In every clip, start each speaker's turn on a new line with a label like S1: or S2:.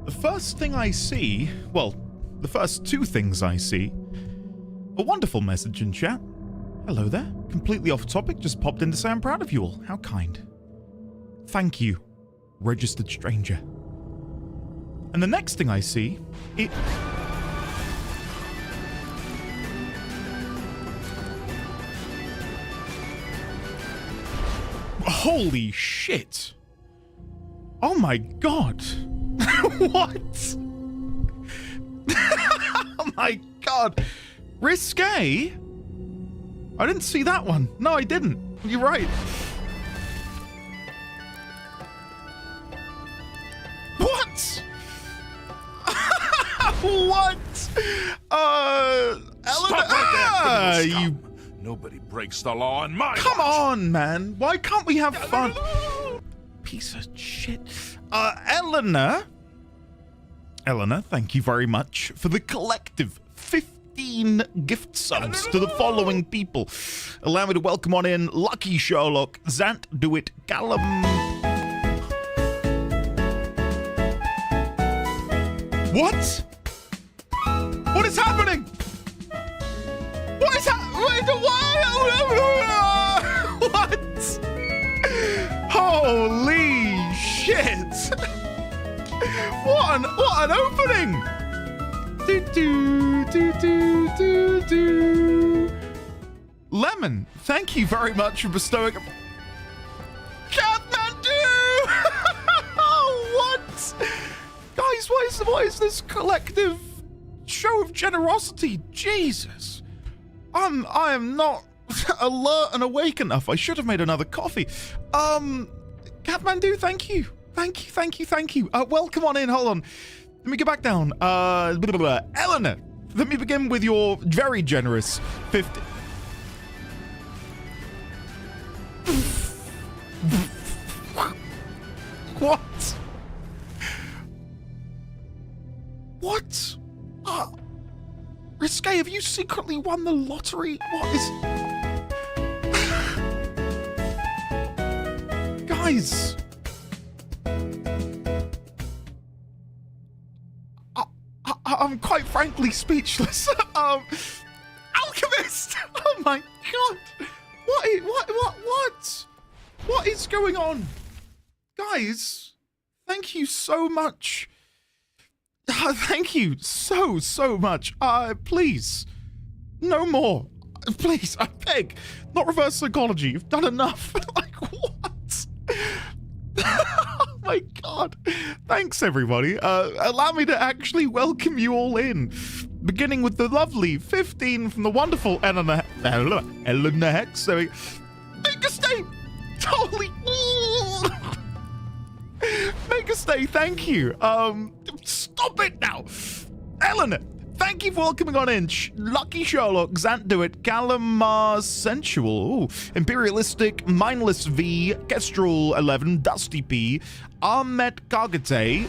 S1: The first thing I see, well, the first two things I see, a wonderful message in chat. Hello there. Completely off topic, just popped in to say I'm proud of you all. How kind. Thank you, registered stranger. And the next thing I see, it... Holy shit. Oh my god. What? Oh my god. Risque? I didn't see that one. No, I didn't. You're right. What? What?
S2: Stop right there,
S1: you...
S2: Nobody breaks the law in my
S1: Come
S2: watch.
S1: on, man. Why can't we have fun? Piece of shit. Eleanor, thank you very much for the collective 15 gift subs to the following people. Allow me to welcome on in Lucky Sherlock, Zant Do It, Callum. What? What is happening? What is happening? What? Holy shit! What an opening! Do. Lemon, thank you very much for bestowing a... Kathmandu! What? Guys, what is this collective show of generosity? Jesus. I am not alert and awake enough. I should have made another coffee. Kathmandu, thank you. Thank you. Welcome on in. Hold on. Let me get back down. Eleanor, let me begin with your very generous 50. What? What? Risque, have you secretly won the lottery? What is... Guys! I'm quite frankly speechless. Alchemist! Oh my god! What is going on? Guys, thank you so much. Thank you so much. Please, no more. Please, I beg. Not reverse psychology. You've done enough. Like, what? Oh my god. Thanks, everybody. Allow me to actually welcome you all in. Beginning with the lovely 15 from the wonderful Eleanor Hex. So, make a stay. Holy... Make a stay, thank you. Stop it now. Eleanor, thank you for welcoming on in. Lucky Sherlock, Zant Do It, Calamar Sensual, Imperialistic, Mindless V, Kestrel 11, Dusty P, Ahmet Kagate,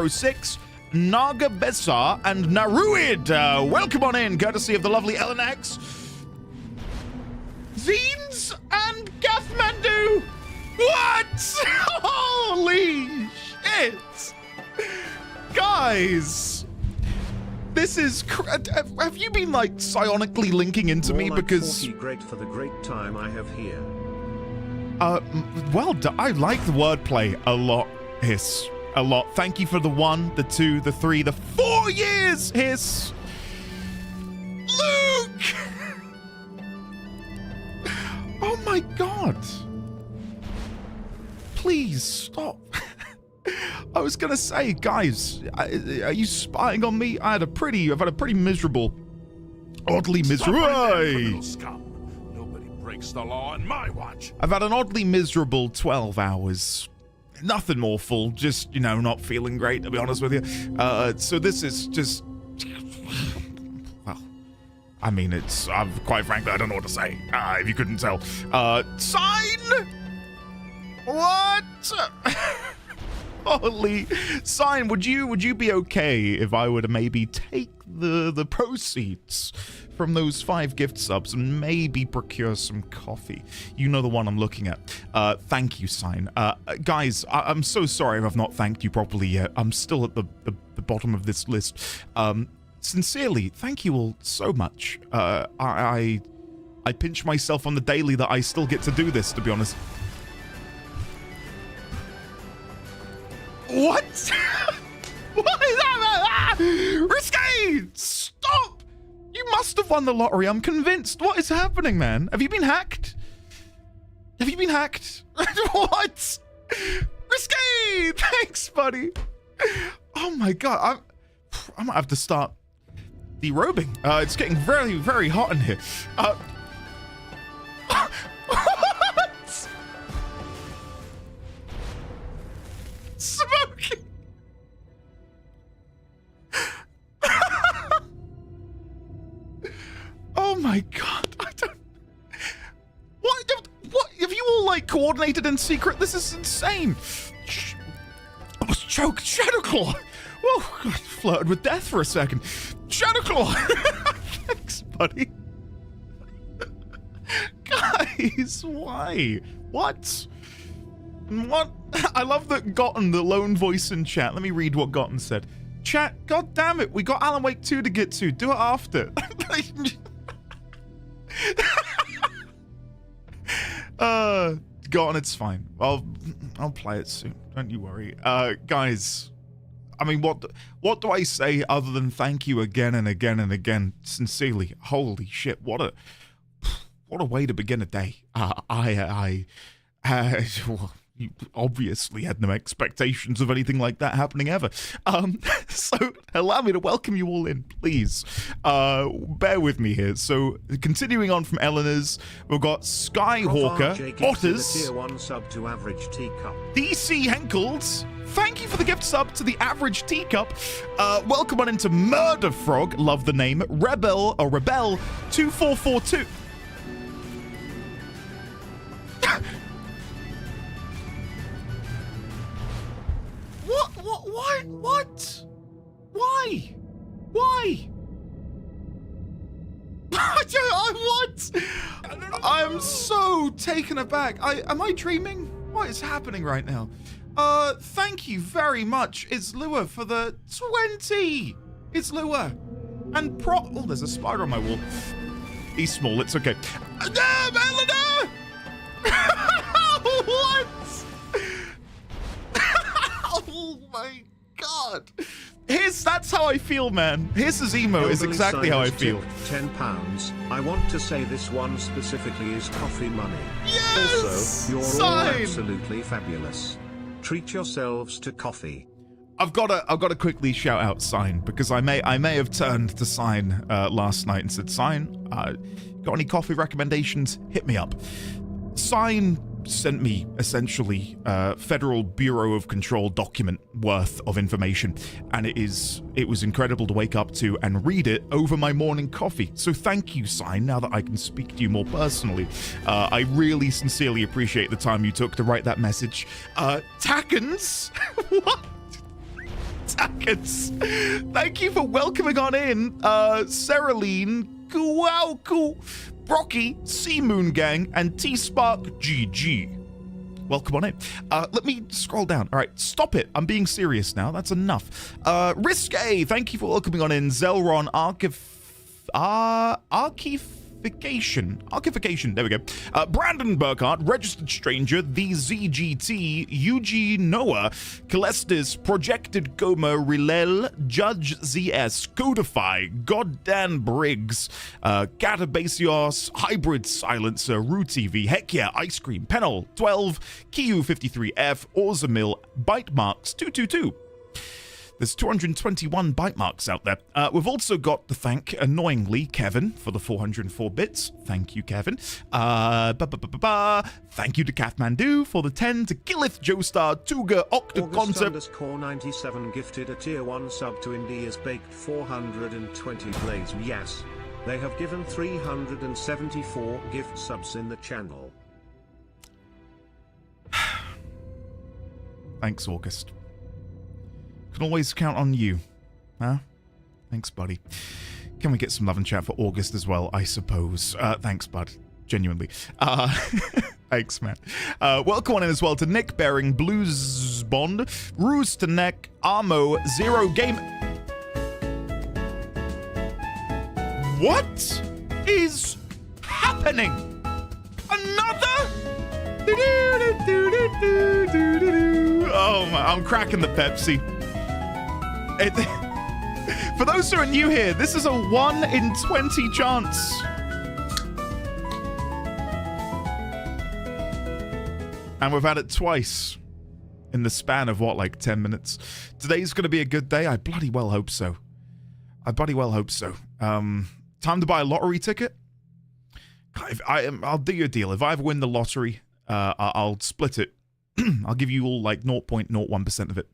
S1: 006, Naga Besar, and Naruid. Welcome on in, courtesy of the lovely Eleanor X. Zeens and Kathmandu. What? Holy shit! Guys, this is... Have you been, like, psionically linking into me? Because...
S3: Great for the great time I have here.
S1: Well, I like the wordplay a lot, Hiss. A lot. Thank you for the 1, the 2, the 3, the 4 years, Hiss! Luke! Oh my god. Please stop. I was gonna say, guys, are you spying on me? I've had a pretty miserable, oddly miserable.
S2: Nobody breaks the law in my watch.
S1: I've had an oddly miserable 12 hours. Nothing awful, just, you know, not feeling great, to be honest with you. So this is just, well, I mean, it's, quite frankly, I don't know what to say, if you couldn't tell. Sign? What? Holy Sign, would you be okay if I were to maybe take the proceeds from those 5 gift subs and maybe procure some coffee? You know the one I'm looking at. Thank you, Sign. Guys, I'm so sorry if I've not thanked you properly yet. I'm still at the bottom of this list. Sincerely, thank you all so much. I pinch myself on the daily that I still get to do this, to be honest. What? What is that? Risque! Stop! You must have won the lottery, I'm convinced. What is happening, man? Have you been hacked? Have you been hacked? What? Risque! Thanks, buddy. Oh my god, I might have to start derobing. It's getting very, very hot in here. What? Smoking. Oh my god, I don't... What have you all like coordinated in secret? This is insane. I was choked. Shadowclaw. Whoa, I flirted with death for a second. Shadowclaw. Thanks, buddy. Guys, why? What? I love that Gotten, the lone voice in chat. Let me read what Gotten said. Chat, god damn it, we got Alan Wake 2 to get to. Do it after. Gotten, it's fine. I'll play it soon. Don't you worry. Guys, I mean, what do I say other than thank you again and again and again? Sincerely, holy shit, what a way to begin a day. You obviously had no expectations of anything like that happening ever. So allow me to welcome you all in, please. Bear with me here. So continuing on from Eleanor's, we've got Skyhawker, Otters,
S3: tier 1 sub to average teacup.
S1: DC Henkels. Thank you for the gift sub to the average teacup. Welcome on into Murder Frog. Love the name. Rebel 2442. What? Why? What? I'm so taken aback. Am I dreaming? What is happening right now? Thank you very much. It's Lua for the 20. It's Lua. And oh, there's a spider on my wall. He's small, it's okay. Damn, Eleanor! What? Oh my god. That's how I feel, man. His emo is exactly how I feel.
S3: £10. I want to say this one specifically is coffee money.
S1: Yes!
S3: Also, you're
S1: Sign!
S3: all absolutely fabulous. Treat yourselves to coffee.
S1: I've got to quickly shout out Sign, because I may have turned to Sign last night and said, Sign, got any coffee recommendations? Hit me up. Sign sent me essentially Federal Bureau of Control document worth of information, and it was incredible to wake up to and read it over my morning coffee. So thank you, Sign, now that I can speak to you more personally. I really sincerely appreciate the time you took to write that message. Tackens? What? Tackens, thank you for welcoming on in. Saraline, Guauku, Brocky, Sea Moon Gang, and T-Spark GG. Welcome on in. Let me scroll down. All right, stop it. I'm being serious now. That's enough. Risque, thank you for welcoming on in. Zelron, Archification, there we go. Brandon Burkhart, Registered Stranger, The ZGT, UG Noah, Calestis, Projected Coma, Rilel, Judge ZS, Codify, Goddan Briggs, Catabasios, Hybrid Silencer, Rue TV, Heck Yeah, Ice Cream, Pennell, 12, Kiu53F, Orzamil, Bite Marks, 222. There's 221 bite marks out there. We've also got to thank, annoyingly, Kevin for the 404 bits. Thank you, Kevin. Thank you to Kathmandu for the 10, to Gillith, Joestar, Tuga, Octoconcept.
S3: _97 gifted a tier 1 sub to India's Baked 420 Blaze. Yes, they have given 374 gift subs in the channel.
S1: Thanks, August. Can always count on you. Huh? Thanks, buddy. Can we get some love and chat for August as well, I suppose? Thanks, bud. Genuinely. Thanks, man. Welcome on in as well to Nick Bearing, Blues Bond, Ruse to Neck, Armo, Zero Game. What is happening? Another? Oh my, I'm cracking the Pepsi. For those who are new here, this is a 1 in 20 chance. And we've had it twice in the span of what, like 10 minutes. Today's going to be a good day. I bloody well hope so. Time to buy a lottery ticket. I'll do you a deal. If I ever win the lottery, I'll split it. I'll give you all like 0.01% of it.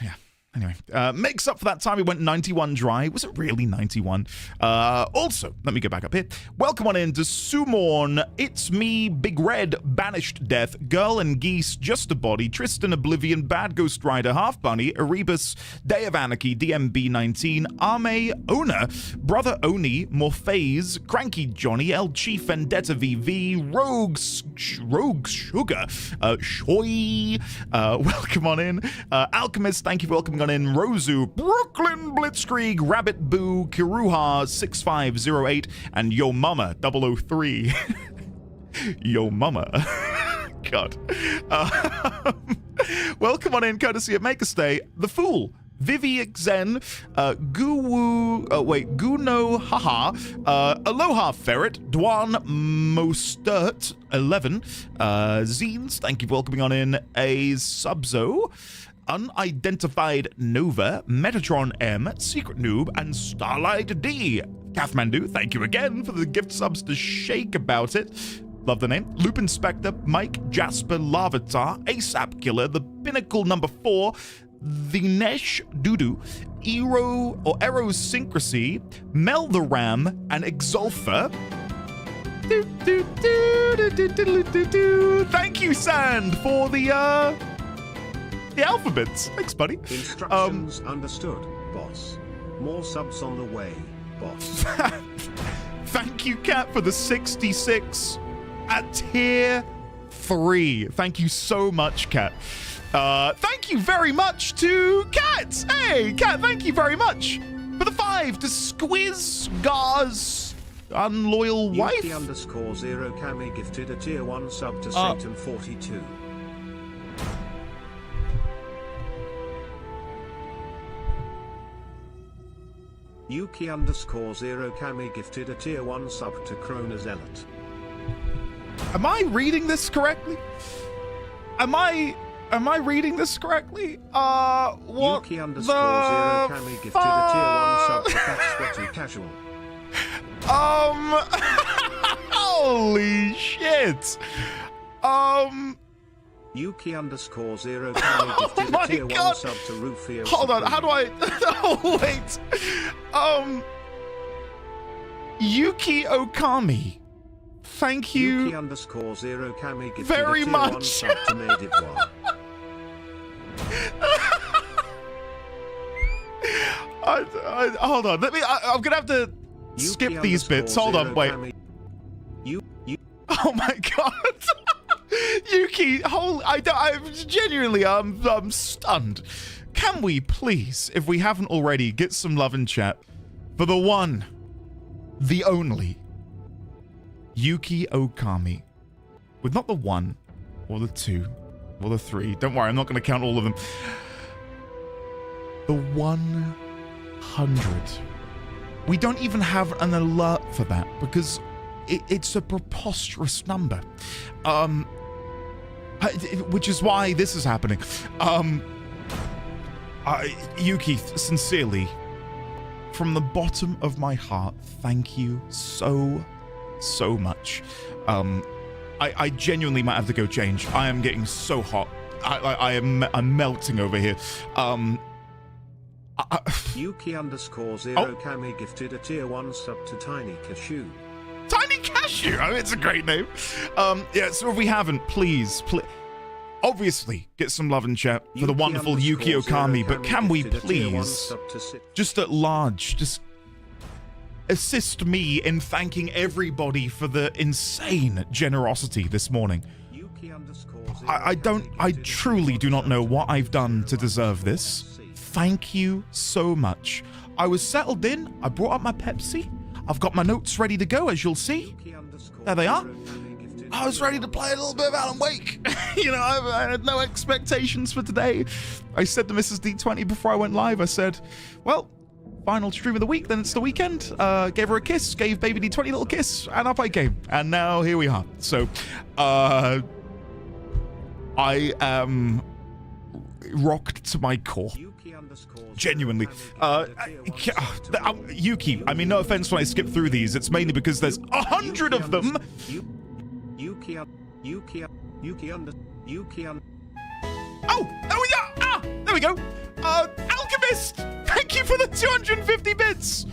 S1: Yeah. Anyway, makes up for that time we went 91 dry. Was it really 91? Also, let me go back up here. Welcome on in to Sumorn, It's Me, Big Red, Banished Death, Girl and Geese, Just a Body, Tristan Oblivion, Bad Ghost Rider, Half Bunny, Erebus, Day of Anarchy, DMB19, Ame, Ona, Brother Oni, Morphase, Cranky Johnny, El Chief Vendetta VV, Rogue Sugar, Shoy, welcome on in. Alchemist, thank you for welcoming on in. Rozu, Brooklyn Blitzkrieg, Rabbit Boo, Kiruha 6508, and Yo Mama 003. Yo Mama. God. Welcome on in, courtesy of Makerstay, The Fool, Vivi Zen, Guno Haha, Aloha Ferret, Dwan Mostert 11, Zines, thank you for welcoming on in. A Subzo, Unidentified Nova, Metatron M, Secret Noob, and Starlight D. Kathmandu, thank you again for the gift subs to Shake About It. Love the name. Loop Inspector, Mike, Jasper, Lavatar, ASAP Killer, The Pinnacle number 4, The Nesh Dudu, Aerosyncrasy, Mel the Ram, and Exulfa. Thank you, Sand, for the alphabets. Thanks, buddy.
S3: Instructions understood, boss. More subs on the way, boss.
S1: Thank you, Kat, for the 66 at tier 3. Thank you so much, Kat. Thank you very much to Kat. Hey, Kat, thank you very much for the 5 to Squiz Gars Unloyal Wife.
S3: Yuki_0 Kami gifted a tier 1 sub to Satan 42. Yuki_0 Kami gifted a tier 1 sub to Krona Zealot.
S1: Am I reading this correctly? Am I reading this correctly? What
S3: Yuki_0 Kami gifted a tier 1 sub to Fat Sweaty Casual.
S1: Holy shit.
S3: Yuki_0 Kami gifted a tier 1 sub to Rufio.
S1: Hold on, how do I... Oh, wait. Yuki Okami. Thank you
S3: Yuki_0 Kami gifted
S1: very
S3: a tier
S1: much.
S3: 1 sub to Madivoire.
S1: Hold on, I'm gonna have to skip these bits. Hold on, wait. Oh my god. Yuki, I'm genuinely, I'm stunned. Can we please, if we haven't already, get some love and chat for the one, the only, Yuki Okami. With not the 1, or the 2, or the 3. Don't worry, I'm not going to count all of them. The 100. We don't even have an alert for that, because it's a preposterous number. Which is why this is happening. Yuki, sincerely, from the bottom of my heart, thank you so much. I genuinely might have to go change. I am getting so hot. I'm melting over here.
S3: Yuki_0 Kami gifted a tier 1 sub to Tiny Cashew.
S1: Tiny Cashew! Oh, it's a great name. Yeah, so if we haven't, please. obviously get some love and chat for the wonderful Yuki Okami, but can we please, just at large, just assist me in thanking everybody for the insane generosity this morning. I truly do not know what I've done to deserve this. Thank you so much. I was settled in, I brought up my Pepsi, I've got my notes ready to go, as you'll see. There they are. I was ready to play a little bit of Alan Wake. You know, I had no expectations for today. I said to Mrs. D20 before I went live, I said, well, final stream of the week, then it's the weekend. Gave her a kiss, gave baby D20 a little kiss, and up I came. And now here we are. So, I am rocked to my core. Genuinely. Yuki, I mean, no offense when I skip through these. It's mainly because there's 100 of them. Oh, there we go. Alchemist, thank you for the 250 bits.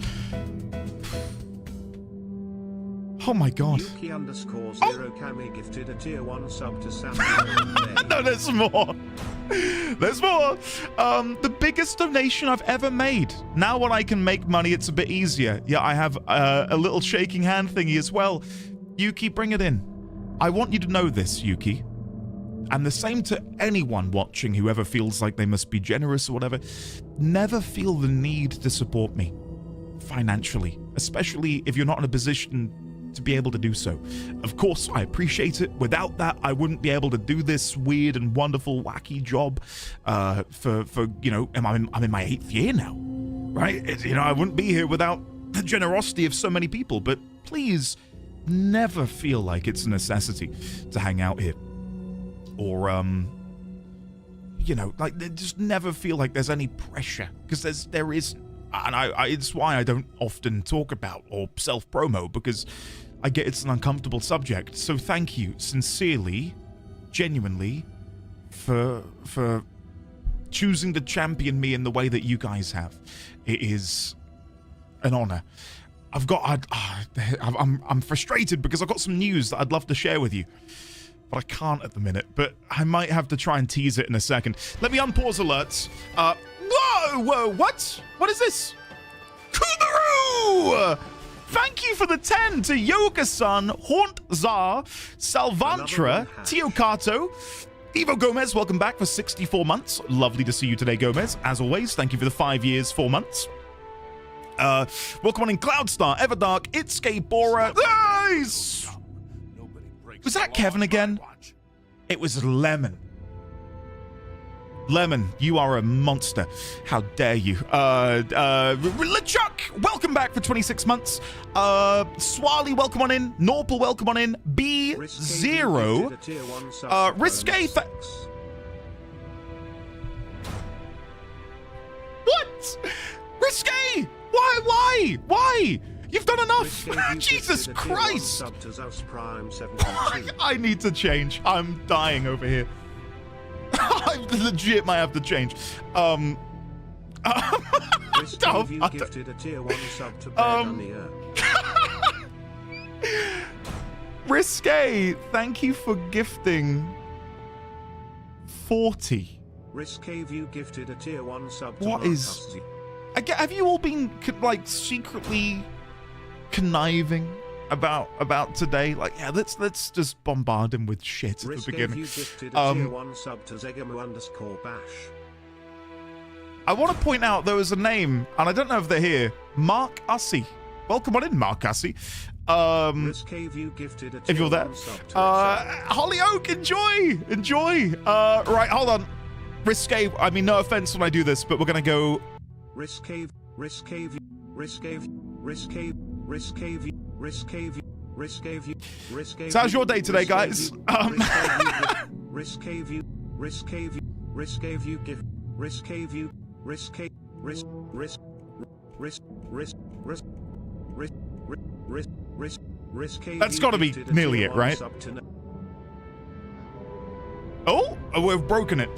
S1: Oh my god.
S3: Yuki _0 Kami gifted a tier 1 sub to Sam.
S1: No, there's more. There's more. The biggest donation I've ever made. Now when I can make money, it's a bit easier. Yeah, I have a little shaking hand thingy as well. Yuki, bring it in. I want you to know this, Yuki. And the same to anyone watching, whoever feels like they must be generous or whatever. Never feel the need to support me financially, especially if you're not in a position to be able to do so. Of course, I appreciate it. Without that, I wouldn't be able to do this weird and wonderful, wacky job for you know, I'm in my 8th year now, right? You know, I wouldn't be here without the generosity of so many people, but please never feel like it's a necessity to hang out here. Or, you know, like, just never feel like there's any pressure, because there isn't. And it's why I don't often talk about or self-promo, because I get it's an uncomfortable subject. So thank you sincerely, genuinely, for choosing to champion me in the way that you guys have. It is an honor. I'm frustrated because I've got some news that I'd love to share with you, but I can't at the minute. But I might have to try and tease it in a second. Let me unpause alerts. Whoa, what? What is this? Kumaru! Thank you for the 10 to Yoga-san, Haunt Zar, Salvantra, Tio Kato, Evo Gomez, welcome back for 64 months. Lovely to see you today, Gomez. As always, thank you for the 5 years, 4 months. Welcome on in Cloudstar, Everdark, Itsuke Bora. Nice! Was that Kevin again? It was Lemon. Lemon, you are a monster. How dare you? LeChuck, welcome back for 26 months. Swally, welcome on in. Norpal, welcome on in. B0. Risque. What? Risque! Why? You've done enough! Jesus Christ! I need to change. I'm dying over here. I legit might have to change.
S3: Gifted a tier 1 sub to
S1: Risque, thank you for gifting 40.
S3: Risque View gifted a tier 1 sub to
S1: What is... Have you all been, like, secretly conniving about today? Like, yeah, let's just bombard him with shit at the beginning.
S3: Gifted a tier 1 sub to Zegamu_bash.
S1: I want to point out there was a name, and I don't know if they're here. Mark Ussy. Welcome on in, Mark Ussy.
S3: Gifted a
S1: if you're there. Holly Oak, enjoy. Right, hold on. Risque, I mean, no offense when I do this, but we're gonna go.
S3: Risque.
S1: So how's your day today, guys?
S3: Risque View gift. Risque View.
S1: That's got to be nearly it, right? Oh, we've broken it.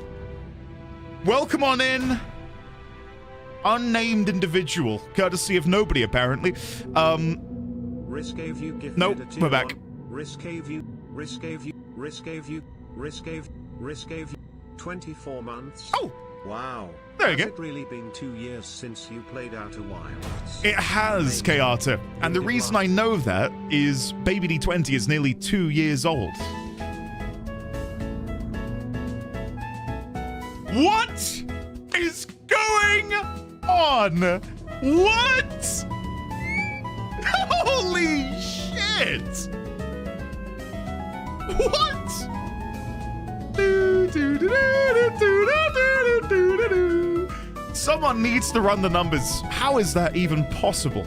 S1: Welcome on in. Unnamed individual, courtesy of nobody, apparently. Nope, we're back.
S3: Risk gave you 24 months.
S1: Oh,
S3: Wow.
S1: there you
S3: Has
S1: go.
S3: it really been 2 years since you played Outer Wilds?
S1: It has,
S3: Amazing.
S1: Kayata. And the
S3: Really
S1: reason
S3: well.
S1: I know that is Baby D20 is nearly 2 years old. What is going on? What? Holy shit! What? Someone needs to run the numbers. How is that even possible?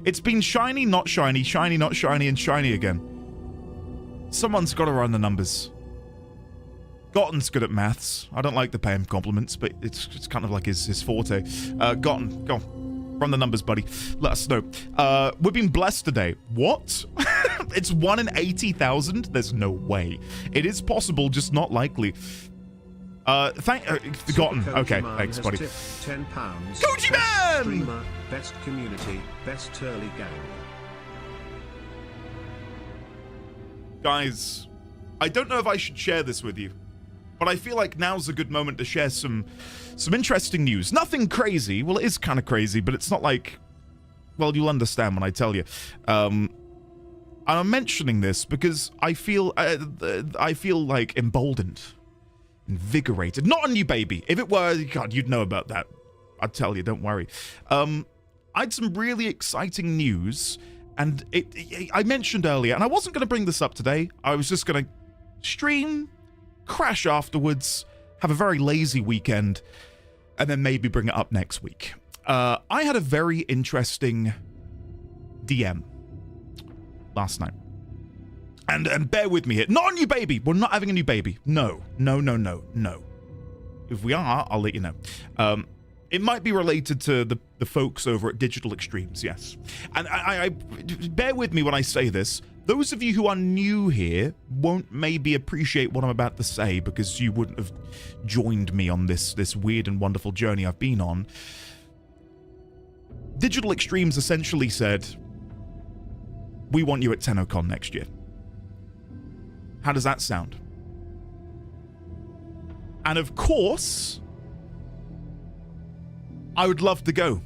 S1: It's been shiny, not shiny, shiny, not shiny, and shiny again. Someone's got to run the numbers. Gotten's good at maths. I don't like to pay him compliments, but it's kind of like his forte. Gotten, go on. Run the numbers, buddy. Let us know. We've been blessed today. What? It's 1 in 80,000? There's no way. It is possible, just not likely. Gotten. Okay, thanks, buddy.
S3: £10.
S1: Koji Man!
S3: Streamer, best community, best early gang.
S1: Guys, I don't know if I should share this with you, but I feel like now's a good moment to share some interesting news. Nothing crazy. Well, it is kind of crazy, but it's not like... Well, you'll understand when I tell you. And I'm mentioning this because I feel like emboldened, invigorated. Not a new baby. If it were, God, you'd know about that. I'd tell you, don't worry. I had some really exciting news, and I mentioned earlier, and I wasn't going to bring this up today. I was just going to stream, crash afterwards, have a very lazy weekend, and then maybe bring it up next week. I had a very interesting DM last night. And bear with me here. Not a new baby. We're not having a new baby. No. If we are, I'll let you know. It might be related to the folks over at Digital Extremes, yes. And I bear with me when I say this. Those of you who are new here won't maybe appreciate what I'm about to say because you wouldn't have joined me on this weird and wonderful journey I've been on. Digital Extremes essentially said, we want you at TennoCon next year. How does that sound? And of course, I would love to go.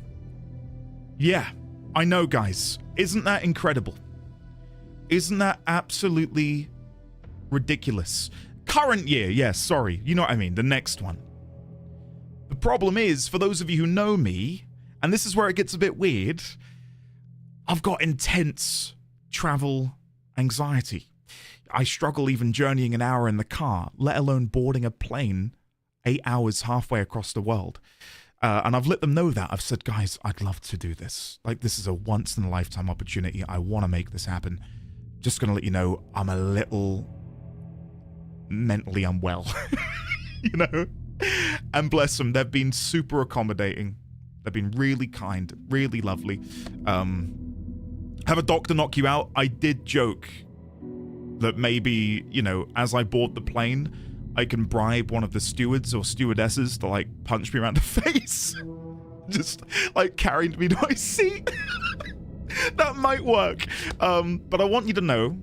S1: Yeah, I know, guys. Isn't that incredible? Isn't that absolutely ridiculous? Current year, yes, sorry. You know what I mean, the next one. The problem is, for those of you who know me, and this is where it gets a bit weird, I've got intense travel anxiety. I struggle even journeying an hour in the car, let alone boarding a plane 8 hours halfway across the world. And I've let them know that. I've said, guys, I'd love to do this. Like, this is a once-in-a-lifetime opportunity. I want to make this happen. Just going to let you know, I'm a little mentally unwell. You know? And bless them, they've been super accommodating. They've been really kind, really lovely. Have a doctor knock you out. I did joke that maybe, you know, as I board the plane, I can bribe one of the stewards or stewardesses to, like, punch me around the face. Just, like, carrying me to my seat. That might work. But I want you to know,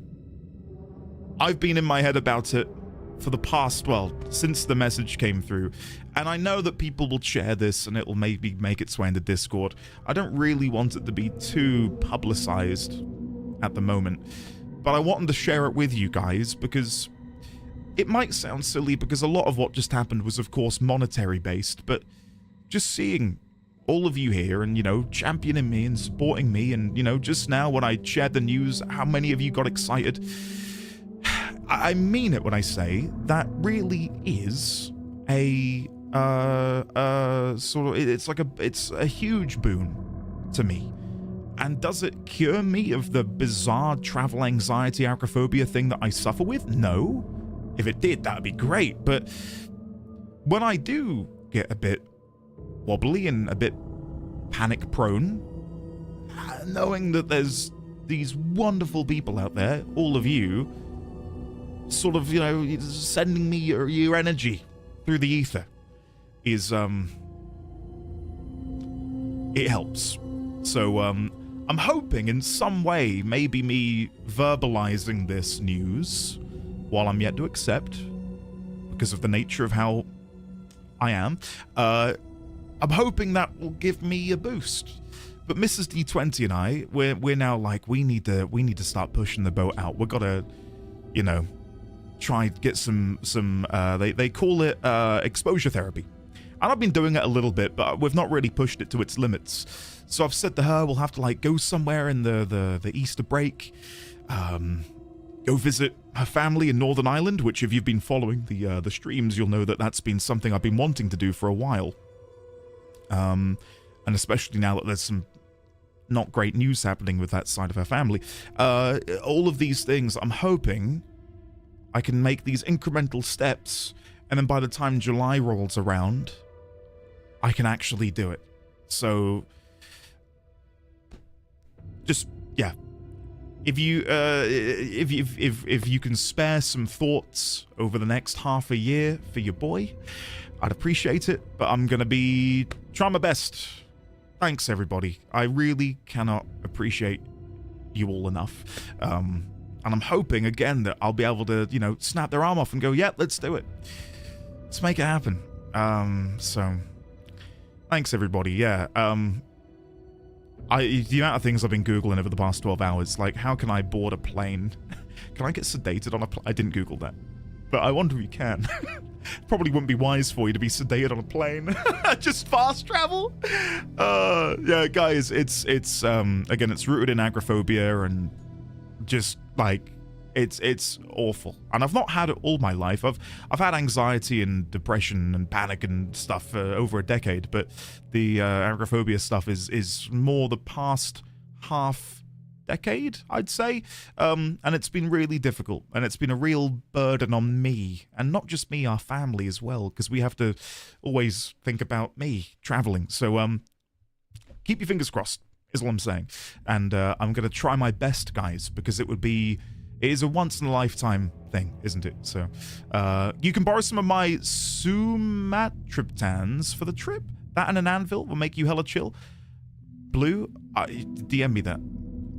S1: I've been in my head about it for the past, well, since the message came through. And I know that people will share this and it will maybe make its way into Discord. I don't really want it to be too publicized at the moment. But I wanted to share it with you guys because it might sound silly because a lot of what just happened was, of course, monetary based. But just seeing all of you here and, you know, championing me and supporting me. And, you know, just now when I shared the news, how many of you got excited? I mean it when I say that really is a sort of, it's a huge boon to me. And does it cure me of the bizarre travel anxiety, acrophobia thing that I suffer with? No. If it did, that'd be great. But when I do get a bit wobbly and a bit panic prone, knowing that there's these wonderful people out there, all of you, sort of, you know, sending me your energy through the ether is, it helps. So, I'm hoping in some way, maybe me verbalizing this news while I'm yet to accept, because of the nature of how I am, I'm hoping that will give me a boost. But Mrs. D20 and I, we're now like, we need to start pushing the boat out. We've got to, you know, try to get some they call it exposure therapy. And I've been doing it a little bit, but we've not really pushed it to its limits. So I've said to her, we'll have to like go somewhere in the Easter break, go visit her family in Northern Ireland, which if you've been following the streams, you'll know that that's been something I've been wanting to do for a while. And especially now that there's some not great news happening with that side of her family. All of these things, I'm hoping I can make these incremental steps, and then by the time July rolls around, I can actually do it. So, just, yeah. If you if you can spare some thoughts over the next half a year for your boy, I'd appreciate it. But I'm gonna be trying my best. Thanks, everybody. I really cannot appreciate you all enough. And I'm hoping again that I'll be able to, you know, snap their arm off and go, yeah, let's do it. Let's make it happen. So thanks, everybody. Yeah. The amount of things I've been Googling over the past 12 hours, like, how can I board a plane? Can I get sedated on a plane? I didn't Google that, but I wonder if you can. Probably wouldn't be wise for you to be sedated on a plane. Just fast travel. Yeah, guys, it's again, it's rooted in agoraphobia and just like it's awful. And I've not had it all my life. I've had anxiety and depression and panic and stuff for over a decade, but the agoraphobia stuff is more the past half decade, I'd say. And it's been really difficult, and it's been a real burden on me, and not just me, our family as well, because we have to always think about me traveling. So keep your fingers crossed is all I'm saying. And I'm going to try my best, guys, because it is a once-in-a-lifetime thing, isn't it? So, you can borrow some of my sumatriptans for the trip. That and an anvil will make you hella chill. Blue, DM me that.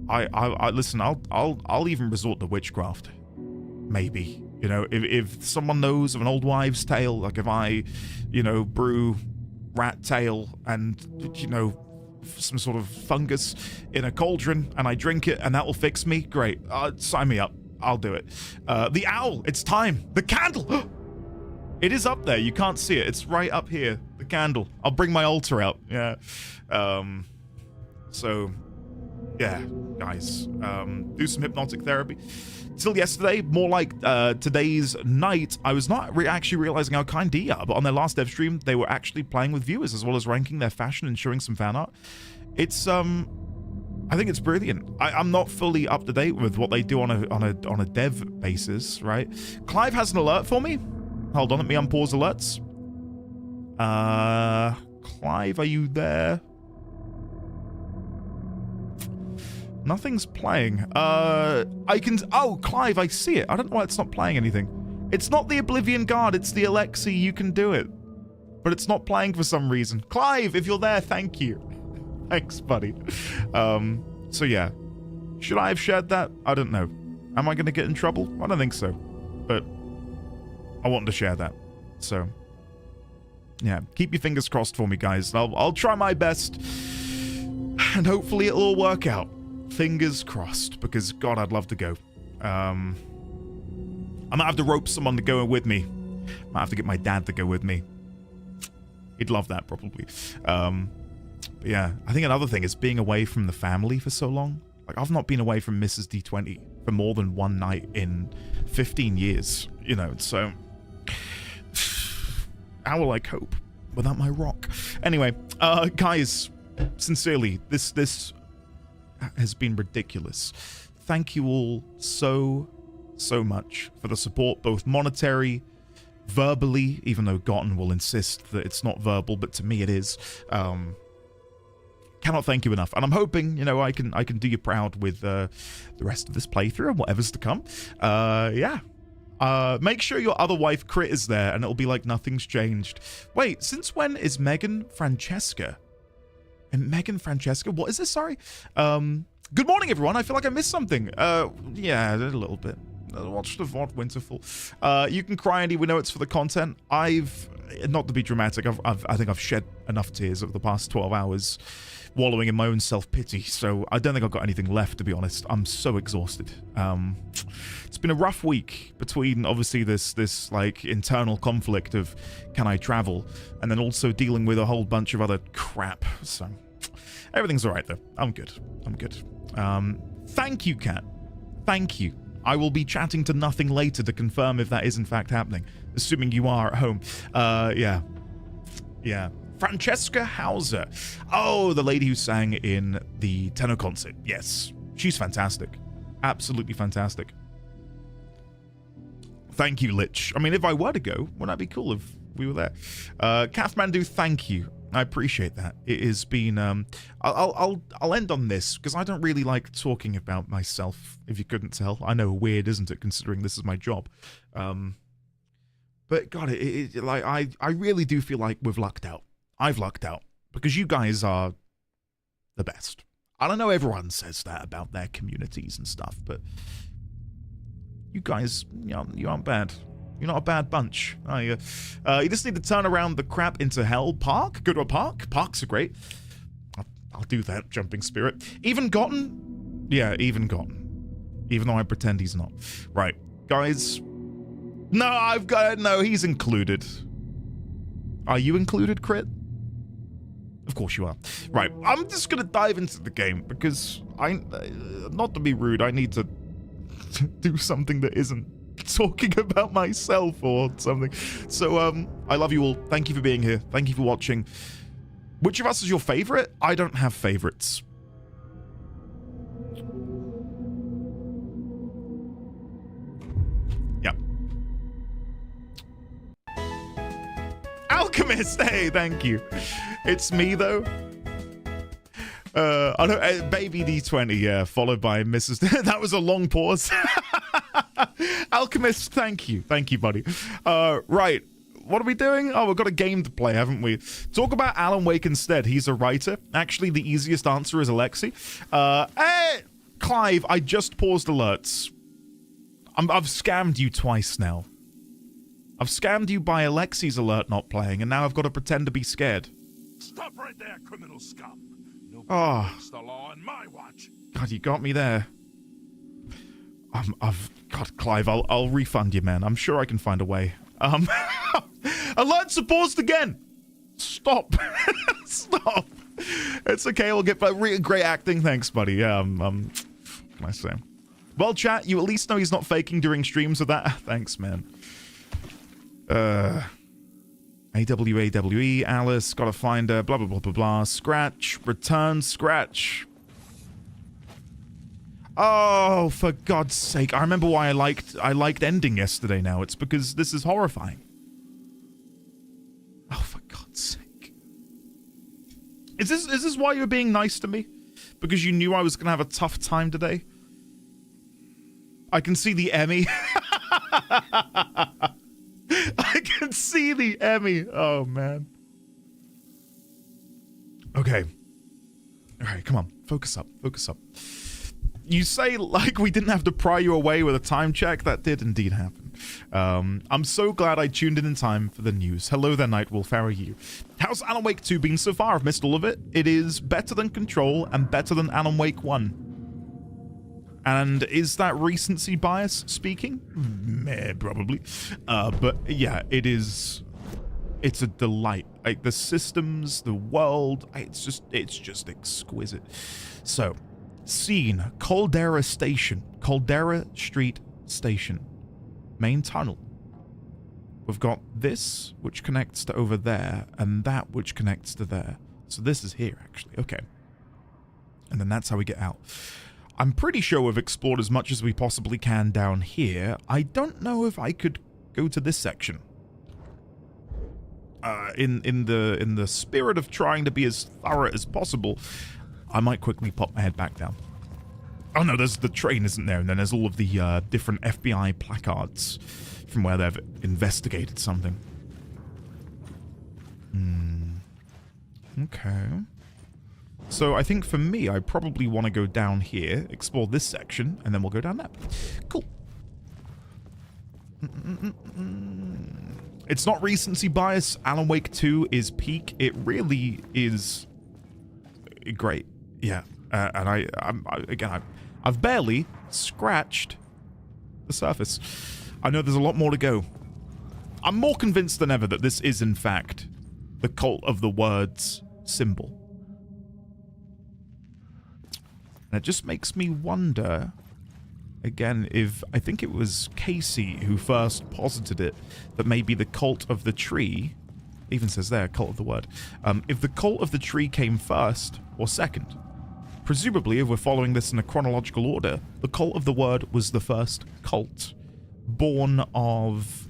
S1: I listen. I'll even resort to witchcraft. Maybe, you know, if someone knows of an old wives' tale, like if I, you know, brew rat tail and, you know, some sort of fungus in a cauldron and I drink it and that will fix me, great. Sign me up. I'll do it. The owl, it's time. The candle. It is up there. You can't see it. It's right up here. The candle. I'll bring my altar out. Yeah. So yeah, guys, do some hypnotic therapy. Till yesterday, more like today's night, I was not actually realizing how kind they are, but on their last dev stream, they were actually playing with viewers as well as ranking their fashion and showing some fan art. It's I think it's brilliant. I'm not fully up to date with what they do on a dev basis, right? Clive has an alert for me. Hold on, let me unpause alerts. Clive, are you there? Nothing's playing. Oh, Clive, I see it. I don't know why it's not playing anything. It's not the Oblivion Guard, it's the Alexei, you can do it. But it's not playing for some reason. Clive, if you're there, thank you. Thanks, buddy. So yeah. Should I have shared that? I don't know. Am I going to get in trouble? I don't think so. But I wanted to share that. So yeah, keep your fingers crossed for me, guys. I'll try my best. And hopefully it'll all work out. Fingers crossed, because God, I'd love to go. I might have to rope someone to go with me. Might have to get my dad to go with me. He'd love that, probably. But yeah, I think another thing is being away from the family for so long. Like, I've not been away from Mrs. D20 for more than one night in 15 years, you know, so how will I cope without my rock? Anyway, guys, sincerely, this has been ridiculous. Thank you all so much for the support, both monetary, verbally, even though Gotten will insist that it's not verbal, but to me it is. Cannot thank you enough, and I'm hoping, you know, I can do you proud with the rest of this playthrough and whatever's to come. Yeah. Make sure your other wife Crit is there, and it'll be like nothing's changed. Wait, since when is Megan Francesca? And Megan Francesca? What is this? Sorry. Good morning, everyone. I feel like I missed something. Yeah, a little bit. watch the VOD Winterfall. You can cry, Andy. We know it's for the content. Not to be dramatic, I think I've shed enough tears over the past 12 hours wallowing in my own self-pity, so I don't think I've got anything left, to be honest. I'm so exhausted. It's been a rough week between, obviously, this like, internal conflict of can I travel, and then also dealing with a whole bunch of other crap, so everything's alright, though. I'm good. Thank you, Kat. Thank you. I will be chatting to Nothing later to confirm if that is in fact happening, assuming you are at home. Yeah. Francesca Hauser. Oh, the lady who sang in the tenor concert. Yes, she's fantastic. Absolutely fantastic. Thank you, Lich. I mean, if I were to go, wouldn't that be cool if we were there? Kathmandu, thank you. I appreciate that. It has been, I'll end on this, because I don't really like talking about myself, if you couldn't tell. I know, weird, isn't it, considering this is my job. But, God, like, I really do feel like we've lucked out. I've lucked out, because you guys are the best. I don't know everyone says that about their communities and stuff, but you guys, you aren't bad. You're not a bad bunch, are you? You just need to turn around the crap into hell. Park? Go to a park? Parks are great. I'll do that, Jumping Spirit. Even Gotten? Yeah, Even Gotten. Even though I pretend he's not. Right, guys. No, he's included. Are you included, Crit? Of course you are. Right, I'm just gonna dive into the game because not to be rude, I need to do something that isn't talking about myself or something. So, I love you all. Thank you for being here. Thank you for watching. Which of us is your favorite? I don't have favorites. Yep. Alchemist, hey, thank you. It's me, though. I don't, Baby D20, yeah, followed by Mrs. That was a long pause. Alchemist, thank you. Thank you, buddy. Right. What are we doing? Oh, we've got a game to play, haven't we? Talk about Alan Wake instead. He's a writer. Actually, the easiest answer is Alexi. Hey, Clive, I just paused alerts. I've scammed you twice now. I've scammed you by Alexi's alert not playing, and now I've got to pretend to be scared.
S2: Stop right there, criminal scum. Nobody breaks the law on my watch.
S1: God, you got me there. God, Clive, I'll refund you, man. I'm sure I can find a way. Alerts are paused again. Stop. Stop. It's okay. We'll get great acting. Thanks, buddy. Yeah, what can I say? Well, chat, you at least know he's not faking during streams of that. Thanks, man. AWAWE, Alice, gotta find her, blah, blah, blah, blah, blah. Scratch, return, Scratch. Oh, for God's sake. I remember why I liked ending yesterday now. It's because this is horrifying. Oh, for God's sake. Is this why you're being nice to me? Because you knew I was gonna have a tough time today? I can see the Emmy. I can see the Emmy. Oh, man. Okay. All right, come on. Focus up. Focus up. You say, like, we didn't have to pry you away with a time check. That did indeed happen. I'm so glad I tuned in time for the news. Hello there, Nightwolf. How are you? How's Alan Wake 2 been so far? I've missed all of it. It is better than Control and better than Alan Wake 1. And is that recency bias speaking? Probably. But yeah, it's a delight. Like, the systems, the world, it's just exquisite. So, scene, Caldera Station. Caldera Street Station. Main tunnel. We've got this, which connects to over there, and that, which connects to there. So this is here, actually. Okay. And then that's how we get out. I'm pretty sure we've explored as much as we possibly can down here. I don't know if I could go to this section. In the spirit of trying to be as thorough as possible, I might quickly pop my head back down. Oh no, there's the train, isn't there? And then there's all of the different FBI placards from where they've investigated something. Okay. So I think for me, I probably want to go down here, explore this section, and then we'll go down that. Cool. It's not recency bias. Alan Wake 2 is peak. It really is great. Yeah. And I've barely scratched the surface. I know there's a lot more to go. I'm more convinced than ever that this is, in fact, the Cult of the Words symbol. And it just makes me wonder, again, if I think it was Casey who first posited it, that maybe the Cult of the Tree, even says there, Cult of the Word, if the Cult of the Tree came first or second. Presumably, if we're following this in a chronological order, the Cult of the Word was the first cult, born of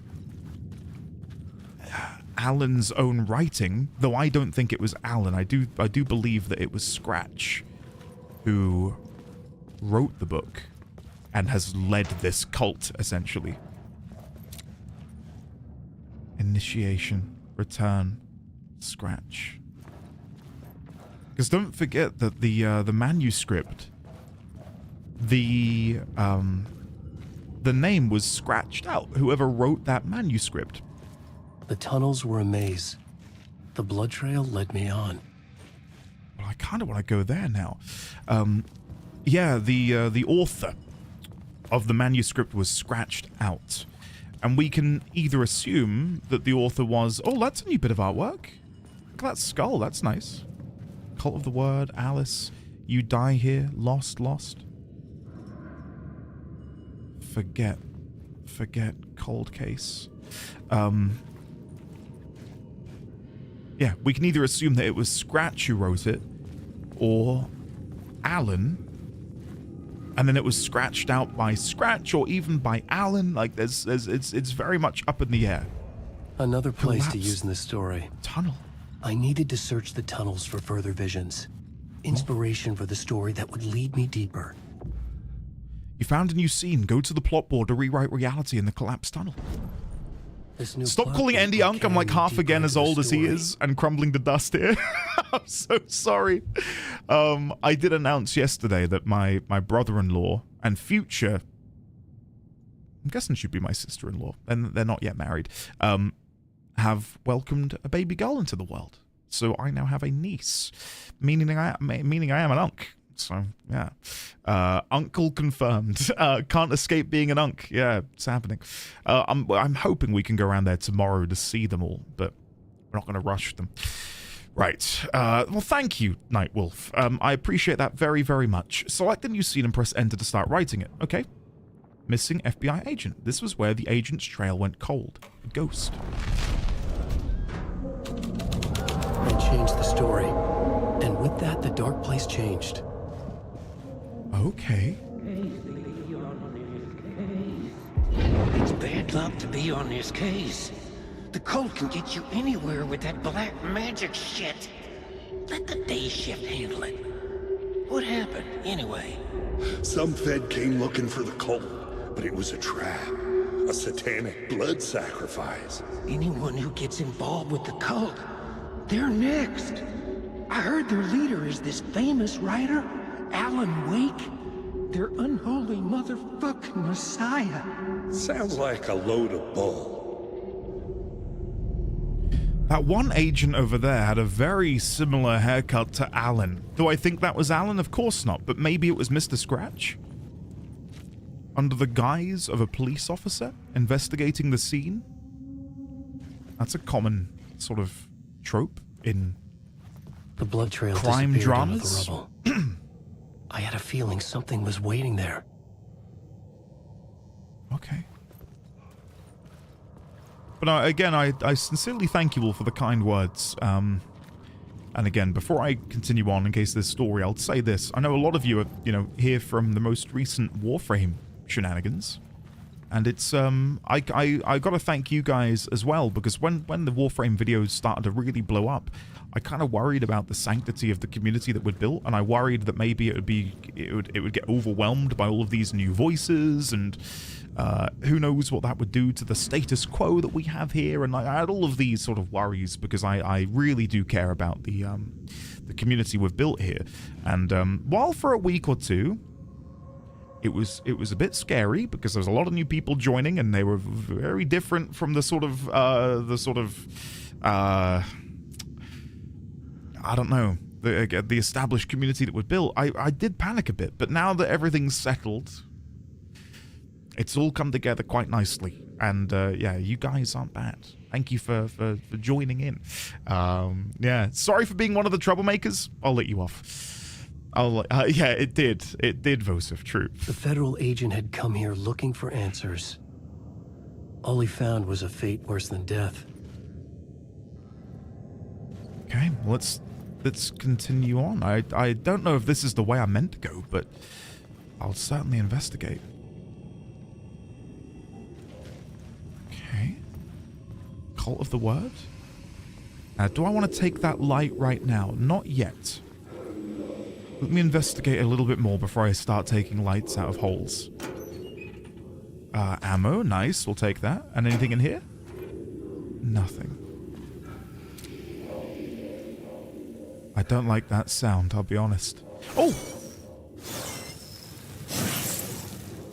S1: Alan's own writing, though I don't think it was Alan. I do believe that it was Scratch who wrote the book and has led this cult, essentially. Initiation, return, Scratch. Because don't forget that the manuscript, the name was scratched out. Whoever wrote that manuscript.
S4: The tunnels were a maze. The blood trail led me on.
S1: Well, I kind of want to go there now. Yeah, the author of the manuscript was scratched out. And we can either assume that the author was... Oh, that's a new bit of artwork. Look at that skull. That's nice. Cult of the Word, Alice. You die here. Lost, lost. Forget. Cold case. Yeah, we can either assume that it was Scratch who wrote it, or Alan, and then it was scratched out by Scratch, or even by Alan. Like, it's very much up in the air.
S4: Another place to use in the story.
S1: Tunnel.
S4: I needed to search the tunnels for further visions. Inspiration for the story that would lead me deeper.
S1: You found a new scene. Go to the plot board to rewrite reality in the collapsed tunnel. Stop calling Andy Unk. I'm like half again as old as he is and crumbling to dust here. I'm so sorry. I did announce yesterday that my brother-in-law and future, I'm guessing she'd be my sister-in-law, and they're not yet married, have welcomed a baby girl into the world. So I now have a niece, meaning I am an Unk. So, yeah. Uncle confirmed. Can't escape being an Unk. Yeah, it's happening. I'm hoping we can go around there tomorrow to see them all, but we're not going to rush them. Right. Well, thank you, Nightwolf. I appreciate that very, very much. Select the new scene and press enter to start writing it. Okay. Missing FBI agent. This was where the agent's trail went cold. A ghost.
S4: I changed the story. And with that, the dark place changed.
S1: Okay.
S5: It's bad luck to be on this case. The cult can get you anywhere with that black magic shit. Let the day shift handle it. What happened, anyway?
S2: Some Fed came looking for the cult, but it was a trap. A satanic blood sacrifice.
S5: Anyone who gets involved with the cult, they're next. I heard their leader is this famous writer, Alan Wake. Their unholy motherfucking messiah.
S2: Sounds like a load of bull.
S1: That one agent over there had a very similar haircut to Alan. Do I think that was Alan? Of course not, but maybe it was Mr. Scratch? Under the guise of a police officer investigating the scene? That's a common sort of trope in
S4: the blood trail
S1: crime dramas.
S4: Into the rubble. I had a feeling something was waiting there.
S1: Okay. But again, I sincerely thank you all for the kind words. And again, before I continue on, in case there's story, I'll say this. I know a lot of you are, here from the most recent Warframe shenanigans. And it's, I gotta thank you guys as well, because when the Warframe videos started to really blow up, I kind of worried about the sanctity of the community that we'd built, and I worried that maybe it would get overwhelmed by all of these new voices, and who knows what that would do to the status quo that we have here. And I had all of these sort of worries because I really do care about the community we've built here. And while for a week or two It was a bit scary because there was a lot of new people joining, and they were very different from I don't know, the established community that was built. I did panic a bit, but now that everything's settled, it's all come together quite nicely. And yeah, you guys aren't bad. Thank you for joining in. Yeah, sorry for being one of the troublemakers. I'll let you off. Yeah, it did, Vosif, true.
S4: The federal agent had come here looking for answers. All he found was a fate worse than death.
S1: Okay, well, let's continue on. I don't know if this is the way I meant to go, but I'll certainly investigate. Okay. Cult of the Word? Do I want to take that light right now? Not yet. Let me investigate a little bit more before I start taking lights out of holes. Ammo, nice, we'll take that. And anything in here? Nothing. I don't like that sound, I'll be honest. Oh!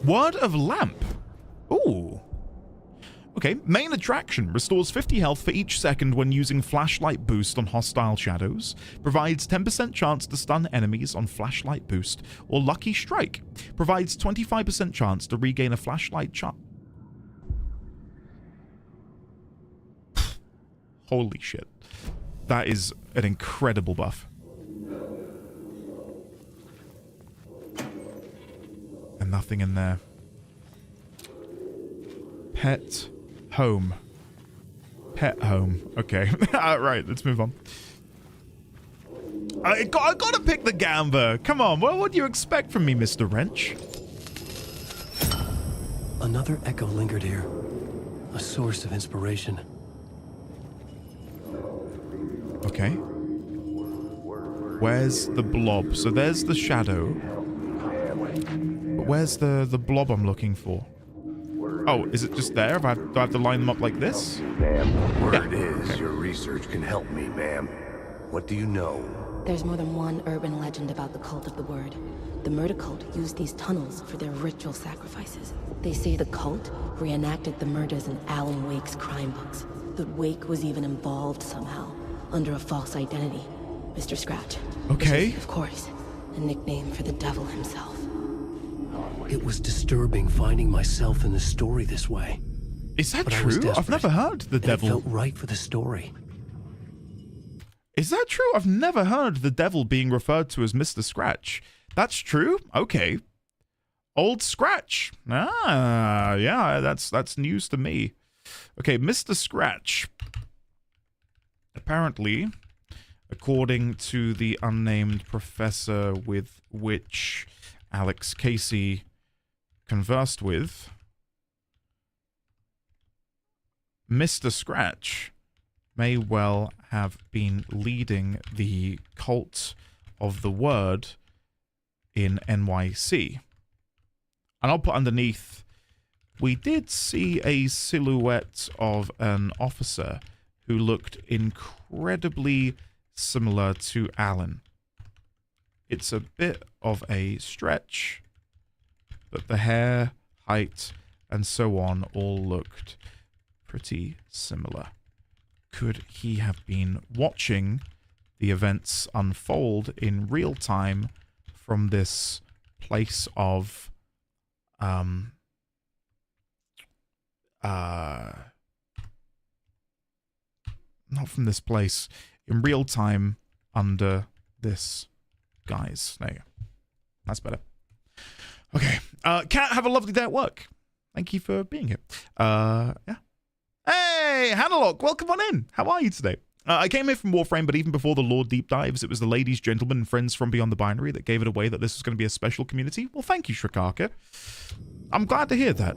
S1: Word of Lamp. Ooh. Okay, main attraction. Restores 50 health for each second when using flashlight boost on hostile shadows. Provides 10% chance to stun enemies on flashlight boost or lucky strike. Provides 25% chance to regain a flashlight charge. Holy shit. That is an incredible buff. And nothing in there. Pet home. Pet home. Okay. Right, let's move on. I gotta pick the Gamba. Come on, what do you expect from me, Mr. Wrench?
S4: Another echo lingered here. A source of inspiration.
S1: Okay. Where's the blob? So there's the shadow. But where's the blob I'm looking for? Oh, is it just there? Do I have to line them up like this?
S6: Ma'am, word is your research can help me, ma'am. What do you know?
S7: There's more than one urban legend about the Cult of the Word. The murder cult used these tunnels for their ritual sacrifices. They say the cult reenacted the murders in Alan Wake's crime books. That Wake was even involved somehow, under a false identity. Mr. Scratch.
S1: Okay.
S7: Which is, of course, a nickname for the devil himself.
S4: It was disturbing finding myself in the story this way.
S1: Is that
S4: But I was
S1: true? I've
S4: desperate,
S1: never heard the
S4: and
S1: devil.
S4: It felt right for the story.
S1: Is that true? I've never heard the devil being referred to as Mr. Scratch. That's true? Okay. Old Scratch. Ah, yeah, that's news to me. Okay, Mr. Scratch. Apparently, according to the unnamed professor with which Alex Casey conversed with, Mr. Scratch may well have been leading the cult of the word in NYC. And I'll put underneath, we did see a silhouette of an officer who looked incredibly similar to Alan. It's a bit of a stretch, but the hair, height, and so on all looked pretty similar. Could he have been watching the events unfold in real time from this place of not from this place, in real time under this guy's? There you go. That's better. Okay. Cat, have a lovely day at work. Thank you for being here. Yeah. Hey, Hannahlock, welcome on in. How are you today? I came here from Warframe, but even before the lore deep dives, it was the ladies, gentlemen, and friends from Beyond the Binary that gave it away that this was going to be a special community. Well, thank you, Shrikaka. I'm glad to hear that.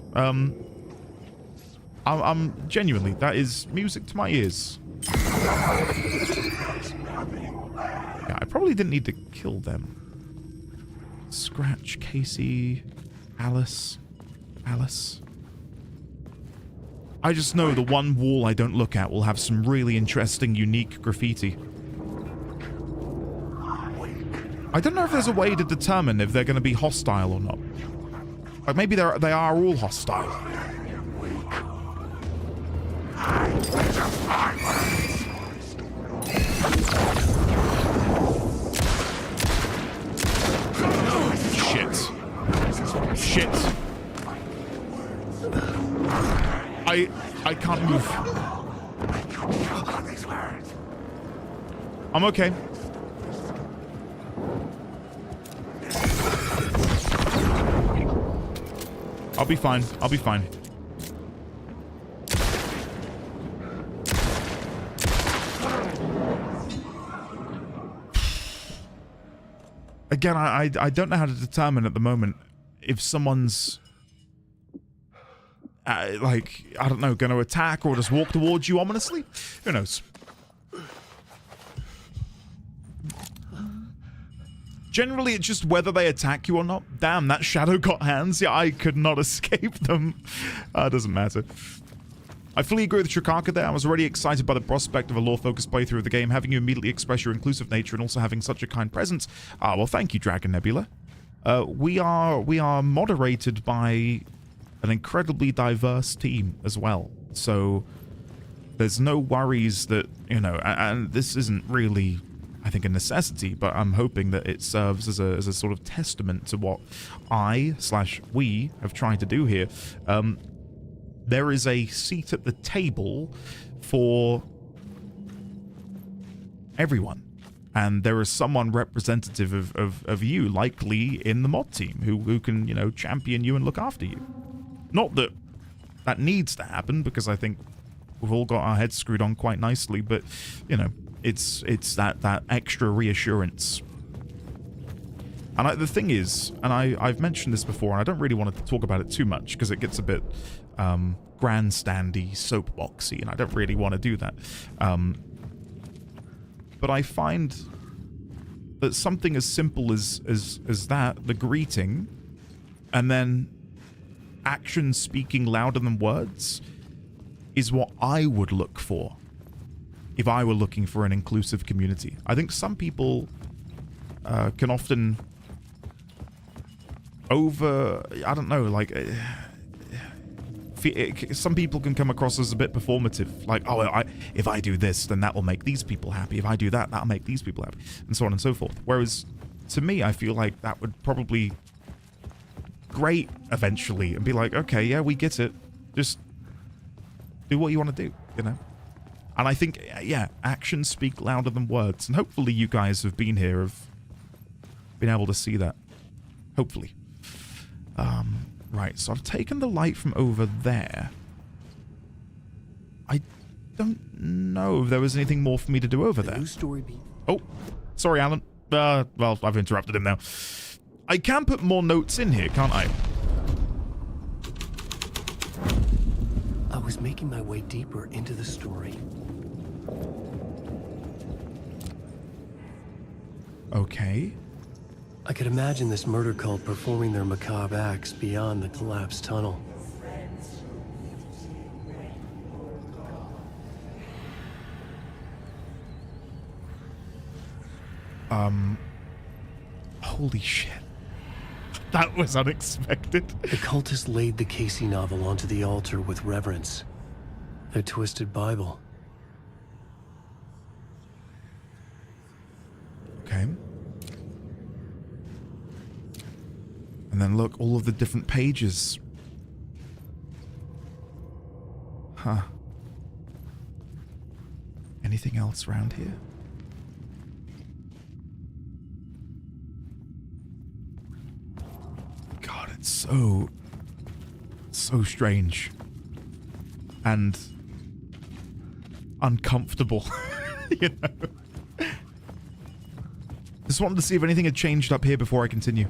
S1: I'm genuinely, that is music to my ears. Yeah, I probably didn't need to kill them. Scratch, Casey, Alice. I just know the one wall I don't look at will have some really interesting, unique graffiti. I don't know if there's a way to determine if they're going to be hostile or not. Like, maybe they are all hostile. Shit. Shit. I can't move. I'm okay. I'll be fine. I'll be fine. Again, I don't know how to determine at the moment if someone's like, I don't know, going to attack or just walk towards you ominously. Who knows? Generally, it's just whether they attack you or not. Damn, that shadow got hands. Yeah, I could not escape them. Doesn't matter. I fully agree with Shikaka there. I was already excited by the prospect of a lore-focused playthrough of the game, having you immediately express your inclusive nature and also having such a kind presence. Well, thank you, Dragon Nebula. We are moderated by an incredibly diverse team as well. So there's no worries that, you know, and this isn't really, I think, a necessity, but I'm hoping that it serves as a sort of testament to what we have tried to do here. There is a seat at the table for everyone. And there is someone representative of you, likely in the mod team, who can, you know, champion you and look after you. Not that that needs to happen, because I think we've all got our heads screwed on quite nicely, but, you know, it's that extra reassurance. And the thing is, and I've mentioned this before, and I don't really want to talk about it too much, because it gets a bit grandstandy, soapboxy, and I don't really want to do that. But I find that something as simple as that, the greeting, and then actions speaking louder than words, is what I would look for if I were looking for an inclusive community. I think some people can often I don't know, like, some people can come across as a bit performative, like, oh, if I do this, then that will make these people happy. If I do that, that'll make these people happy, and so on and so forth. Whereas, to me, I feel like that would probably great eventually, and be like, okay, yeah, we get it. Just do what you want to do, you know? And I think, yeah, actions speak louder than words, and hopefully you guys have been here, have been able to see that. Hopefully. Right, so I've taken the light from over there. I don't know if there was anything more for me to do over there. Oh, sorry, Alan. Well, I've interrupted him now. I can put more notes in here, can't I?
S4: I was making my way deeper into the story.
S1: Okay.
S4: I could imagine this murder cult performing their macabre acts beyond the collapsed tunnel.
S1: Holy shit. That was unexpected.
S4: The cultists laid the Casey novel onto the altar with reverence. Their twisted Bible.
S1: Okay. And then look, all of the different pages. Huh. Anything else around here? God, it's so strange. And uncomfortable. You know? Just wanted to see if anything had changed up here before I continue.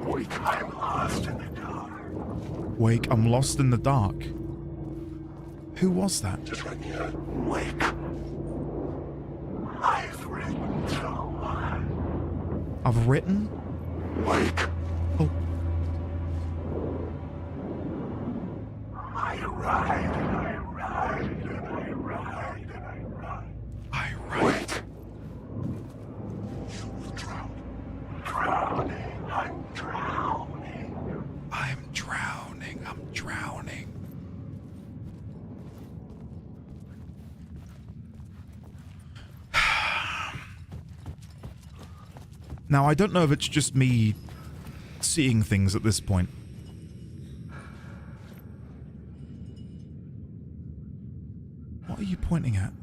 S2: Wake, I'm lost in the dark.
S1: Wake, I'm lost in the dark. Who was that?
S2: Just right here. Wake. I've written so much.
S1: I've written?
S2: Wake.
S1: Oh.
S2: I ride and I ride and I ride and I ride.
S1: I write.
S2: Wake. You will drown. Drowning. I'm drowning.
S1: Now, I don't know if it's just me seeing things at this point. What are you pointing at?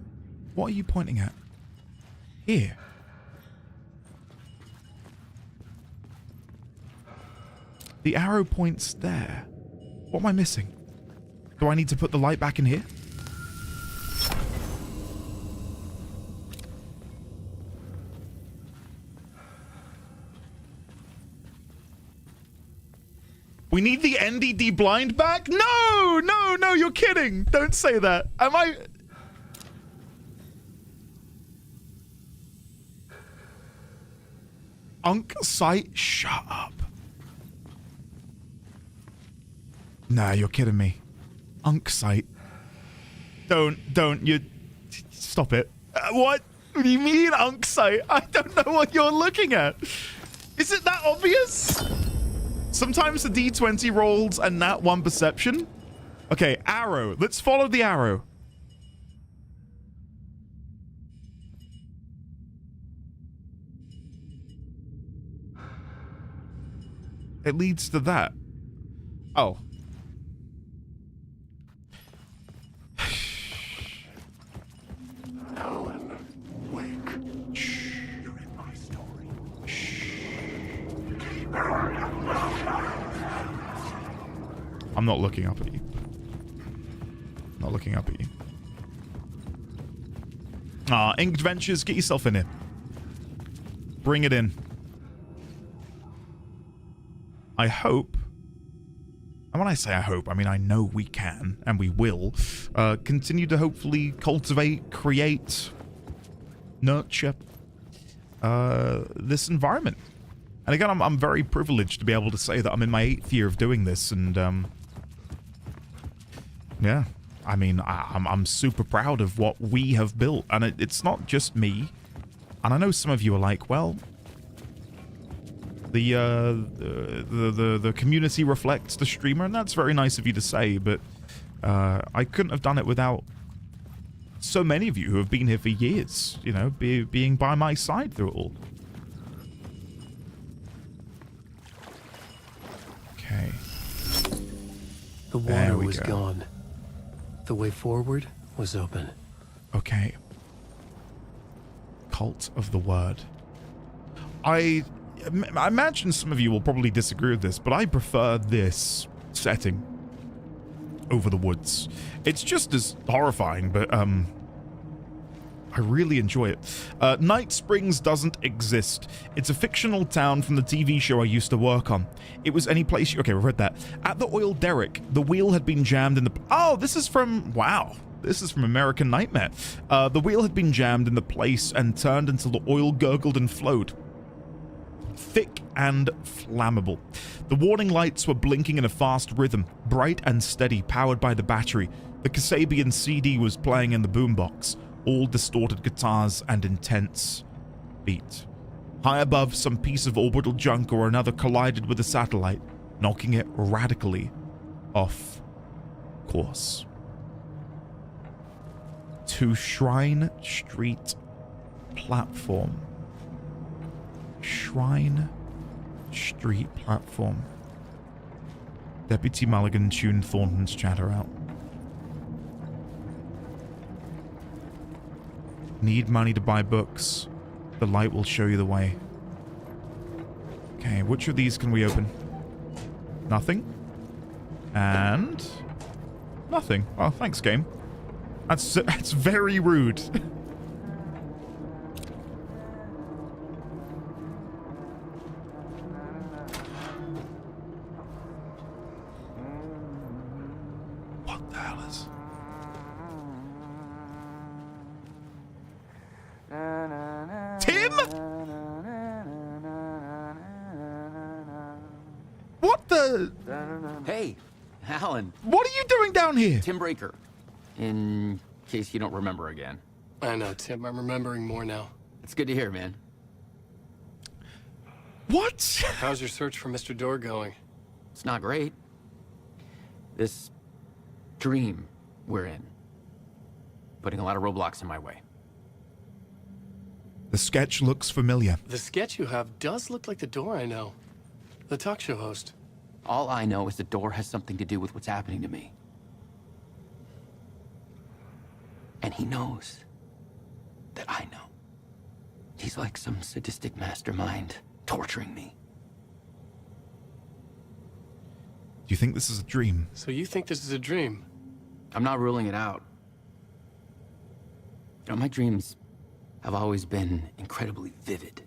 S1: What are you pointing at? Here. The arrow points there. What am I missing? Do I need to put the light back in here? We need the NDD blind back? No, no, no, you're kidding. Don't say that. Am I... Unk sight, shut up. Nah, you're kidding me. Unk sight. Don't, you... Stop it. What? What do you mean, Unk sight? I don't know what you're looking at. Is it that obvious? Sometimes the D20 rolls and nat 1 perception. Okay, arrow. Let's follow the arrow. It leads to that. Oh.
S2: Alan, wake. Shh. You're in my story. Shh.
S1: I'm not looking up at you. Not looking up at you. Inked Ventures, get yourself in here. Bring it in. I hope, and when I say I hope, I mean I know we can, and we will, continue to hopefully cultivate, create, nurture this environment. And again, I'm very privileged to be able to say that I'm in my 8th year of doing this, and yeah, I mean, I'm super proud of what we have built, and it's not just me. And I know some of you are like, well, the community reflects the streamer, and that's very nice of you to say, but I couldn't have done it without so many of you who have been here for years, you know, being by my side through it all. Okay.
S4: The water was gone. The way forward was open.
S1: Okay. Cult of the Word. I imagine some of you will probably disagree with this, but I prefer this setting over the woods. It's just as horrifying, but I really enjoy it. Night Springs doesn't exist. It's a fictional town from the TV show I used to work on. It was any place... Okay, we've read that. At the oil derrick, the wheel had been jammed in the... Oh, this is from... Wow. This is from American Nightmare. The wheel had been jammed in the place and turned until the oil gurgled and flowed. Thick and flammable. The warning lights were blinking in a fast rhythm, bright and steady, powered by the battery. The Kasabian CD was playing in the boombox, all distorted guitars and intense beat. High above, some piece of orbital junk or another collided with the satellite, knocking it radically off course. To Shrine Street platform. Shrine Street platform. Deputy Mulligan tuned Thornton's chatter out. Need money to buy books. The light will show you the way. Okay, which of these can we open? Nothing. And... nothing. Oh, thanks, game. That's very rude. What the hell is... Tim? What the...
S8: Hey, Alan.
S1: What are you doing down here?
S8: Tim Breaker. In case you don't remember again.
S4: I know, Tim. I'm remembering more now.
S8: It's good to hear, man.
S1: What?
S4: How's your search for Mr. Dorr going?
S8: It's not great. This dream we're in, putting a lot of roadblocks in my way.
S1: The sketch looks familiar.
S9: The sketch you have does look like the door I know. The talk show host.
S8: All I know is the door has something to do with what's happening to me. And he knows that I know. He's like some sadistic mastermind torturing me.
S1: Do you think this is a dream?
S9: So you think this is a dream?
S8: I'm not ruling it out. You know, my dreams have always been incredibly vivid.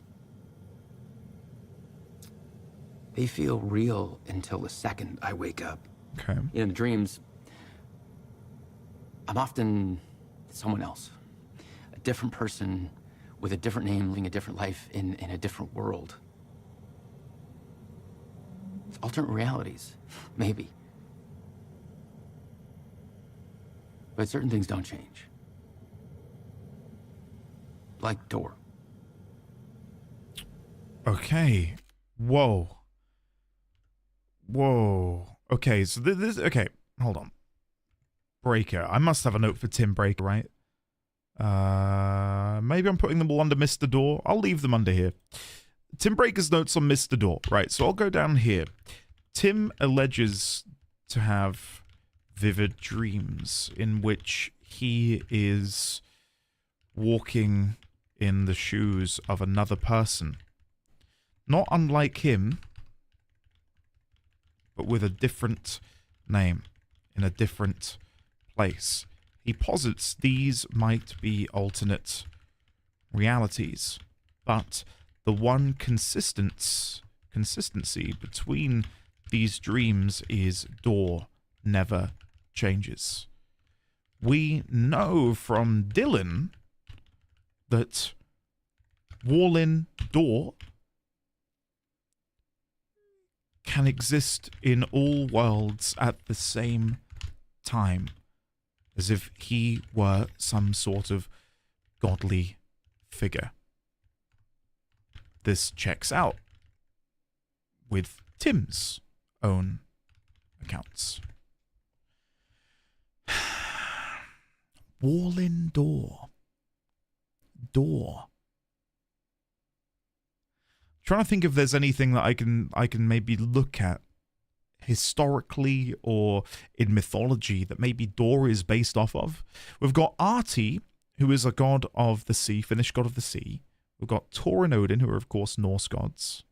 S8: They feel real until the second I wake up.
S1: Okay.
S8: In dreams, I'm often someone else. A different person with a different name, living a different life in a different world. It's alternate realities, maybe. But certain things don't change. Like door.
S1: Okay. Whoa. Whoa. Okay, so this... Okay, hold on. Breaker. I must have a note for Tim Breaker, right? Maybe I'm putting them all under Mr. Door. I'll leave them under here. Tim Breaker's notes on Mr. Door. Right, so I'll go down here. Tim alleges to have vivid dreams in which he is walking in the shoes of another person. Not unlike him, but with a different name, in a different place. He posits these might be alternate realities, but the one consistency between these dreams is door never changes. We know from Dylan that Warlin door can exist in all worlds at the same time, as if he were some sort of godly figure. This checks out with Tim's own accounts. Warlin door. Trying to think if there's anything that I can maybe look at historically or in mythology that maybe Door is based off of. We've got Arti, who is a god of the sea, Finnish god of the sea. We've got Thor and Odin, who are of course Norse gods.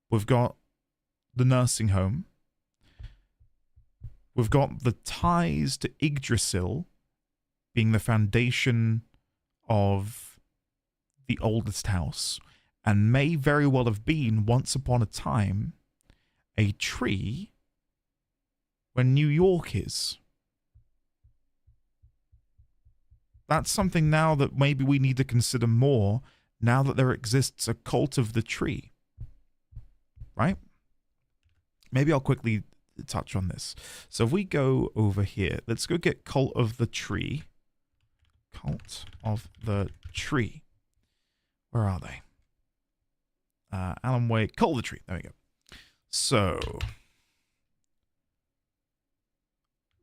S1: We've got the nursing home. We've got the ties to Yggdrasil being the foundation of the oldest house, and may very well have been, once upon a time, a tree where New York is. That's something now that maybe we need to consider more, now that there exists a cult of the tree. Right? Maybe I'll quickly touch on this. So if we go over here, let's go get Cult of the Tree. Cult of the Tree. Where are they? Alan Wake, Cult of the Tree. There we go. So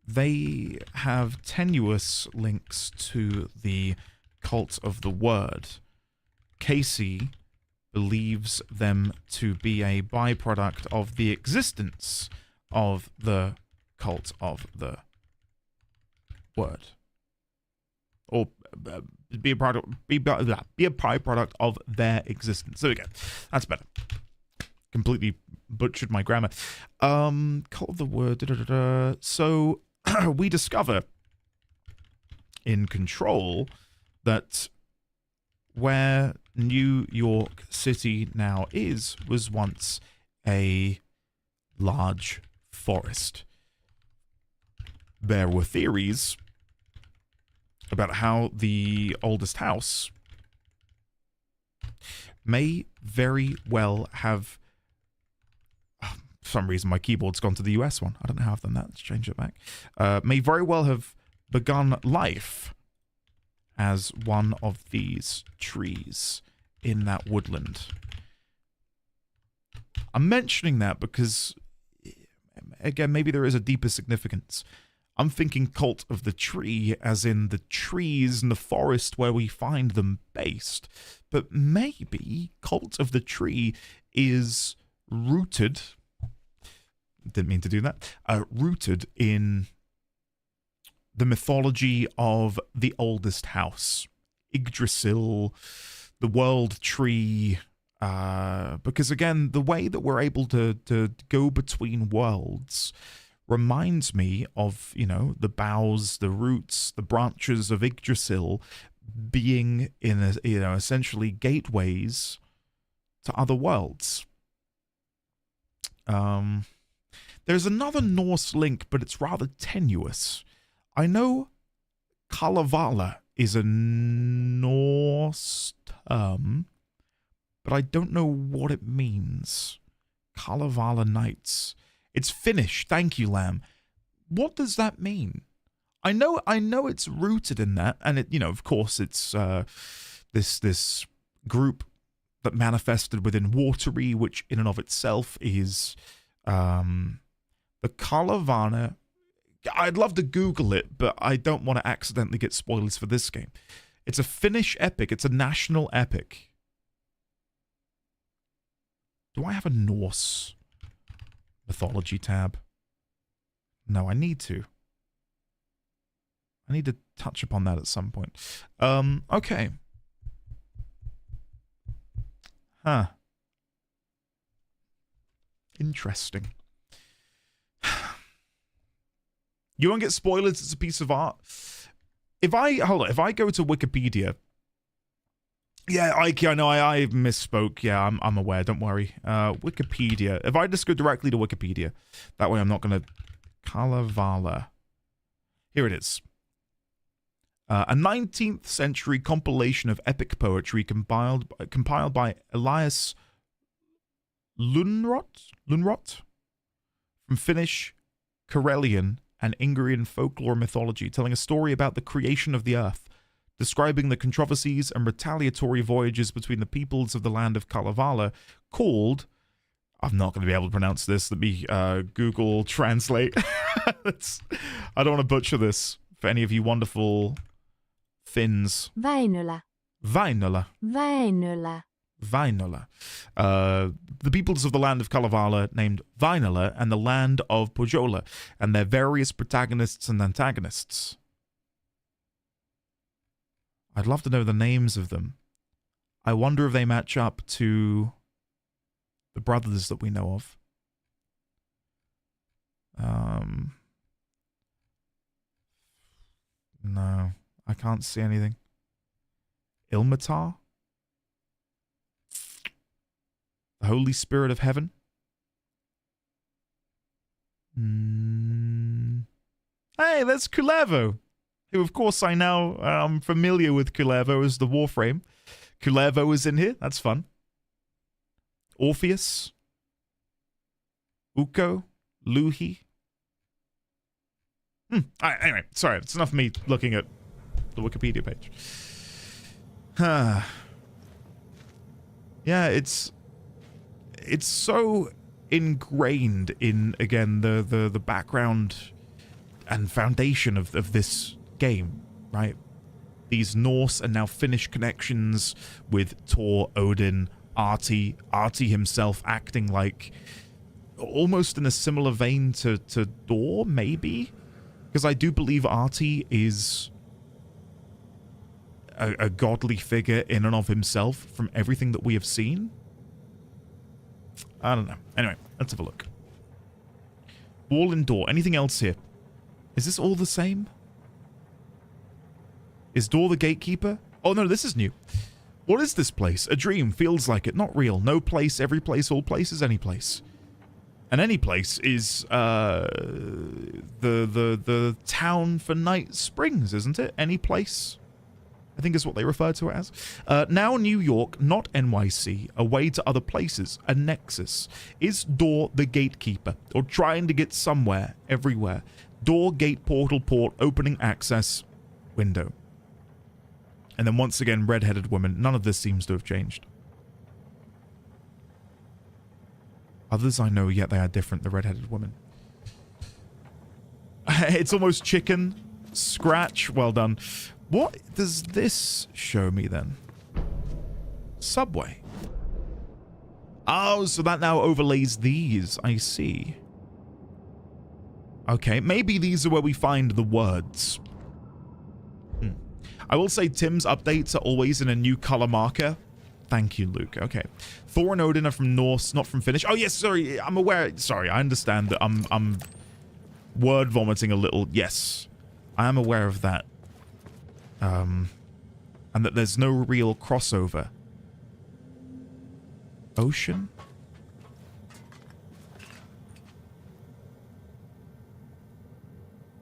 S1: they have tenuous links to the Cult of the Word. Casey believes them to be a byproduct of the existence of the Cult of the Word. Or be a byproduct of their existence. There we go. That's better. Completely butchered my grammar. Cult of the Word. So we discover in Control that where New York City now is was once a large forest. There were theories about how the oldest house may very well have... for some reason, my keyboard's gone to the US one. I don't know how I've done that. Let's change it back. May very well have begun life as one of these trees in that woodland. I'm mentioning that because, again, maybe there is a deeper significance. I'm thinking Cult of the Tree as in the trees in the forest where we find them based. But maybe Cult of the Tree is rooted... Didn't mean to do that. Rooted in the mythology of the oldest house. Yggdrasil, the World Tree... because again, the way that we're able to go between worlds reminds me of, you know, the boughs, the roots, the branches of Yggdrasil being in a, you know, essentially gateways to other worlds. There's another Norse link, but it's rather tenuous. I know Kalevala is a Norse term, but I don't know what it means. Kalevala Knights. It's Finnish. Thank you, Lamb. What does that mean? I know it's rooted in that, and it, you know, of course, it's this group that manifested within Watery, which in and of itself is the Kalevala. I'd love to Google it, but I don't want to accidentally get spoilers for this game. It's a Finnish epic. It's a national epic. Do I have a Norse mythology tab? No, I need to. I need to touch upon that at some point. Okay. Huh. Interesting. You won't get spoilers, it's a piece of art. If I go to Wikipedia... Yeah, Ike, I know I misspoke. Yeah, I'm aware, don't worry. Wikipedia. If I just go directly to Wikipedia, that way I'm not going to... Kalevala. Here it is. A 19th century compilation of epic poetry compiled by Elias Lunrot from Finnish, Karelian, and Ingrian folklore mythology, telling a story about the creation of the earth, describing the controversies and retaliatory voyages between the peoples of the land of Kalevala, called... I'm not going to be able to pronounce this. Let me Google Translate. I don't want to butcher this for any of you wonderful Finns.
S10: Väinölä.
S1: Väinölä.
S10: Väinölä.
S1: Väinölä. The peoples of the land of Kalevala named Väinölä and the land of Pohjola, and their various protagonists and antagonists. I'd love to know the names of them. I wonder if they match up to the brothers that we know of. No, I can't see anything. Ilmatar? The Holy Spirit of Heaven? Hey, that's Kullervo, who of course I now am familiar with Kullervo as the Warframe. Kullervo is in here, that's fun. Orpheus, Ukko, Louhi. Anyway, sorry, it's enough of me looking at the Wikipedia page. Yeah, it's so ingrained in, again, the background and foundation of this game, right? These Norse and now Finnish connections with Thor, Odin, Artie himself acting like almost in a similar vein to Thor, maybe? Because I do believe Artie is a godly figure in and of himself from everything that we have seen. I don't know. Anyway, let's have a look. Warlin door. Anything else here? Is this all the same? Is Door the gatekeeper? Oh no, this is new. What is this place? A dream. Feels like it. Not real. No place, every place, all places, any place. And any place is the town for Night Springs, isn't it? Any place, I think is what they refer to it as. Now New York, not NYC, a way to other places, a nexus. Is Door the gatekeeper, or trying to get somewhere, everywhere? Door, gate, portal, port, opening, access, window. And then once again, red-headed woman. None of this seems to have changed. Others I know, yet they are different. The red-headed woman. It's almost chicken scratch. Well done. What does this show me then? Subway. Oh, so that now overlays these. I see. Okay, maybe these are where we find the words. I will say Tim's updates are always in a new color marker. Thank you, Luke. Okay. Thor and Odin are from Norse, not from Finnish. Oh, yes, sorry. I'm aware. Sorry, I understand that I'm word vomiting a little. Yes, I am aware of that. And that there's no real crossover. Ocean?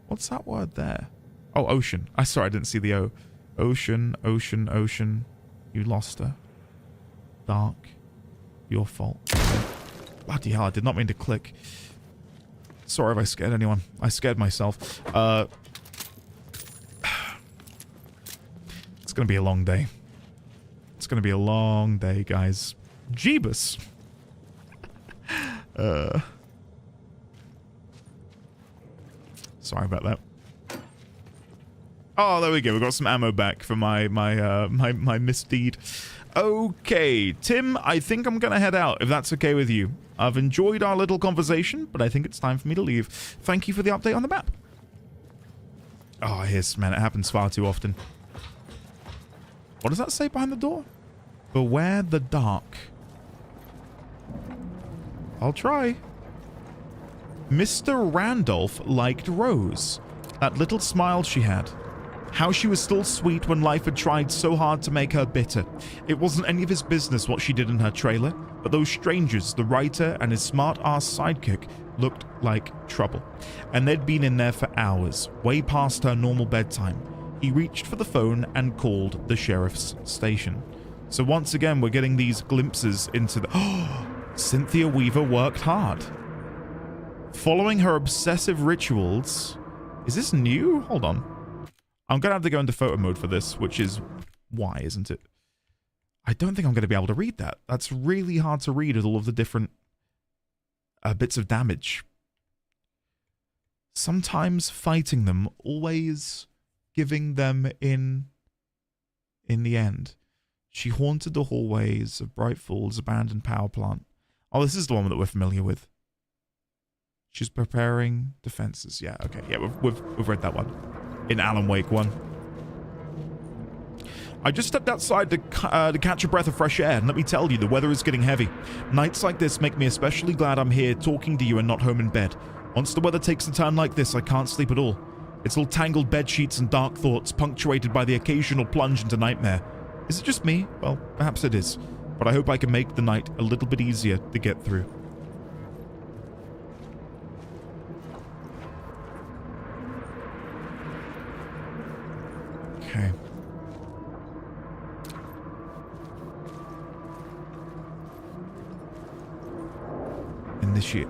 S1: What's that word there? Oh, ocean. Sorry, I didn't see the O. Ocean, ocean, ocean. You lost her. Dark. Your fault. Bloody hell, I did not mean to click. Sorry if I scared anyone. I scared myself. It's gonna be a long day. It's gonna be a long day, guys. Jeebus. Sorry about that. Oh, there we go. We got some ammo back for my misdeed. Okay, Tim, I think I'm gonna head out, if that's okay with you. I've enjoyed our little conversation, but I think it's time for me to leave. Thank you for the update on the map. Oh, yes, man, it happens far too often. What does that say behind the door? Beware the dark. I'll try. Mr. Randolph liked Rose. That little smile she had. How she was still sweet when life had tried so hard to make her bitter. It wasn't any of his business what she did in her trailer, but those strangers, the writer and his smart-ass sidekick, looked like trouble. And they'd been in there for hours, way past her normal bedtime. He reached for the phone and called the sheriff's station. So once again, we're getting these glimpses into the... Oh, Cynthia Weaver worked hard. Following her obsessive rituals... Is this new? Hold on. I'm going to have to go into photo mode for this, which is why, isn't it? I don't think I'm going to be able to read that. That's really hard to read with all of the different bits of damage. Sometimes fighting them, always giving them in the end. She haunted the hallways of Bright Falls' abandoned power plant. Oh, this is the one that we're familiar with. She's preparing defenses. Yeah, okay. Yeah, we've read that one. In Alan Wake 1. I just stepped outside to catch a breath of fresh air, and let me tell you, the weather is getting heavy. Nights like this make me especially glad I'm here talking to you and not home in bed. Once the weather takes a turn like this, I can't sleep at all. It's all tangled bed sheets and dark thoughts, punctuated by the occasional plunge into nightmare. Is it just me? Well, perhaps it is. But I hope I can make the night a little bit easier to get through. Okay. Initiate.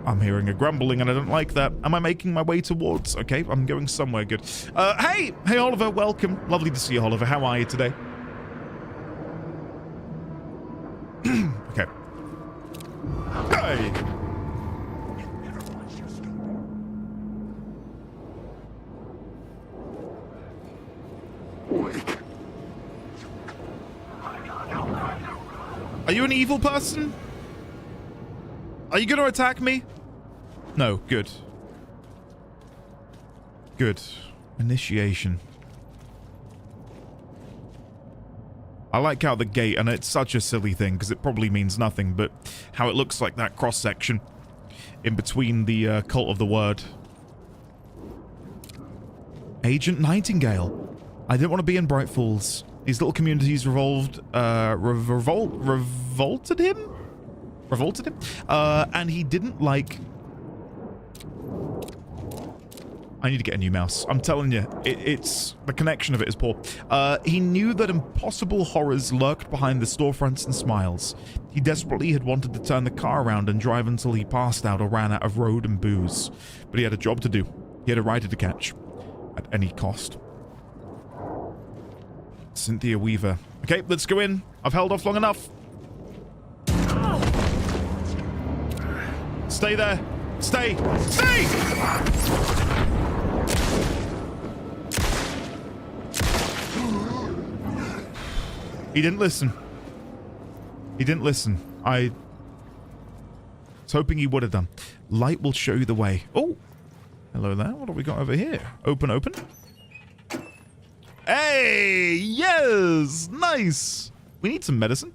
S1: I'm hearing a grumbling and I don't like that. Am I making my way towards? Okay, I'm going somewhere good. Hey Oliver, welcome. Lovely to see you, Oliver. How are you today? Okay. Hey! Are you an evil person? Are you going to attack me? No, good. Good. Initiation. I like how the gate, and it's such a silly thing because it probably means nothing, but how it looks like that cross-section in between the Cult of the Word. Agent Nightingale. I didn't want to be in Bright Falls. These little communities revolted him? And he didn't like... I need to get a new mouse. I'm telling you, it's... The connection of it is poor. He knew that impossible horrors lurked behind the storefronts and smiles. He desperately had wanted to turn the car around and drive until he passed out or ran out of road and booze. But he had a job to do. He had a rider to catch. At any cost. Cynthia Weaver. Okay, let's go in. I've held off long enough. Stay there. Stay. Stay! He didn't listen. He didn't listen. I was hoping he would have done. Light will show you the way. Oh, hello there. What have we got over here? Open, open. Hey, yes, nice. We need some medicine.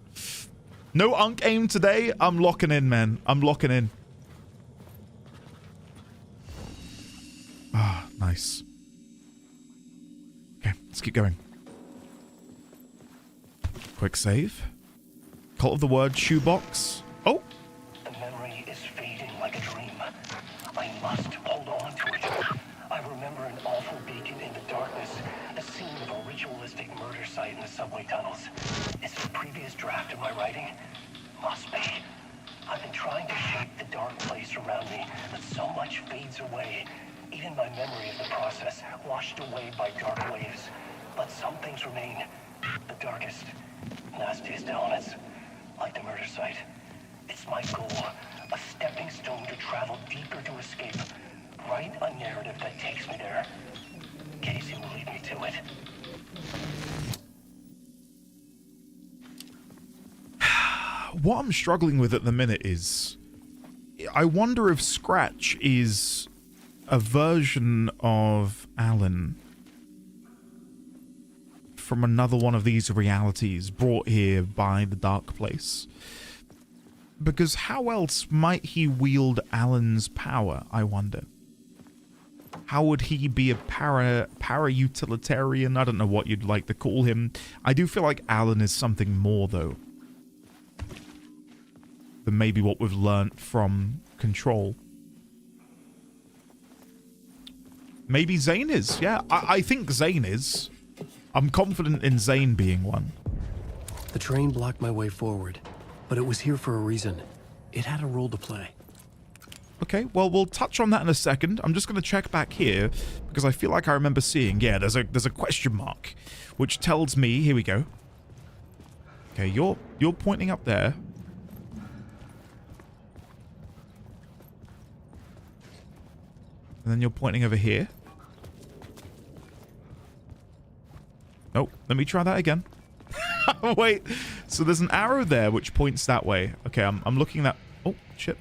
S1: No unk aim today. I'm locking in, man. I'm locking in. Ah, nice. Okay, let's keep going. Quick save. Cult of the Word shoebox. Oh.
S5: The memory is fading like a dream. I must hold on to it. I remember an awful beacon in the darkness, the scene of a ritualistic murder site in the subway tunnels. Is it a previous draft of my writing? Must be. I've been trying to shape the dark place around me, but so much fades away. Even my memory of the process, washed away by dark waves. But some things remain. The darkest, nastiest elements, like the murder site. It's my goal, a stepping stone to travel deeper to escape. Write a narrative that takes me there. Casey will lead me to it.
S1: What I'm struggling with at the minute is, I wonder if Scratch is a version of Alan from another one of these realities brought here by the Dark Place. Because how else might he wield Alan's power, I wonder? How would he be a para-utilitarian? I don't know what you'd like to call him. I do feel like Alan is something more, though, than maybe what we've learnt from Control. Maybe Zane is. Yeah, I think Zane is. I'm confident in Zane being one.
S4: The train blocked my way forward, but it was here for a reason. It had a role to play.
S1: Okay, well, we'll touch on that in a second. I'm just going to check back here, because I feel like I remember seeing, yeah, there's a question mark, which tells me, here we go. Okay, you're pointing up there. And then you're pointing over here. Oh, let me try that again. Wait, so there's an arrow there which points that way. Okay, I'm looking that... Oh, shit.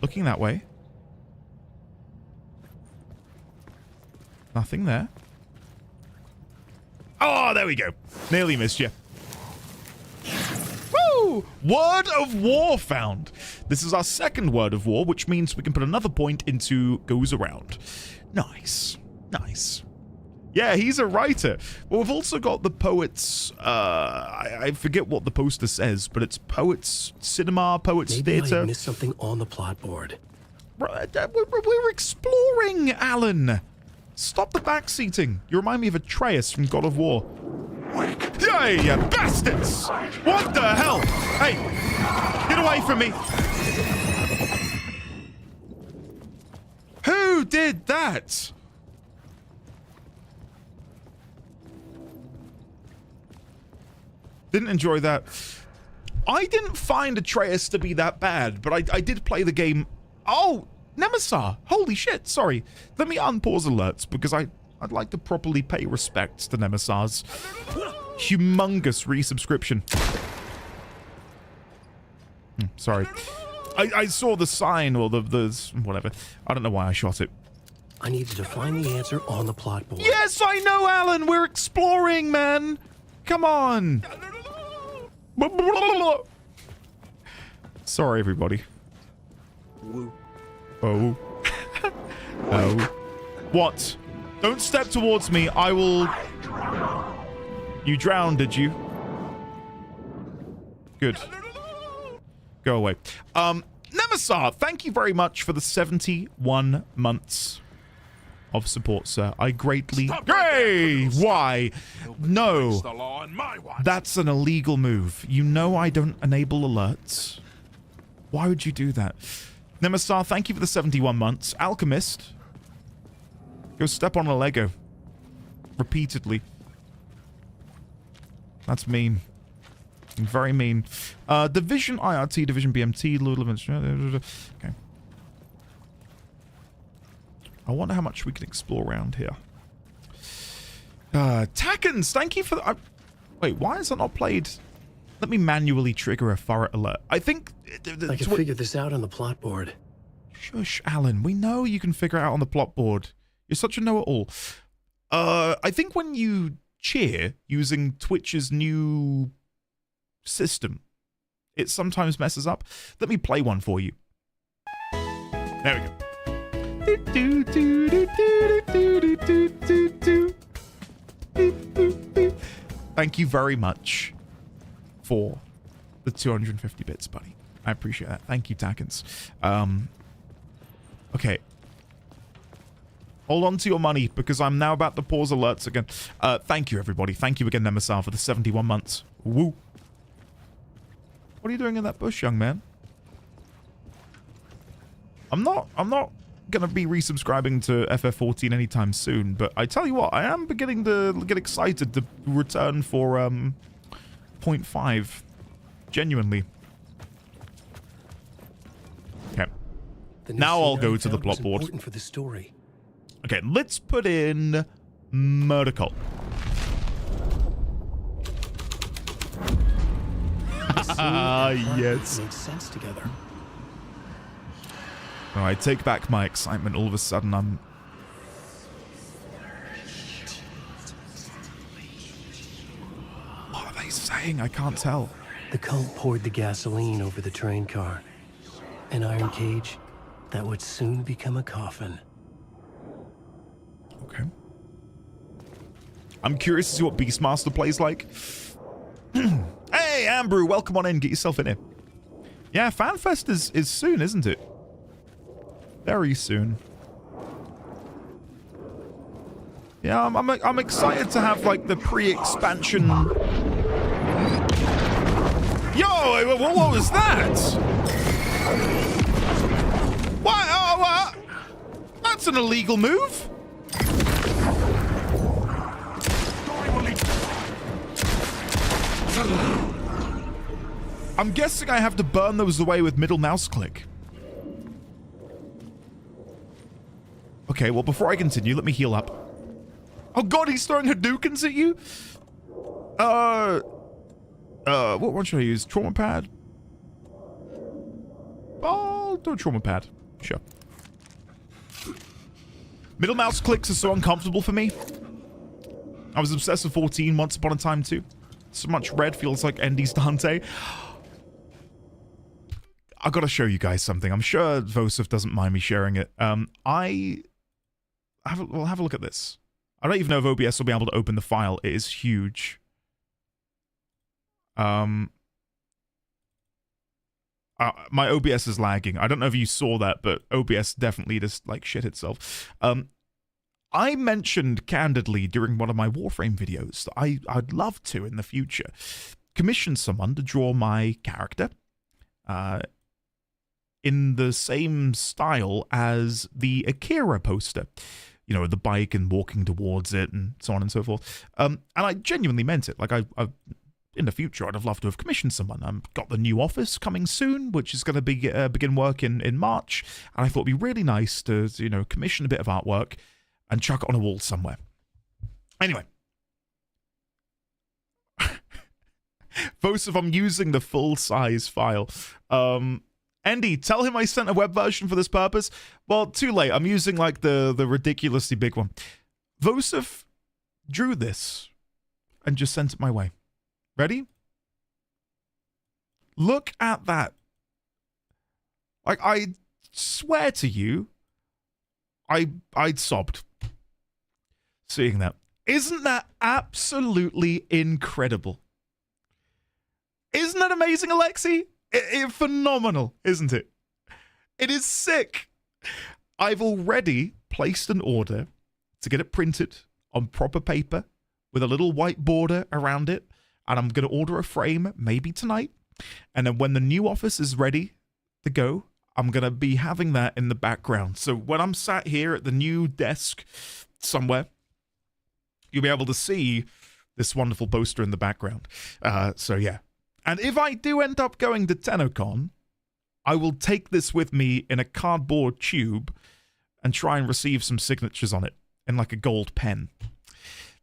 S1: Looking that way. Nothing there. Oh, there we go. Nearly missed you. Woo! Word of War found. This is our second Word of War, which means we can put another point into Goes Around. Nice. Nice. Yeah, he's a writer. Well, we've also got the Poets, I forget what the poster says, but it's Poets Cinema, Poets Theatre.
S4: Maybe I missed something on the plot board.
S1: We're exploring, Alan. Stop the backseating. You remind me of Atreus from God of War. Yay, you bastards! What the hell? Hey, get away from me. Who did that? Didn't enjoy that. I didn't find Atreus to be that bad, but I did play the game. Oh, Nemesis. Holy shit, sorry. Let me unpause alerts, because I'd like to properly pay respects to Nemesis. Humongous resubscription. Sorry. I saw the sign, or the whatever. I don't know why I shot it.
S4: I needed to find the answer on the plot board.
S1: Yes, I know, Alan. We're exploring, man. Come on. Sorry, everybody. Oh. Oh. What? Don't step towards me. I will... You drowned, did you? Good. Go away. Nemesis, thank you very much for the 71 months of support, sir. I greatly... Hey! Why? No. That's an illegal move. You know I don't enable alerts. Why would you do that? Nemesis, thank you for the 71 months. Alchemist. Go step on a Lego. Repeatedly. That's mean. Very mean. Division IRT, Division BMT, okay. I wonder how much we can explore around here. Tackens, thank you for the... Wait, why is that not played? Let me manually trigger a forest alert. I think...
S4: I can figure this out on the plot board.
S1: Shush, Alan. We know you can figure it out on the plot board. You're such a know-it-all. I think when you cheer using Twitch's new system, it sometimes messes up. Let me play one for you. There we go. Thank you very much for the 250 bits, buddy. I appreciate that. Thank you, Tackins. Okay. Hold on to your money, because I'm now about to pause alerts again. Thank you, everybody. Thank you again, Nemesis, for the 71 months. Woo. What are you doing in that bush, young man? I'm not gonna be resubscribing to FF14 anytime soon, but I tell you what, I am beginning to get excited to return for 0.5. Genuinely. Okay. Now I'll go to the plot board.
S4: Important for the story.
S1: Okay, let's put in Murder Cult. Yes.
S4: Makes sense together.
S1: No, I take back my excitement. All of a sudden, I'm... What are they saying? I can't tell.
S4: The cult poured the gasoline over the train car. An iron cage that would soon become a coffin.
S1: Okay. I'm curious to see what Beastmaster plays like. Hey, Ambrew, welcome on in. Get yourself in here. Yeah, FanFest is soon, isn't it? Very soon. Yeah, I'm excited to have like the pre-expansion. Yo, what was that? What? Oh, what? That's an illegal move. I'm guessing I have to burn those away with middle mouse click. Okay, well, before I continue, let me heal up. Oh god, he's throwing Hadoukens at you? What one should I use? Trauma pad? I'll do a trauma pad. Sure. Middle mouse clicks are so uncomfortable for me. I was obsessed with 14 once upon a time too. So much red feels like Endy's Dante. I gotta show you guys something. I'm sure Vosif doesn't mind me sharing it. We'll have a look at this. I don't even know if OBS will be able to open the file. It is huge. My OBS is lagging. I don't know if you saw that, but OBS definitely just like shit itself. I mentioned candidly during one of my Warframe videos that I'd love to in the future commission someone to draw my character in the same style as the Akira poster. You know, the bike and walking towards it and so on and so forth. And I genuinely meant it. Like, I in the future, I'd have loved to have commissioned someone. I've got the new office coming soon, which is going to be begin work in March. And I thought it'd be really nice to, you know, commission a bit of artwork and chuck it on a wall somewhere. Anyway. Vosif, I'm using the full-size file. Andy, tell him I sent a web version for this purpose. Well, too late. I'm using, like, the ridiculously big one. Vosif drew this and just sent it my way. Ready? Look at that. Like, I swear to you, I'd sobbed seeing that. Isn't that absolutely incredible? Isn't that amazing, Alexi? Phenomenal, isn't it? It is sick. I've already placed an order to get it printed on proper paper with a little white border around it. And I'm going to order a frame maybe tonight. And then when the new office is ready to go, I'm going to be having that in the background. So when I'm sat here at the new desk somewhere, you'll be able to see this wonderful poster in the background. So yeah. And if I do end up going to TennoCon, I will take this with me in a cardboard tube and try and receive some signatures on it in like a gold pen.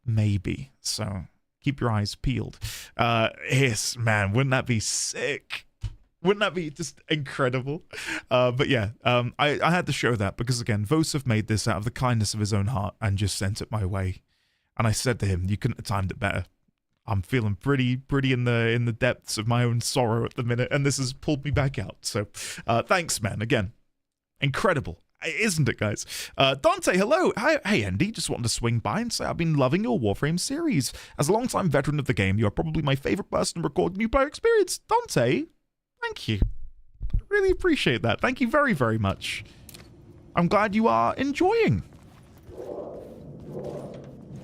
S1: Maybe. So Keep your eyes peeled. Yes, man, wouldn't that be sick? Wouldn't that be just incredible? But yeah, I had to show that because, again, Vosov made this out of the kindness of his own heart and just sent it my way. And I said to him, you couldn't have timed it better. I'm feeling pretty in the depths of my own sorrow at the minute, and this has pulled me back out. So thanks, man. Again, incredible. Isn't it, guys? Dante, hello. Hi, hey, Andy. Just wanted to swing by and say I've been loving your Warframe series. As a long-time veteran of the game, you are probably my favorite person to record new player experience. Dante, thank you. I really appreciate that. Thank you very, very much. I'm glad you are enjoying.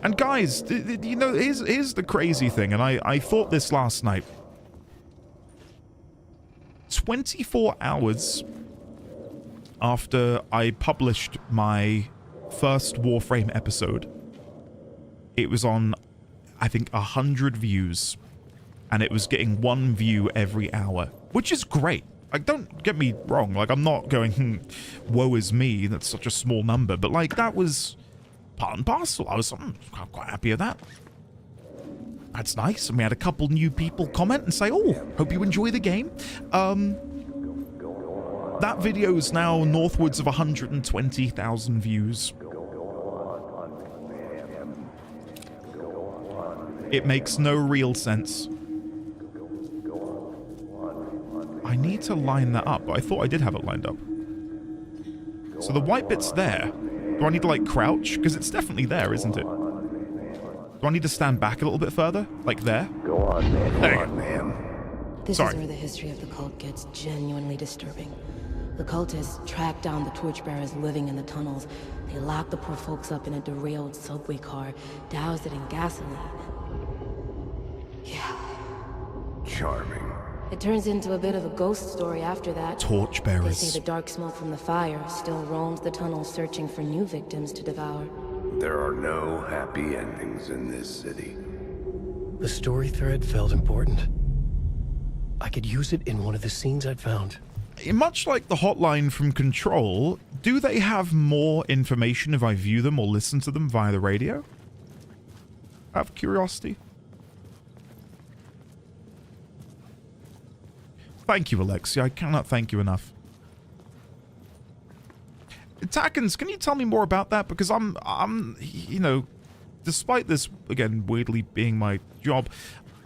S1: And guys, you know, here's the crazy thing, and I thought this last night. 24 hours after I published my first Warframe episode, it was on, I think, 100 views, and it was getting 1 view every hour, which is great. Like, don't get me wrong, like, I'm not going, woe is me, that's such a small number, but, like, that was part and parcel. I was quite happy with that. That's nice, and we had a couple new people comment and say, oh, hope you enjoy the game. That video is now northwards of 120,000 views. It makes no real sense. I need to line that up, but I thought I did have it lined up. So the white bit's there. Do I need to, like, crouch? Because it's definitely there, isn't it? Do I need to stand back a little bit further? Like there?
S6: Go on, man.
S1: There
S6: Go
S1: you
S6: on, ma'am.
S7: This
S1: Sorry.
S7: is where the history of the cult gets genuinely disturbing. The cultists tracked down the torchbearers living in the tunnels. They locked the poor folks up in a derailed subway car, doused it in gasoline. Yeah.
S6: Charming.
S7: It turns into a bit of a ghost story after that. They
S1: Torchbearers.
S7: say the dark smoke from the fire still roams the tunnels searching for new victims to devour.
S6: There are no happy endings in this city.
S4: The story thread felt important. I could use it in one of the scenes I'd found.
S1: Much like the hotline from Control, do they have more information if I view them or listen to them via the radio? Out of curiosity. Thank you, Alexia. I cannot thank you enough. Tackins, can you tell me more about that? Because I'm, you know, despite this, again, weirdly being my job,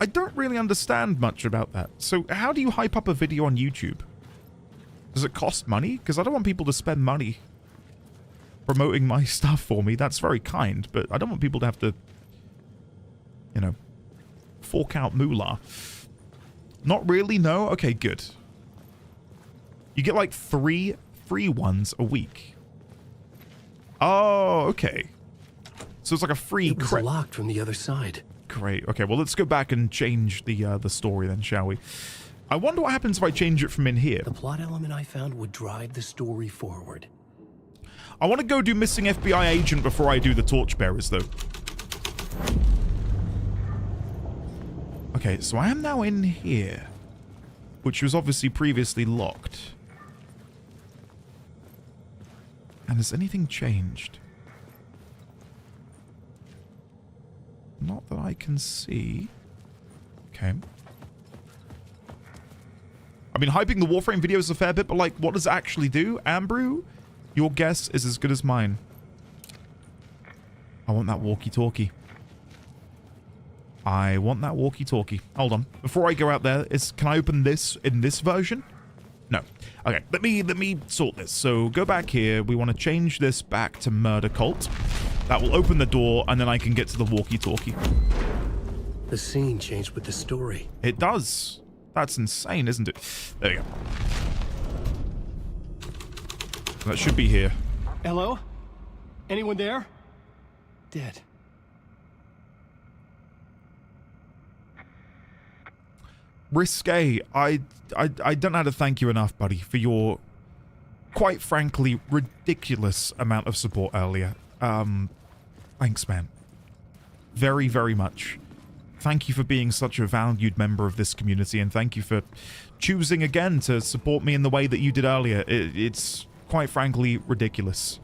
S1: I don't really understand much about that. So how do you hype up a video on YouTube? Does it cost money? Because I don't want people to spend money promoting my stuff for me. That's very kind, but I don't want people to have to, you know, fork out moolah. Not really, no? Okay, good. You get like 3 free ones a week. Oh, okay. So it's like a free
S4: It was locked from the other side.
S1: Great. Okay, well, let's go back and change the story then, shall we? I wonder what happens if I change it from in here.
S4: The plot element I found would drive the story forward.
S1: I want to go do missing FBI agent before I do the torchbearers, though. Okay, so I am now in here, which was obviously previously locked. And has anything changed? Not that I can see. Okay. I've been hyping the Warframe videos a fair bit, but like, what does it actually do? Ambrew, your guess is as good as mine. I want that walkie-talkie. I want that walkie-talkie. Hold on. Before I go out there, can I open this in this version? No. Okay, let me sort this. So go back here. We want to change this back to Murder Cult. That will open the door, and then I can get to the walkie-talkie.
S4: The scene changed with the story.
S1: It does. That's insane, isn't it? There you go. That should be here.
S9: Hello? Anyone there? Dead.
S1: Risque, I don't know how to thank you enough, buddy, for your, quite frankly, ridiculous amount of support earlier. Thanks, man. Very, very much. Thank you for being such a valued member of this community, and thank you for choosing again to support me in the way that you did earlier. It's, quite frankly, ridiculous.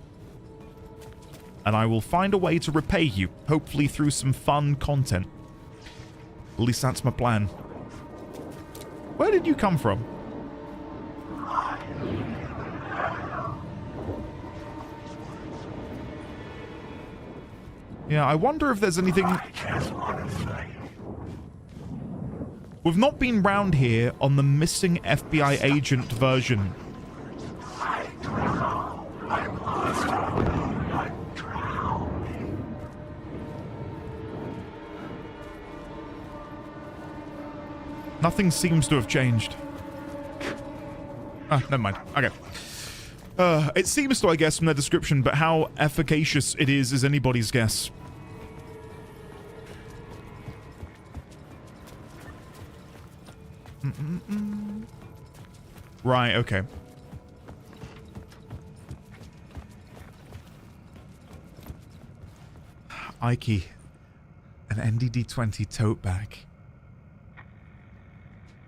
S1: And I will find a way to repay you, hopefully through some fun content. At least that's my plan. Where did you come from? Yeah, I wonder if there's anything... We've not been round here on the missing FBI agent version. Nothing seems to have changed. Ah, never mind. Okay. It seems to, I guess, from their description, but how efficacious it is anybody's guess. Right, okay. Ike, an NDD-20 tote bag.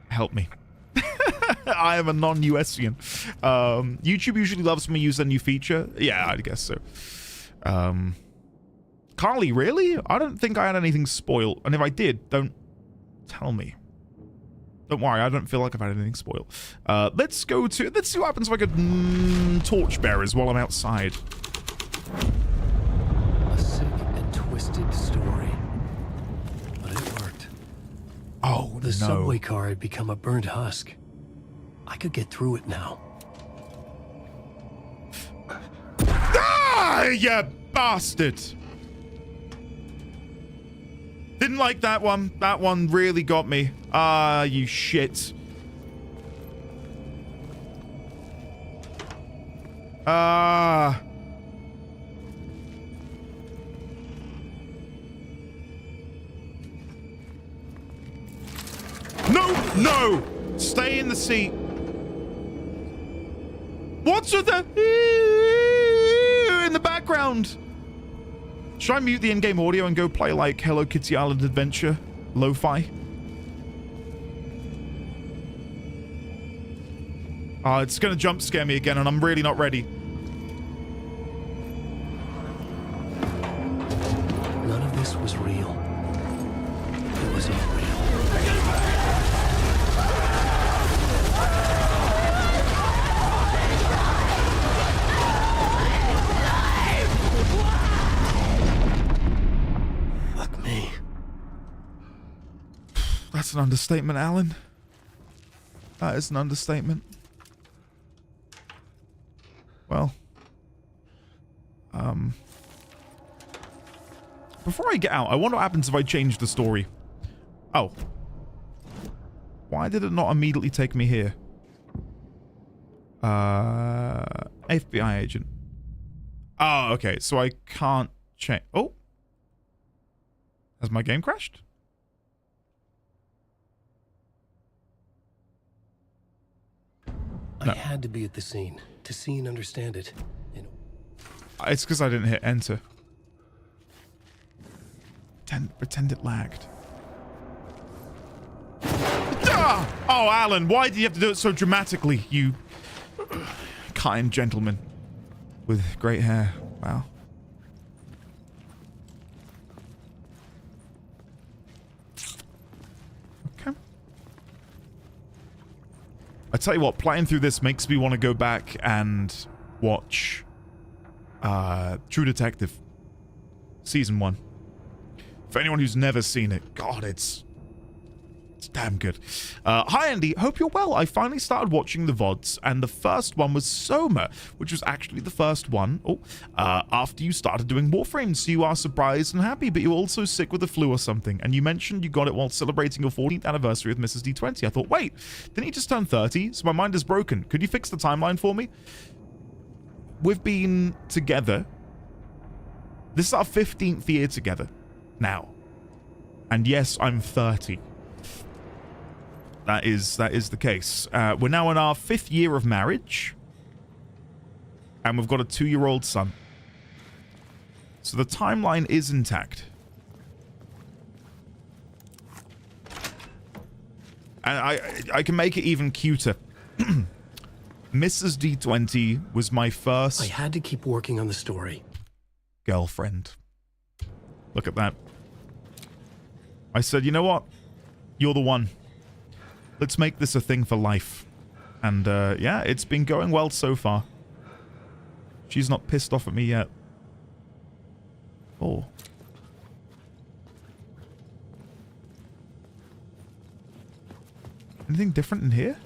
S1: Help me. I am a non-USian. YouTube usually loves when we use their new feature. Yeah, I guess so. Carly, really? I don't think I had anything spoiled. And if I did, don't tell me. Don't worry, I don't feel like I've had anything spoiled. Let's see what happens if I get torchbearers while I'm outside.
S4: A sick and twisted story. But it worked.
S1: Oh,
S4: the subway car had become a burnt husk. I could get through it now.
S1: Ah, you bastard! Didn't like that one. That one really got me. Ah, you shit. Ah. No, no! Stay in the seat. What's with the in the background? Should I mute the in-game audio and go play like Hello Kitty Island Adventure lo-fi? It's gonna jump scare me again and I'm really not ready.
S4: None of this was real. It was all real. Fuck me.
S1: That's an understatement, Alan. That is an understatement. Well, before I get out, I wonder what happens if I change the story. Oh. Why did it not immediately take me here? FBI agent. Oh, okay. So I can't change. Oh. Has my game crashed?
S4: I had to be at the scene to see and understand it.
S1: It's because I didn't hit enter. Pretend it lagged. Ah! Oh, Alan, why do you have to do it so dramatically, you kind gentleman with great hair? Wow. Okay. I tell you what, playing through this makes me want to go back and watch True Detective Season 1. For anyone who's never seen it, God, it's damn good. Hi, Andy. Hope you're well. I finally started watching the VODs, and the first one was Soma, which was actually the first one after you started doing Warframes. So you are surprised and happy, but you're also sick with the flu or something. And you mentioned you got it while celebrating your 14th anniversary with Mrs. D20. I thought, wait, didn't he just turn 30? So my mind is broken. Could you fix the timeline for me? We've been together. This is our 15th year together now. And yes, I'm 30. That is the case. We're now in our 5th year of marriage. And we've got a 2-year-old son. So the timeline is intact. And I can make it even cuter. Mrs. D20 was my first...
S4: I had to keep working on the story.
S1: Girlfriend. Look at that. I said, you know what? You're the one. Let's make this a thing for life. And, yeah, it's been going well so far. She's not pissed off at me yet. Oh. Anything different in here?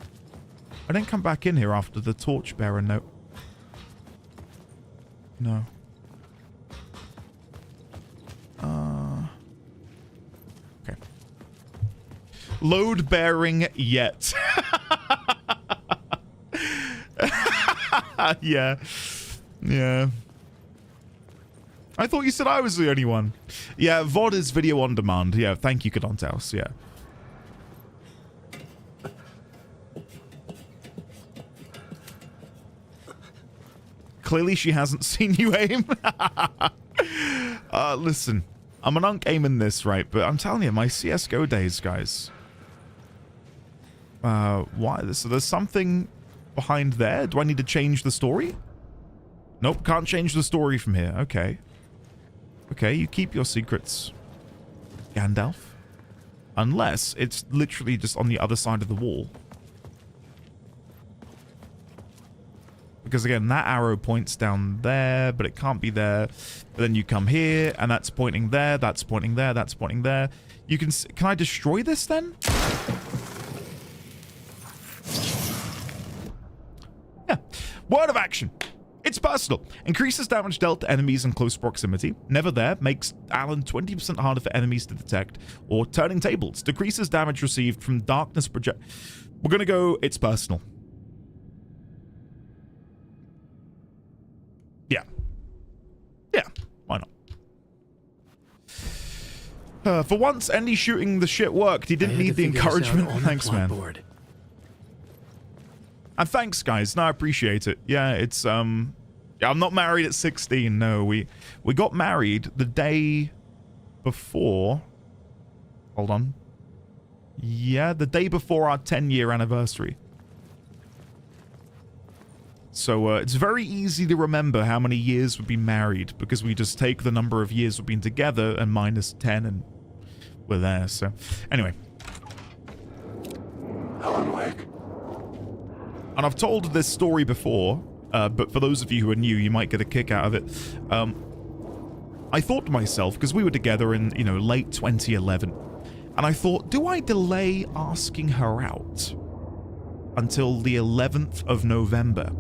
S1: I didn't come back in here after the torchbearer note. No. Okay. Load bearing yet. Yeah. Yeah. I thought you said I was the only one. Yeah, VOD is video on demand. Yeah, thank you, Cadontaus. Yeah. Clearly she hasn't seen you aim. Listen, I'm an unk aiming this, right? But I'm telling you, my CSGO days, guys. Why? So there's something behind there? Do I need to change the story? Nope, can't change the story from here. Okay. Okay, you keep your secrets, Gandalf. Unless it's literally just on the other side of the wall. Because again, that arrow points down there, but it can't be there. But then you come here, and that's pointing there, that's pointing there, that's pointing there. You can I destroy this then? Yeah. Word of action. It's personal. Increases damage dealt to enemies in close proximity. Never there. Makes Alan 20% harder for enemies to detect. Or turning tables. Decreases damage received from darkness project. We're gonna go, it's personal. Yeah. Yeah. Why not? For once, Andy shooting the shit worked. He didn't need the encouragement. Thanks, man. And thanks, guys. No, I appreciate it. Yeah, it's, yeah, I'm not married at 16. No, we got married the day before. Hold on. Yeah, the day before our 10-year anniversary. So, it's very easy to remember how many years we've been married, because we just take the number of years we've been together and minus 10, and we're there, so... Anyway.
S2: Alan Wake.
S1: And I've told this story before, but for those of you who are new, you might get a kick out of it. I thought to myself, because we were together in, you know, late 2011, and I thought, do I delay asking her out until the 11th of November?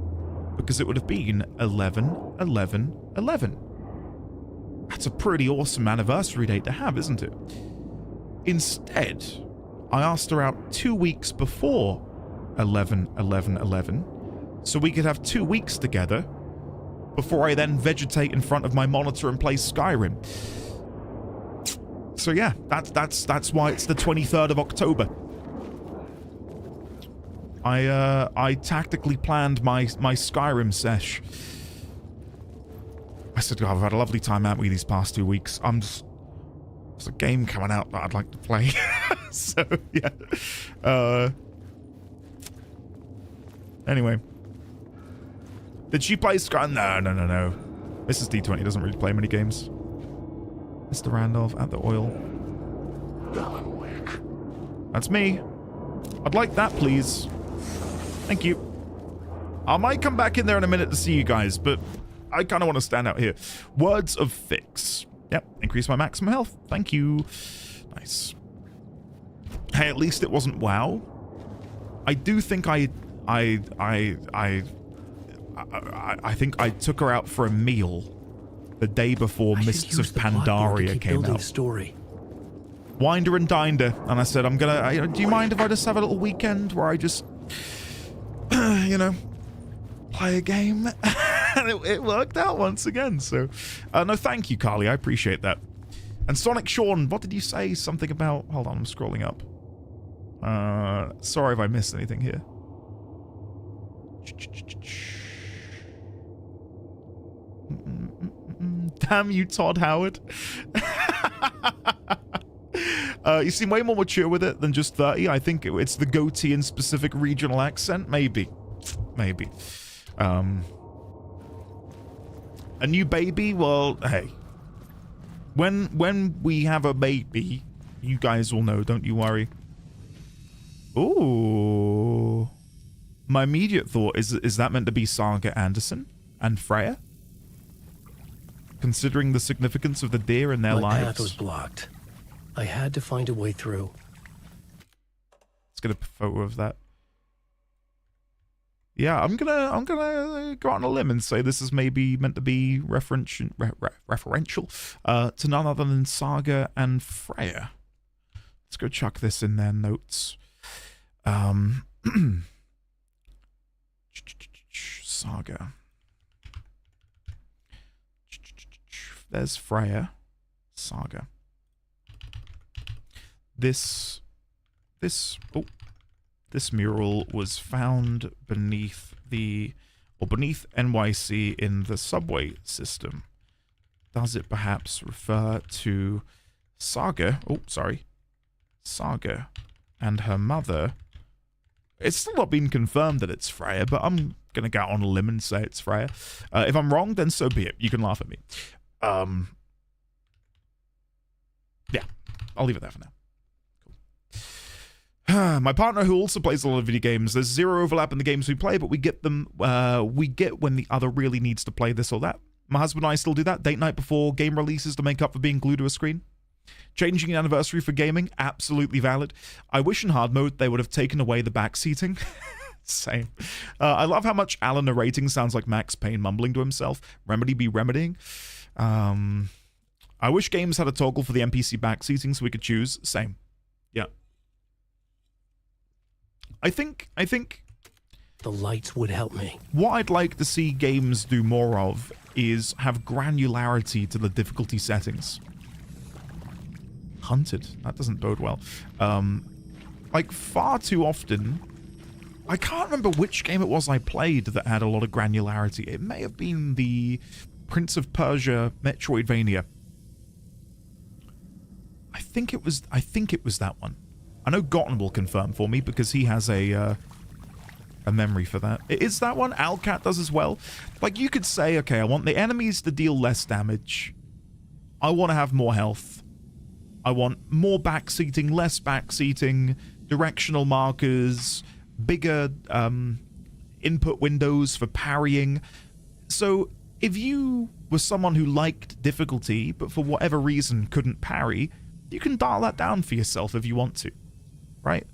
S1: Because it would have been 11/11/11. That's a pretty awesome anniversary date to have, isn't it? Instead, I asked her out 2 weeks before 11/11/11, so we could have 2 weeks together before I then vegetate in front of my monitor and play Skyrim. So yeah, that's why it's the 23rd of October. I tactically planned my Skyrim sesh. I said, God, I've had a lovely time out with you these past 2 weeks. There's a game coming out that I'd like to play. So yeah. Anyway. Did she play Skyrim? No. Mrs. D20 doesn't really play many games. Mr. Randolph at the oil.
S2: Alan Wake.
S1: That's me. I'd like that, please. Thank you. I might come back in there in a minute to see you guys, but I kind of want to stand out here. Words of Fix. Yep, increase my maximum health. Thank you. Nice. Hey, at least it wasn't WoW. I do think I think I took her out for a meal the day before Mists of Pandaria came out.
S4: Story.
S1: Wined her and dined her, and I said, do you mind if I just have a little weekend where I just, you know, play a game? And it worked out once again, so. No, thank you, Carly, I appreciate that. And Sonic Sean, what did you say? Something about, hold on, I'm scrolling up. Sorry if I missed anything here. Damn you, Todd Howard. You seem way more mature with it than just 30. I think it's the goatee and specific regional accent. Maybe. A new baby? Well, hey. When we have a baby, you guys will know, don't you worry. Ooh. My immediate thought is that meant to be Saga Anderson and Freya? Considering the significance of the deer in their lives.
S4: My path was blocked. I had to find a way through.
S1: Let's get a photo of that. Yeah, I'm gonna go out on a limb and say this is maybe meant to be referential to none other than Saga and Freya. Let's go chuck this in their notes. Saga. There's Freya. Saga. This mural was found beneath NYC in the subway system. Does it perhaps refer to Saga? Oh, sorry. Saga and her mother. It's still not been confirmed that it's Freya, but I'm going to go out on a limb and say it's Freya. If I'm wrong, then so be it. You can laugh at me. Yeah, I'll leave it there for now. My partner, who also plays a lot of video games, there's zero overlap in the games we play, but we get them. We get when the other really needs to play this or that. My husband and I still do that. Date night before game releases to make up for being glued to a screen. Changing an anniversary for gaming, absolutely valid. I wish in hard mode they would have taken away the back seating. Same. I love how much Alan narrating sounds like Max Payne mumbling to himself. Remedy be remedying. I wish games had a toggle for the NPC back seating so we could choose. Same. Yeah. I think
S4: the lights would help me.
S1: What I'd like to see games do more of is have granularity to the difficulty settings. Hunted. That doesn't bode well. Like, far too often, I can't remember which game it was I played that had a lot of granularity. It may have been the Prince of Persia Metroidvania. I think it was that one. I know Gotten will confirm for me because he has a memory for that. It is that one. Alcat does as well. Like, you could say, okay, I want the enemies to deal less damage. I want to have more health. I want more backseating, less backseating, directional markers, bigger input windows for parrying. So if you were someone who liked difficulty, but for whatever reason couldn't parry, you can dial that down for yourself if you want to, right?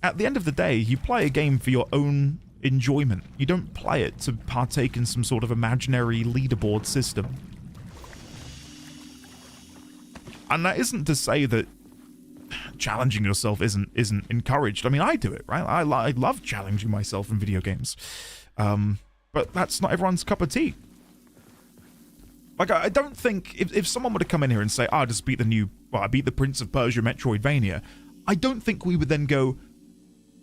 S1: At the end of the day, you play a game for your own enjoyment. You don't play it to partake in some sort of imaginary leaderboard system. And that isn't to say that challenging yourself isn't encouraged. I mean, I do it, right? I love challenging myself in video games. But that's not everyone's cup of tea. Like, I don't think if someone were to come in here and say, I just beat I beat the Prince of Persia Metroidvania, I don't think we would then go,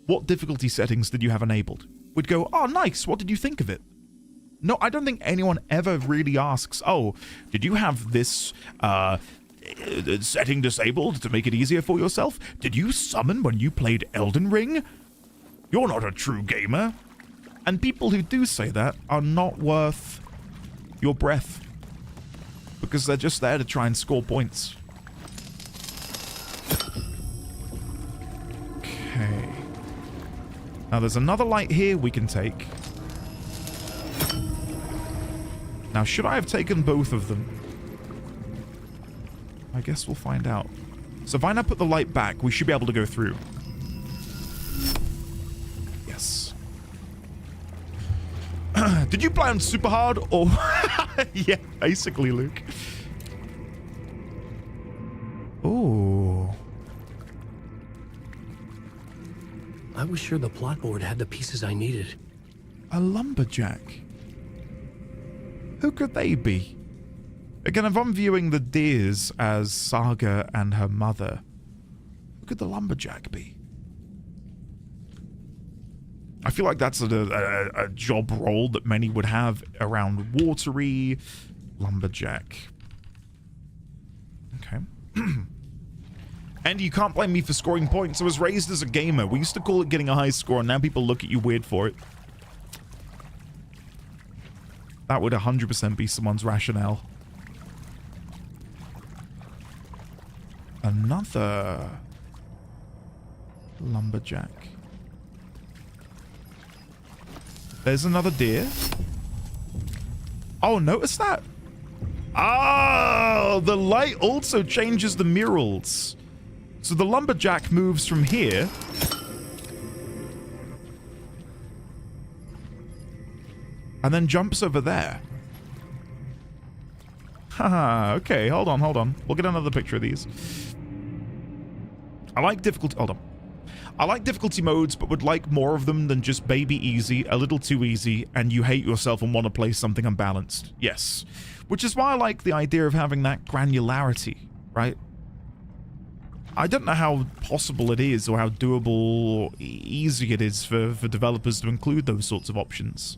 S1: what difficulty settings did you have enabled? We'd go, oh, nice, what did you think of it? No, I don't think anyone ever really asks, oh, did you have this setting disabled to make it easier for yourself? Did you summon when you played Elden Ring? You're not a true gamer. And people who do say that are not worth your breath. Because they're just there to try and score points. Okay. Now there's another light here we can take. Now should I have taken both of them? I guess we'll find out. So if I now put the light back, we should be able to go through. Yes. Did you play on super hard or... Yeah, basically, Luke. Oh.
S4: I was sure the plot board had the pieces I needed.
S1: A lumberjack. Who could they be? Again, if I'm viewing the deers as Saga and her mother, who could the lumberjack be? I feel like that's a job role that many would have around watery lumberjack. Okay. And you can't blame me for scoring points. I was raised as a gamer. We used to call it getting a high score, and now people look at you weird for it. That would 100% be someone's rationale. Another lumberjack. There's another deer. Oh, notice that? Oh, the light also changes the murals. So the lumberjack moves from here. And then jumps over there. Haha, okay, hold on. We'll get another picture of these. I like difficulty... Hold on. I like difficulty modes, but would like more of them than just baby easy, a little too easy, and you hate yourself and want to play something unbalanced. Yes. Which is why I like the idea of having that granularity, right? I don't know how possible it is or how doable or easy it is for developers to include those sorts of options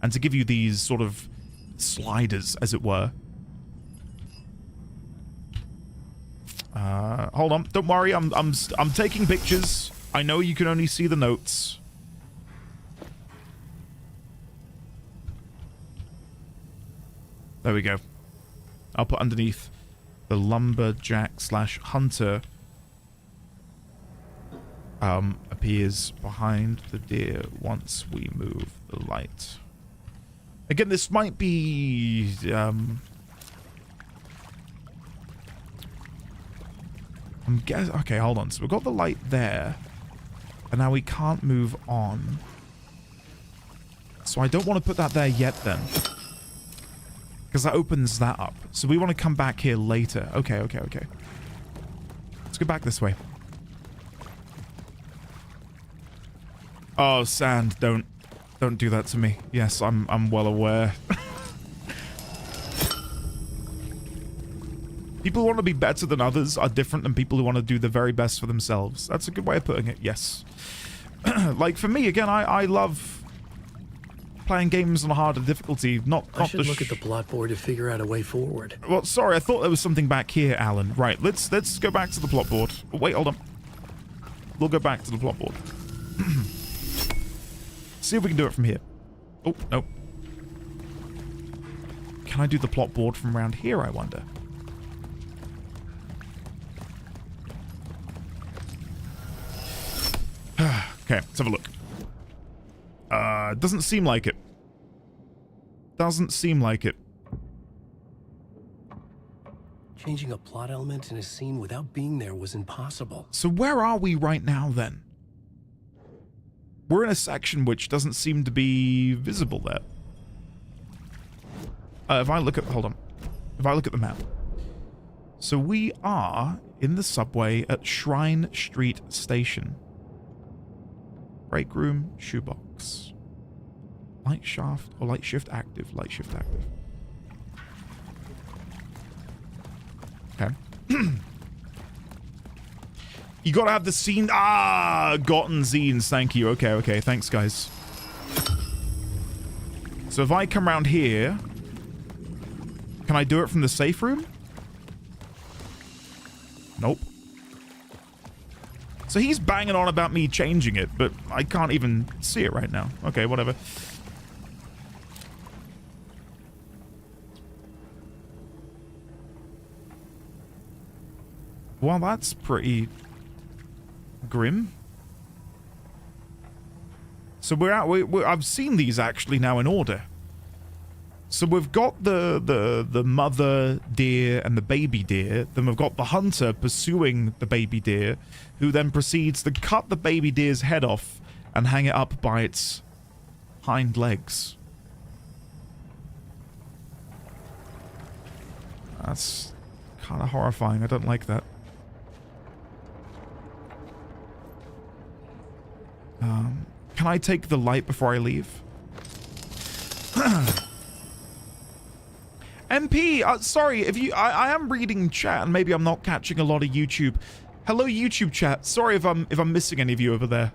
S1: and to give you these sort of sliders, as it were. Hold on. Don't worry. I'm taking pictures. I know you can only see the notes. There we go. I'll put underneath the lumberjack / hunter appears behind the deer once we move the light. Again, this might be I'm guessing. Okay, hold on. So we've got the light there, and now we can't move on. So I don't want to put that there yet then, because that opens that up. So we want to come back here later. Okay. Let's go back this way. Oh, sand! Don't do that to me. Yes, I'm well aware. People who want to be better than others are different than people who want to do the very best for themselves. That's a good way of putting it, yes. Like, for me, again, I love playing games on a harder difficulty, not
S4: I should look at the plot board to figure out a way forward.
S1: Well, sorry, I thought there was something back here, Alan. Right, let's go back to the plot board. Oh, wait, hold on. We'll go back to the plot board. See if we can do it from here. Oh, no. Can I do the plot board from around here, I wonder? Okay, let's have a look. Doesn't seem like it. Doesn't seem like it.
S4: Changing a plot element in a scene without being there was impossible.
S1: So where are we right now, then? We're in a section which doesn't seem to be visible there. If I look at... Hold on. If I look at the map. So we are in the subway at Shrine Street Station. Break room, shoebox. Light shaft or light shift active. Light shift active. Okay. You gotta have the scene. Ah, gotten zines. Thank you. Okay. Thanks, guys. So if I come around here, can I do it from the safe room? Nope. So he's banging on about me changing it, but I can't even see it right now. Okay, whatever. Well, that's pretty grim. So I've seen these actually now in order. So we've got the mother deer and the baby deer. Then we've got the hunter pursuing the baby deer, who then proceeds to cut the baby deer's head off and hang it up by its hind legs. That's kind of horrifying. I don't like that. Can I take the light before I leave? MP, sorry, if you, I am reading chat and maybe I'm not catching a lot of YouTube. Hello, YouTube chat. Sorry if I'm missing any of you over there.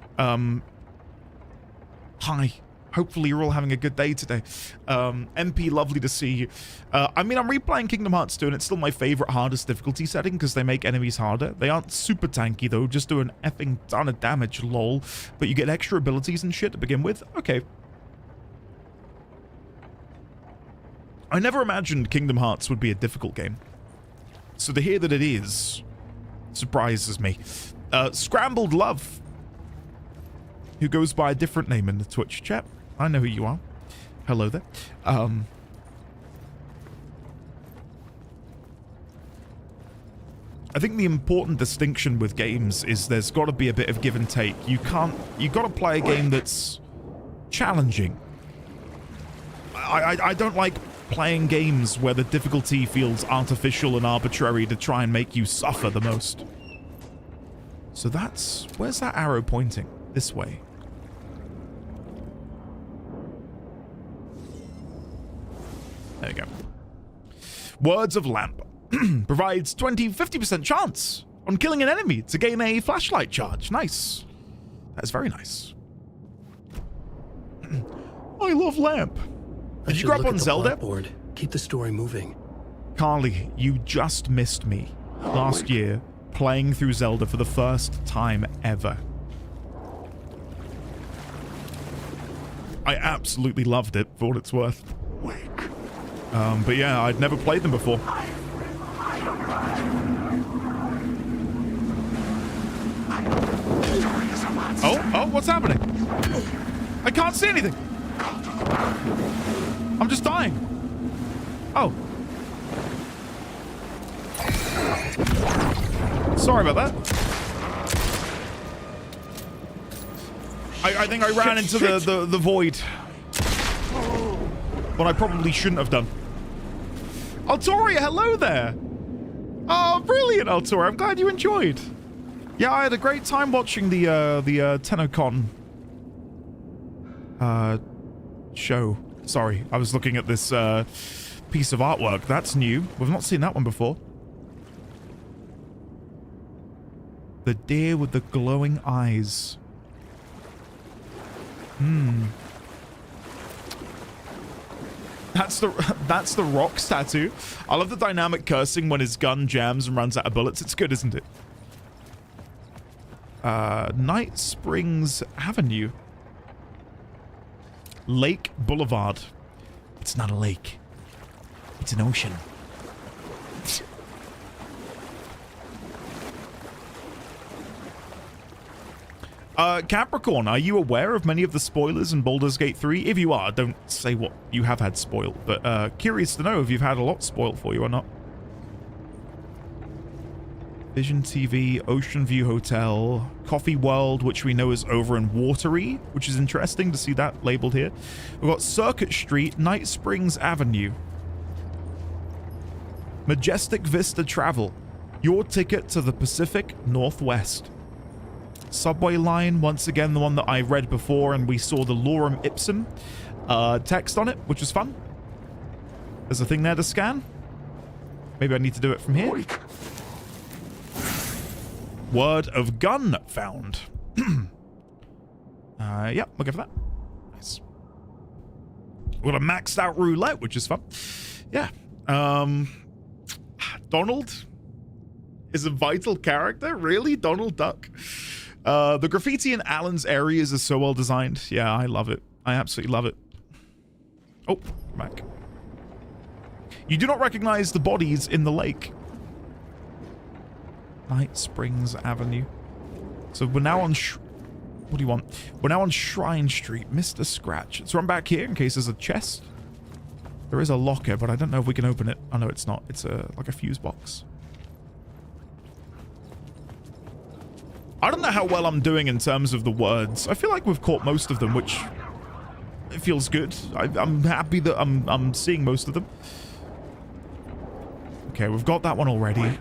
S1: Hi. Hopefully you're all having a good day today. MP, lovely to see you. I mean, I'm replaying Kingdom Hearts 2 and it's still my favorite hardest difficulty setting because they make enemies harder. They aren't super tanky though, just do an effing ton of damage, lol. But you get extra abilities and shit to begin with. Okay. I never imagined Kingdom Hearts would be a difficult game. So to hear that it is surprises me. Scrambled Love, who goes by a different name in the Twitch chat. I know who you are. Hello there. I think the important distinction with games is there's got to be a bit of give and take. You got to play a game that's challenging. I don't like playing games where the difficulty feels artificial and arbitrary to try and make you suffer the most. So where's that arrow pointing? This way. There we go. Words of Lamp. Provides 50% chance on killing an enemy to gain a flashlight charge. Nice. That's very nice. I love Lamp. Did you grow up on Zelda?
S4: Blackboard. Keep the story moving.
S1: Carly, you just missed me last year playing through Zelda for the first time ever. I absolutely loved it for what it's worth. But yeah, I'd never played them before. Oh, what's happening? I can't see anything. I'm just dying. Oh. Sorry about that. I think I ran into the void. What I probably shouldn't have done. Altoria, hello there. Oh, brilliant, Altoria. I'm glad you enjoyed. Yeah, I had a great time watching the TennoCon show. Sorry, I was looking at this piece of artwork. That's new. We've not seen that one before. The deer with the glowing eyes. That's the Rock's tattoo. I love the dynamic cursing when his gun jams and runs out of bullets. It's good, isn't it? Night Springs Avenue. Lake Boulevard. It's not a lake. It's an ocean. Capricorn, are you aware of many of the spoilers in Baldur's Gate 3? If you are, don't say what you have had spoiled, but curious to know if you've had a lot spoiled for you or not. Vision TV, Ocean View Hotel, Coffee World, which we know is over in Watery, which is interesting to see that labeled here. We've got Circuit Street, Night Springs Avenue, Majestic Vista Travel, your ticket to the Pacific Northwest. Subway line, once again, the one that I read before, and we saw the Lorem Ipsum text on it, which was fun. There's a thing there to scan. Maybe I need to do it from here. Word of Gun found. Yeah, we'll go for that. Nice. We've got a maxed out roulette, which is fun. Yeah. Donald is a vital character? Really? Donald Duck? The graffiti in Alan's areas is so well designed. Yeah, I love it. I absolutely love it. Oh, back. You do not recognize the bodies in the lake. Night Springs Avenue. So we're now on... what do you want? We're now on Shrine Street. Mr. Scratch. Let's run back here in case there's a chest. There is a locker, but I don't know if we can open it. Oh, no, it's not. It's like a fuse box. I don't know how well I'm doing in terms of the words. I feel like we've caught most of them, which it feels good. I'm happy that I'm seeing most of them. Okay, we've got that one already.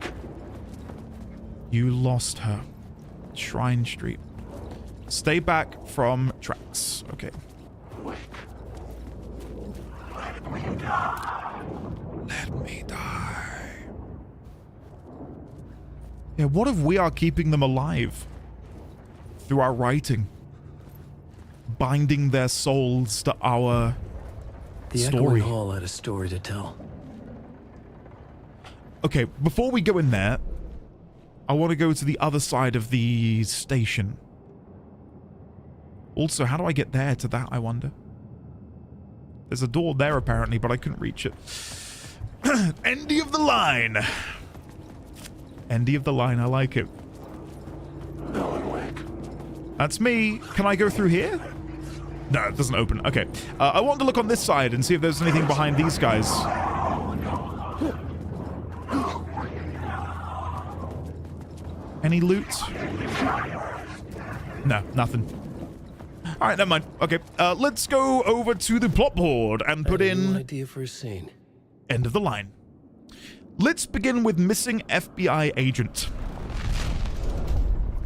S1: You lost her. Shrine Street. Stay back from tracks. Okay.
S2: Let me die.
S1: Let me die. Yeah, what if we are keeping them alive through our writing? Binding their souls to our story.
S4: Echoing Hall had a story to tell.
S1: Okay, before we go in there, I want to go to the other side of the station. Also, how do I get there to that, I wonder? There's a door there, apparently, but I couldn't reach it. Endy of the line. Endy of the line, I like it.
S2: Alan Wake.
S1: That's me. Can I go through here? No, it doesn't open. Okay. I want to look on this side and see if there's anything behind these guys. Any loot? No, nothing. All right, never mind. Okay, let's go over to the plot board and put in...
S4: An idea for a scene.
S1: End of the line. Let's begin with missing FBI agent.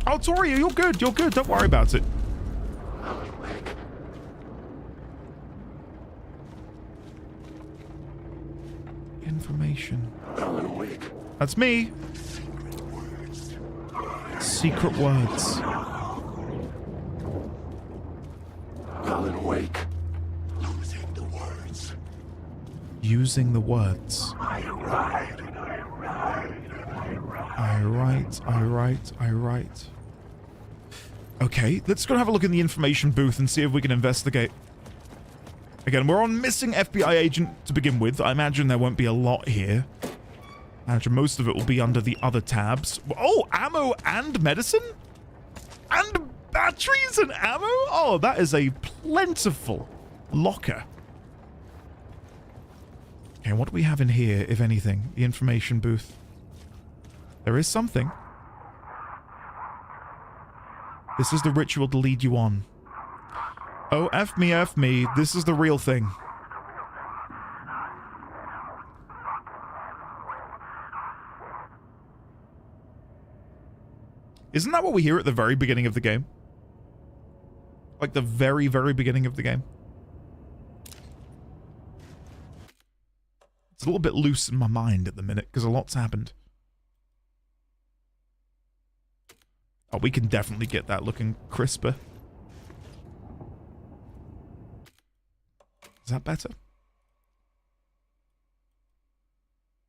S1: Oh, Tori, you're good. You're good. Don't worry about it. Information.
S2: Alan Wake.
S1: That's me. Secret words.
S2: Alan Wake. Using the words.
S1: Using the words.
S2: I ride.
S1: I write. Okay, let's go have a look in the information booth and see if we can investigate. Again, we're on missing FBI agent to begin with. I imagine there won't be a lot here. I imagine most of it will be under the other tabs. Oh, ammo and medicine? And batteries and ammo? Oh, that is a plentiful locker. Okay, what do we have in here, if anything? The information booth. There is something. This is the ritual to lead you on. Oh, F me. This is the real thing. Isn't that what we hear at the very beginning of the game? Like the very, very beginning of the game? It's a little bit loose in my mind at the minute because a lot's happened. Oh, we can definitely get that looking crisper. Is that better?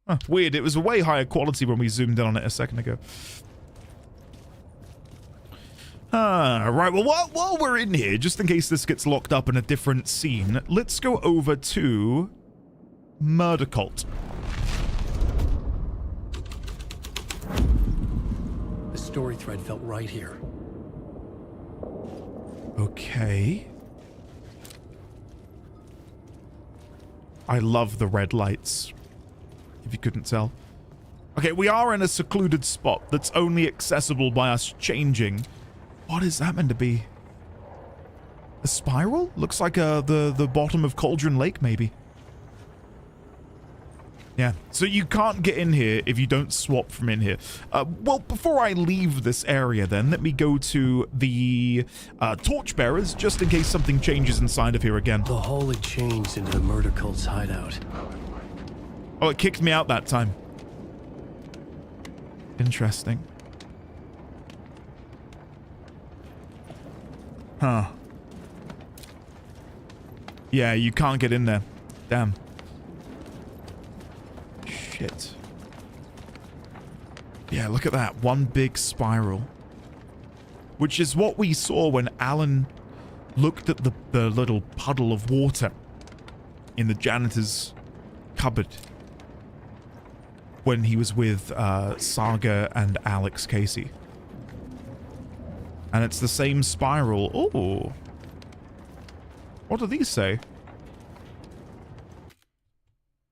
S1: Huh, weird. It was a way higher quality when we zoomed in on it a second ago. Right, well, while we're in here, just in case this gets locked up in a different scene, let's go over to Murder Cult.
S4: The story thread felt right here.
S1: Okay. I love the red lights, if you couldn't tell. Okay, we are in a secluded spot that's only accessible by us changing. What is that meant to be? A spiral? Looks like the bottom of Cauldron Lake, maybe. Yeah, so you can't get in here if you don't swap from in here. Well, before I leave this area then, let me go to the torchbearers, just in case something changes inside of here again.
S4: The hole had changed into the murder cult's hideout.
S1: Oh, it kicked me out that time. Interesting. Huh. Yeah, you can't get in there. Damn. Shit. Yeah, look at that. One big spiral. Which is what we saw when Alan looked at the little puddle of water in the janitor's cupboard when he was with Saga and Alex Casey. And it's the same spiral. Oh. What do these say?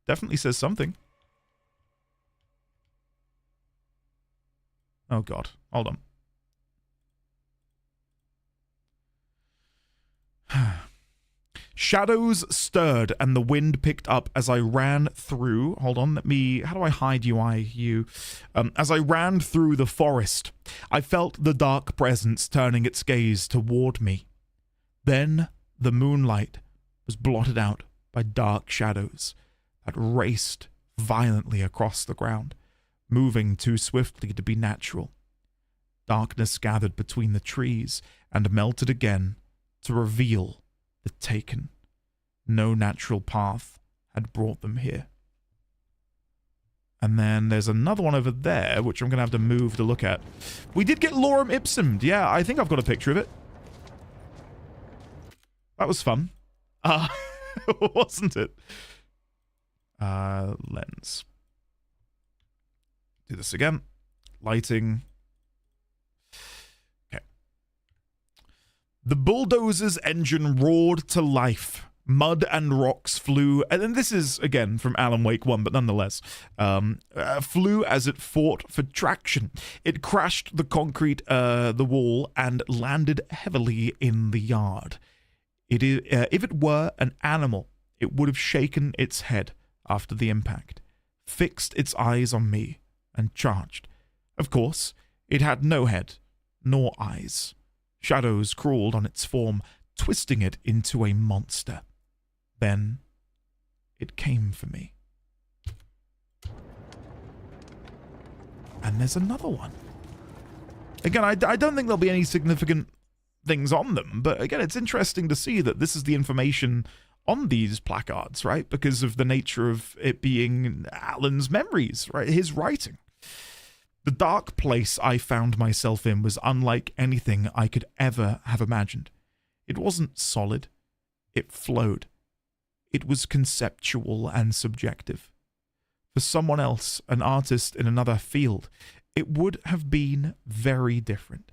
S1: Definitely says something. Oh god. Hold on. Shadows stirred and the wind picked up as I ran through... Hold on, let me... How do I hide you? As I ran through the forest, I felt the dark presence turning its gaze toward me. Then the moonlight was blotted out by dark shadows that raced violently across the ground, moving too swiftly to be natural. Darkness gathered between the trees and melted again to reveal the Taken. No natural path had brought them here. And then there's another one over there, which I'm going to have to move to look at. We did get Lorem Ipsum. Yeah, I think I've got a picture of it. That was fun. Wasn't it? Lens. Do this again. Lighting. Okay. The bulldozer's engine roared to life. Mud and rocks flew, and then this is, again, from Alan Wake 1, but nonetheless, flew as it fought for traction. It crashed the concrete, the wall, and landed heavily in the yard. If it were an animal, it would have shaken its head after the impact, fixed its eyes on me, and charged. Of course, it had no head, nor eyes. Shadows crawled on its form, twisting it into a monster. Then it came for me. And there's another one. Again, I don't think there'll be any significant things on them, but again, it's interesting to see that this is the information on these placards, right? Because of the nature of it being Alan's memories, right? His writing. The dark place I found myself in was unlike anything I could ever have imagined. It wasn't solid. It flowed. It was conceptual and subjective. For someone else, an artist in another field, it would have been very different.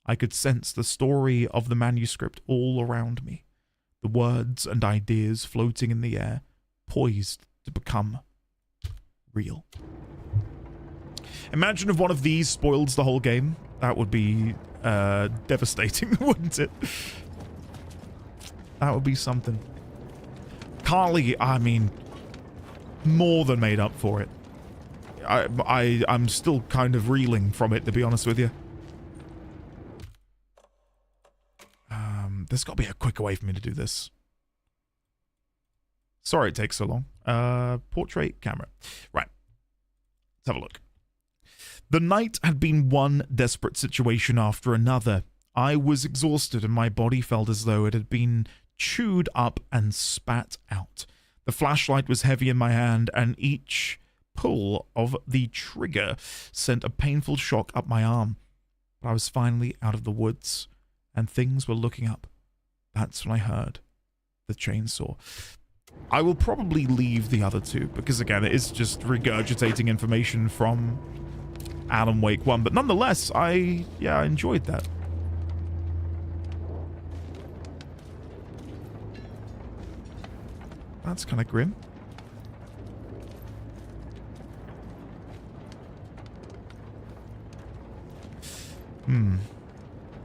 S1: I could sense the story of the manuscript all around me, the words and ideas floating in the air, poised to become real. Imagine if one of these spoils the whole game. That would be devastating, wouldn't it? That would be something. Carly, I mean, more than made up for it. I'm still kind of reeling from it, to be honest with you. There's got to be a quicker way for me to do this. Sorry it takes so long. Portrait camera. Right. Let's have a look. The night had been one desperate situation after another. I was exhausted and my body felt as though it had been chewed up and spat out. The flashlight was heavy in my hand, and each pull of the trigger sent a painful shock up my arm. But I was finally out of the woods, and things were looking up. That's when I heard the chainsaw. I will probably leave the other two, because again, it is just regurgitating information from Alan Wake 1, but nonetheless, I enjoyed that. That's kind of grim.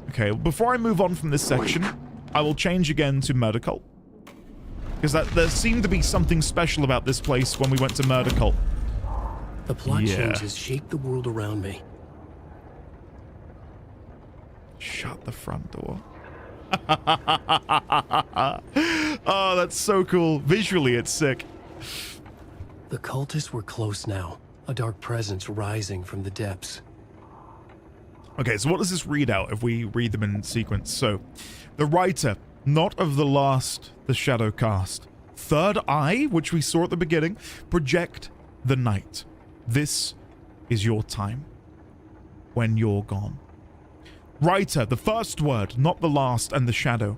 S1: Okay, before I move on from this section, I will change again to Murder Cult. Because there seemed to be something special about this place when we went to Murder Cult.
S4: The plot changes shape the world around me.
S1: Shut the front door. Oh, that's so cool. Visually, it's sick.
S4: The cultists were close now, a dark presence rising from the depths.
S1: Okay, so what does this read out if we read them in sequence? So, the writer, not of the last, the shadow cast. Third eye, which we saw at the beginning, project the night. This is your time. When you're gone. Writer, the first word, not the last, and the shadow.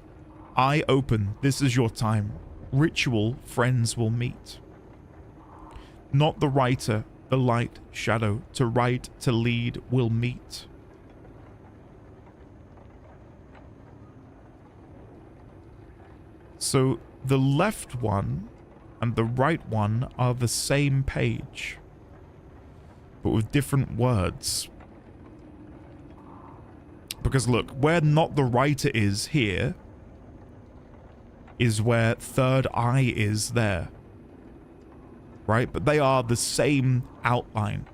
S1: Eye open, this is your time. Ritual, friends will meet. Not the writer, the light, shadow. To write, to lead, will meet. So the left one and the right one are the same page, but with different words. Because look, where not the writer is here is where third eye is there. Right? But they are the same outline.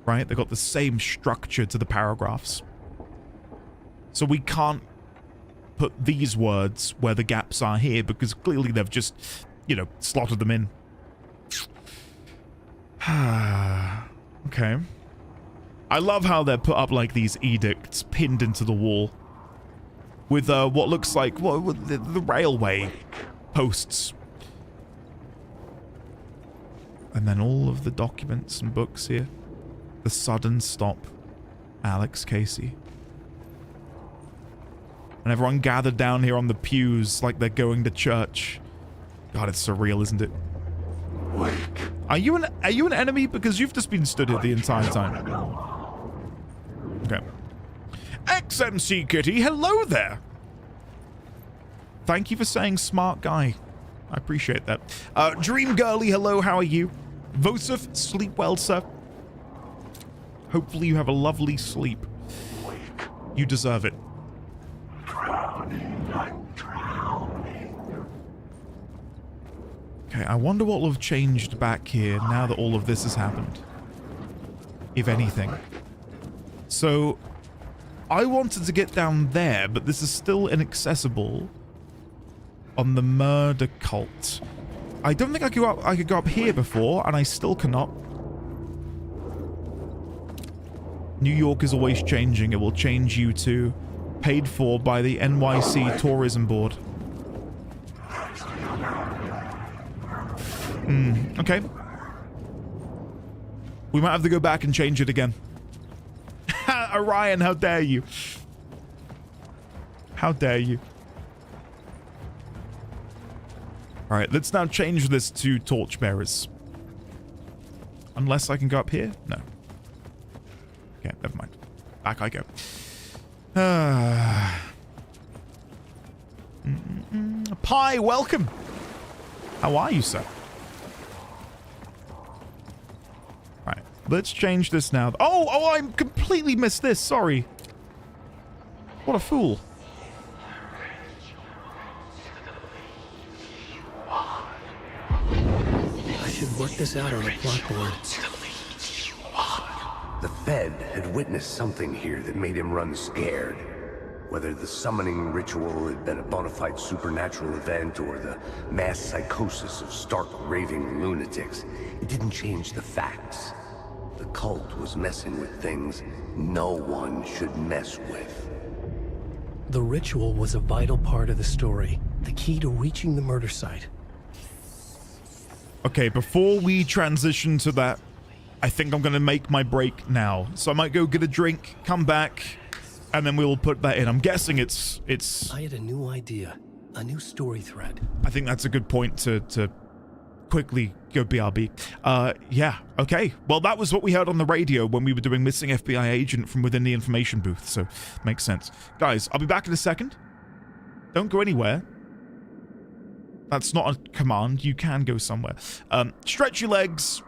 S1: Right? They've got the same structure to the paragraphs. So we can't put these words where the gaps are here because clearly they've just, you know, slotted them in. Okay. I love how they're put up like these edicts pinned into the wall with what looks like the railway posts. And then all of the documents and books here. The sudden stop. Alex Casey. And everyone gathered down here on the pews like they're going to church. God, it's surreal, isn't it?
S2: Wake.
S1: Are you an enemy? Because you've just been stood here the entire time. Okay. XMC Kitty, hello there. Thank you for saying smart guy. I appreciate that. Dream Girly, hello, how are you? Vosif, sleep well, sir. Hopefully you have a lovely sleep. You deserve it.
S2: I'm drowning.
S1: Okay, I wonder what will have changed back here now that all of this has happened. If anything. So, I wanted to get down there, but this is still inaccessible on the murder cult. I don't think I could go up here before, and I still cannot. New York is always changing. It will change you too. Paid for by the NYC Tourism Board. Okay. We might have to go back and change it again. Orion, how dare you? How dare you? Alright, let's now change this to torchbearers. Unless I can go up here? No. Okay, never mind. Back I go. Pi, welcome! How are you, sir? Right, let's change this now. Oh, I completely missed this, sorry. What a fool.
S4: I should work this out on a blackboard.
S6: The Fed had witnessed something here that made him run scared. Whether the summoning ritual had been a bona fide supernatural event or the mass psychosis of stark raving lunatics, it didn't change the facts. The cult was messing with things no one should mess with.
S4: The ritual was a vital part of the story, the key to reaching the murder site.
S1: Okay, before we transition to that, I think I'm going to make my break now. So I might go get a drink, come back, and then we'll put that in. I'm guessing it's...
S4: I had a new idea, a new story thread.
S1: I think that's a good point to quickly go BRB. Yeah, okay. Well, that was what we heard on the radio when we were doing Missing FBI Agent from within the information booth, so makes sense. Guys, I'll be back in a second. Don't go anywhere. That's not a command. You can go somewhere. Stretch your legs,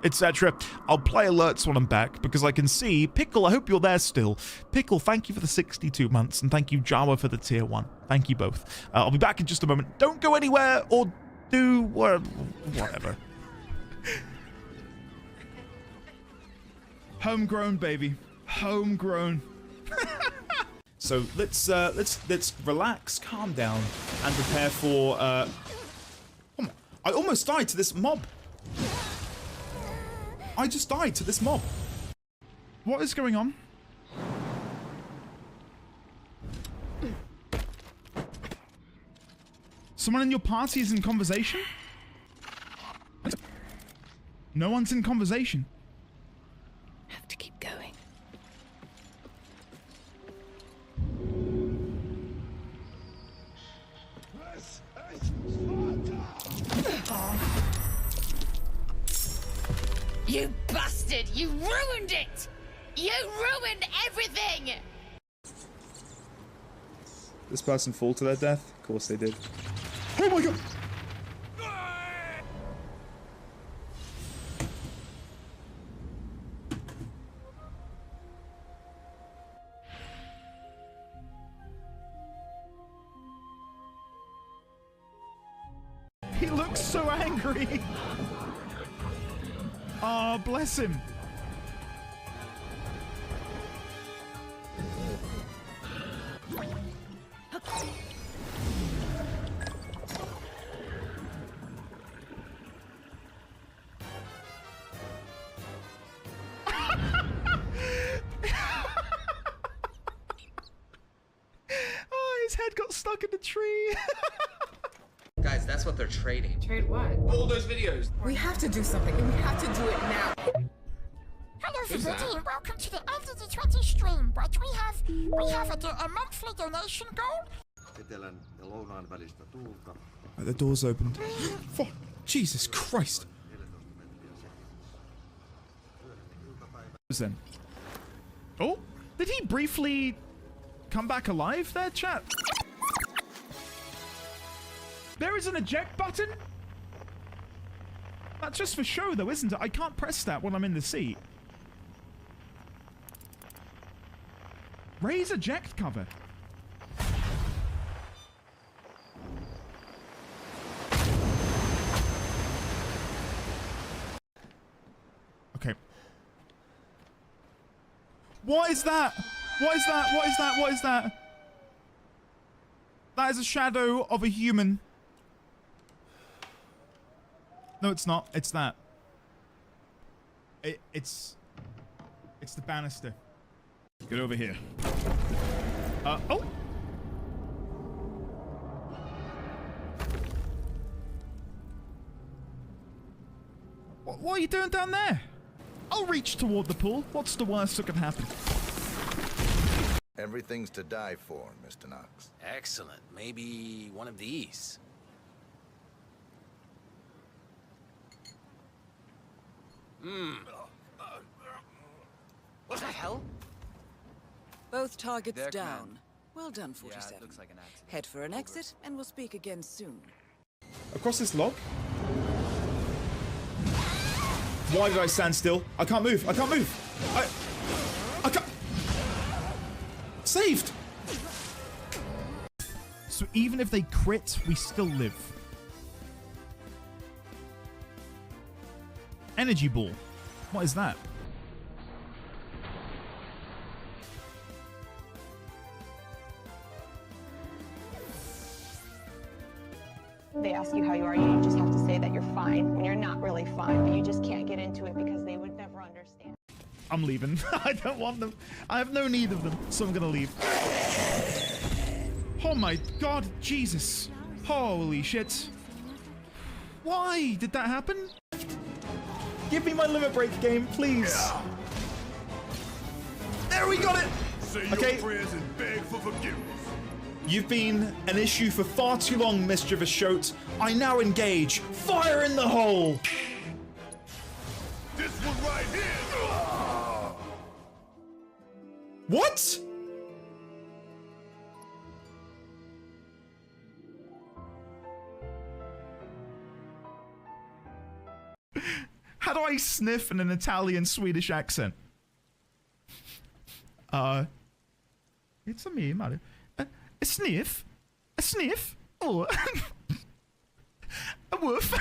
S1: etc. I'll play alerts when I'm back, because I can see... Pickle, I hope you're there still. Pickle, thank you for the 62 months, and thank you, Jawa, for the tier 1. Thank you both. I'll be back in just a moment. Don't go anywhere, or do... whatever. Homegrown, baby. Homegrown. So let's relax, calm down, and prepare for... Come on. I almost died to this mob. I just died to this mob. What is going on? Someone in your party is in conversation? No one's in conversation.
S7: Have to keep going.
S10: You bastard! You ruined it! You ruined everything!
S1: This person fall to their death? Of course they did. Oh my god! He looks so angry! Oh, bless him. Oh, his head got stuck in the tree.
S11: Guys, that's what they're trading.
S10: Trade what?
S11: All those videos.
S10: We have to do something, and we have to do it now.
S12: Hello everybody and welcome to the LDD20 stream, but we have a monthly donation goal.
S1: Right, the door's opened. Fuck, Jesus Christ. Then. Oh, did he briefly come back alive there, chat? There is an eject button? That's just for show, though, isn't it? I can't press that when I'm in the seat. Raise eject cover. Okay. What is that? What is that? What is that? What is that? That is a shadow of a human. No, it's not. It's that. It's the banister. Get over here. Oh! What are you doing down there? I'll reach toward the pool. What's the worst that could happen?
S13: Everything's to die for, Mr. Knox.
S14: Excellent. Maybe one of these.
S15: What the hell? Both targets down. Well done, 47.
S14: Yeah, looks like an accident.
S15: Head for an exit, and we'll speak again soon.
S1: Across this log? Why did I stand still? I can't move. I can't move. I can't. Saved! So even if they crit, we still live. Energy ball. What is that?
S16: They ask you how you are, you just have to say that you're fine when you're not really fine, but you just can't get into it because they would never understand.
S1: I'm leaving. I don't want them. I have no need of them, so I'm gonna leave. Oh my god, Jesus. Holy shit. Why did that happen? Give me my limit break game, please. Yeah. There, we got it.
S2: Say
S1: okay.
S2: your prayers and beg for forgiveness.
S1: You've been an issue for far too long, mischievous shote. I now engage. Fire in the hole.
S2: This one right here.
S1: What? How do I sniff in an Italian-Swedish accent? It's a me, Mario. A sniff? A sniff? Oh. A woof.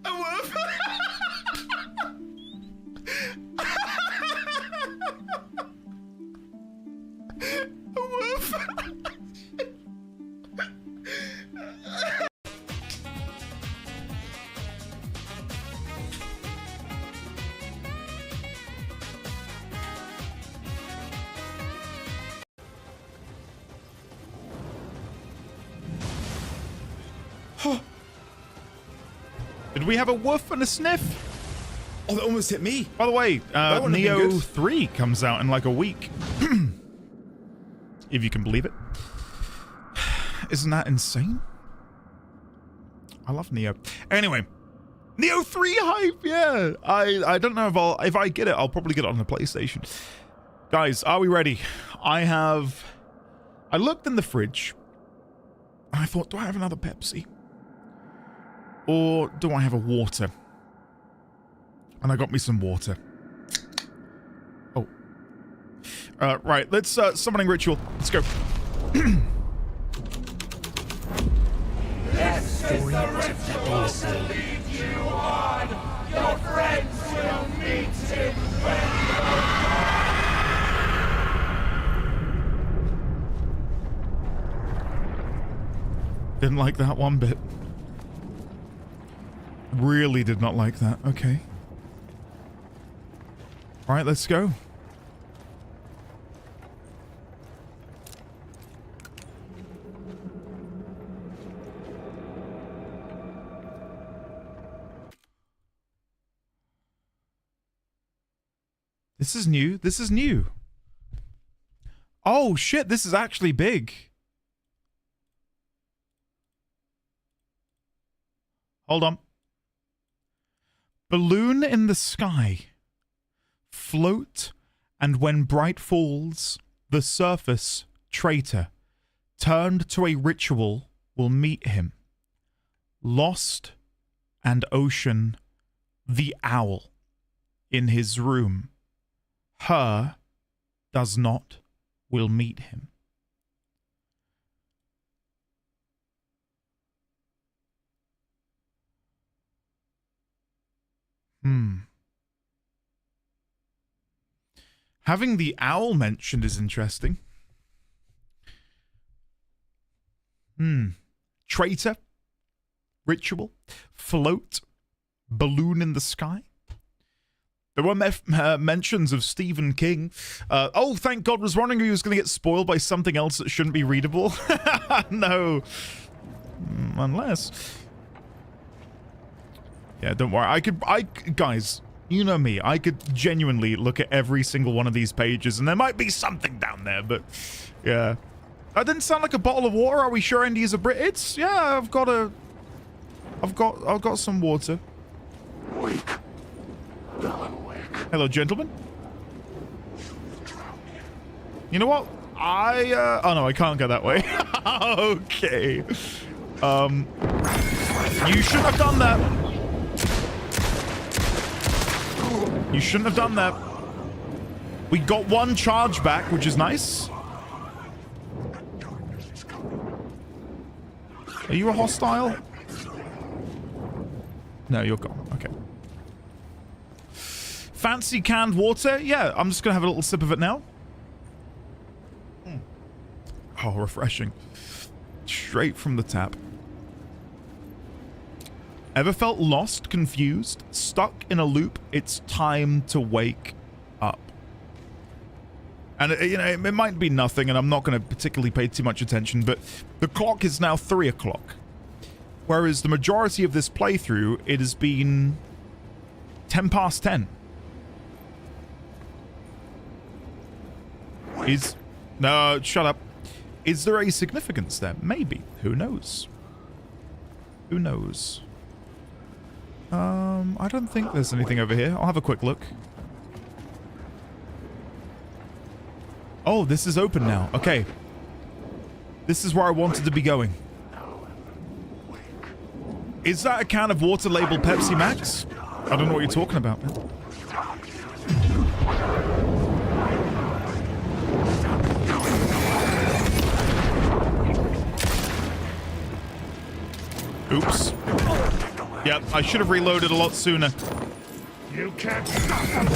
S1: A woof. A woof. Did we have a woof and a sniff? Oh, that almost hit me. By the way, Neo 3 comes out in like a week. If you can believe it. Isn't that insane? I love Neo. Anyway, Neo 3 hype, yeah. I don't know if I get it, I'll probably get it on the PlayStation. Guys, are we ready? I looked in the fridge. And I thought, do I have another Pepsi? Or do I have a water? And I got me some water. Oh. Right, let's summoning ritual. Let's go.
S5: This is the ritual to lead you on. Your friends will meet him when
S1: Didn't like that one bit. Really did not like that. Okay. All right, let's go. This is new. This is new. Oh, shit. This is actually big. Hold on. Balloon in the sky. Float, and when bright falls, the surface, traitor. turned to a ritual will meet him. Lost and Ocean, the owl, in his room. Her does not will meet him. Having the owl mentioned is interesting. Traitor, ritual, float, balloon in the sky. There were mentions of Stephen King. Oh, thank God, was wondering if he was going to get spoiled by something else that shouldn't be readable. No. Unless. Yeah, don't worry. Guys, you know me. I could genuinely look at every single one of these pages, and there might be something down there, but yeah. That didn't sound like a bottle of water. Are we sure Indy's a Brit? Yeah, I've got some water.
S2: Wake.
S1: Hello, gentlemen. You know what? Oh no, I can't go that way. Okay. You shouldn't have done that. You shouldn't have done that. We got one charge back, which is nice. Are you a hostile? No, you're gone. Okay. Fancy canned water? Yeah, I'm just gonna have a little sip of it now. Oh, refreshing. Straight from the tap. Ever felt lost, confused, stuck in a loop? It's time to wake up. And, you know, it might be nothing, and I'm not going to particularly pay too much attention, but the clock is now 3 o'clock. Whereas the majority of this playthrough, it has been 10 past 10. No, shut up. Is there a significance there? Maybe. Who knows? Who knows? I don't think there's anything over here. I'll have a quick look. Oh, this is open now. Okay. This is where I wanted to be going. Is that a can of water labeled Pepsi Max? I don't know what you're talking about, man. Oops. Yep, I should have reloaded a lot sooner.
S2: You can't stop them.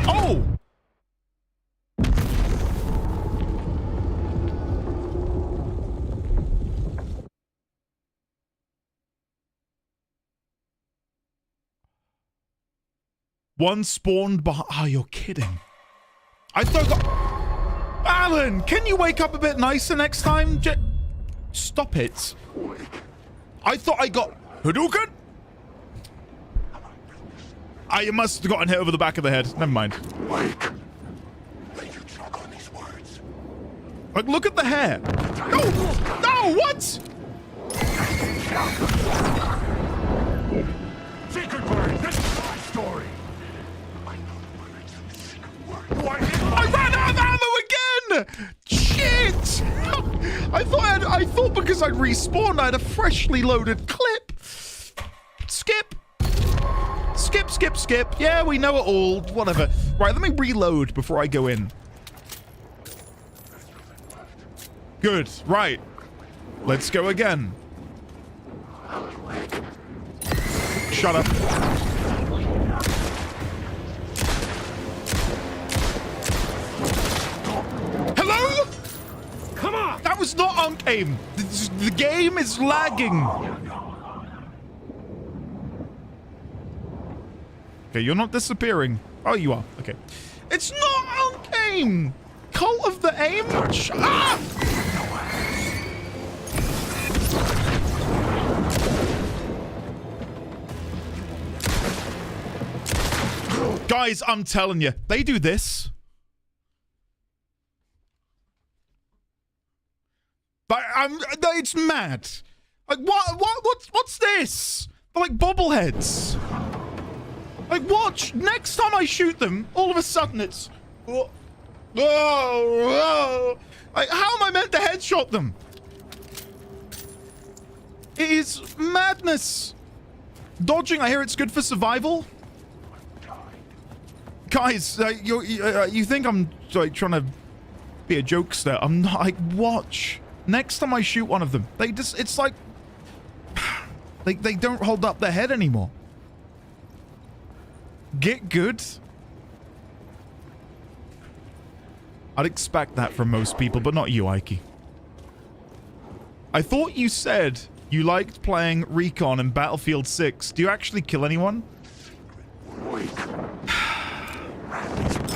S1: Oh! One spawned behind. Oh, you're kidding. I thought. Alan, can you wake up a bit nicer next time? Stop it. I thought I got Hadouken? I must have gotten hit over the back of the head. Never mind. Like, look at the hair. No! No, what?
S2: Secret word. This is my story.
S1: I ran out of ammo again! Shit! I thought because I'd respawned, I had a freshly loaded clip. Skip. Skip, skip, skip. Yeah, we know it all. Whatever. Right, let me reload before I go in. Good. Right. Let's go again. Shut up. Hello? Come on! That was not on game. The game is lagging. Okay, you're not disappearing. Oh, you are. Okay. It's not on game. Cult of the Aim? Ah! Guys, I'm telling you, they do this. But it's mad. Like, what's this? They're like bobbleheads. Like, watch. Next time I shoot them, all of a sudden it's... Oh, like, how am I meant to headshot them? It is madness. Dodging, I hear it's good for survival. Guys, you think I'm like trying to be a jokester? I'm not. Like, watch. Next time I shoot one of them, they just, it's like they don't hold up their head anymore. Get good. I'd expect that from most people, but not you, Ike. I thought you said you liked playing Recon in Battlefield 6. Do you actually kill anyone?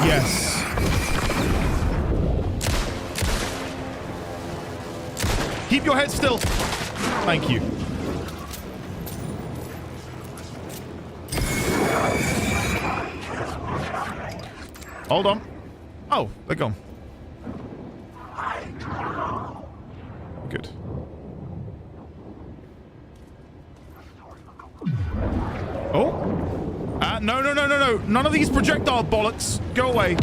S1: Yes. Keep your head still. Thank you. Hold on. Oh, they're gone. Good. Oh. No. None of these projectile bollocks. Go away.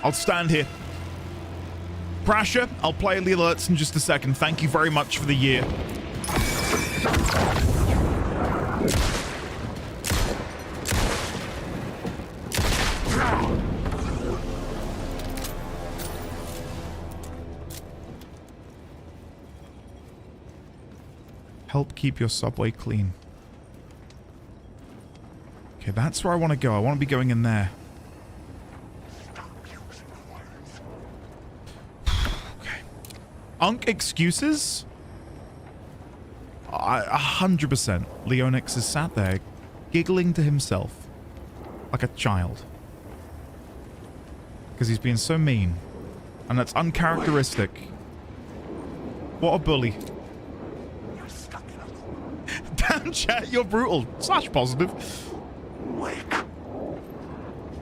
S1: I'll stand here. Prasher, I'll play the alerts in just a second. Thank you very much for the year. Help keep your subway clean. Okay, that's where I want to go. I want to be going in there. Okay. Unk excuses? 100%. Leonix is sat there, giggling to himself like a child. Because he's being so mean. And that's uncharacteristic. What a bully. Damn, chat, you're brutal. / positive.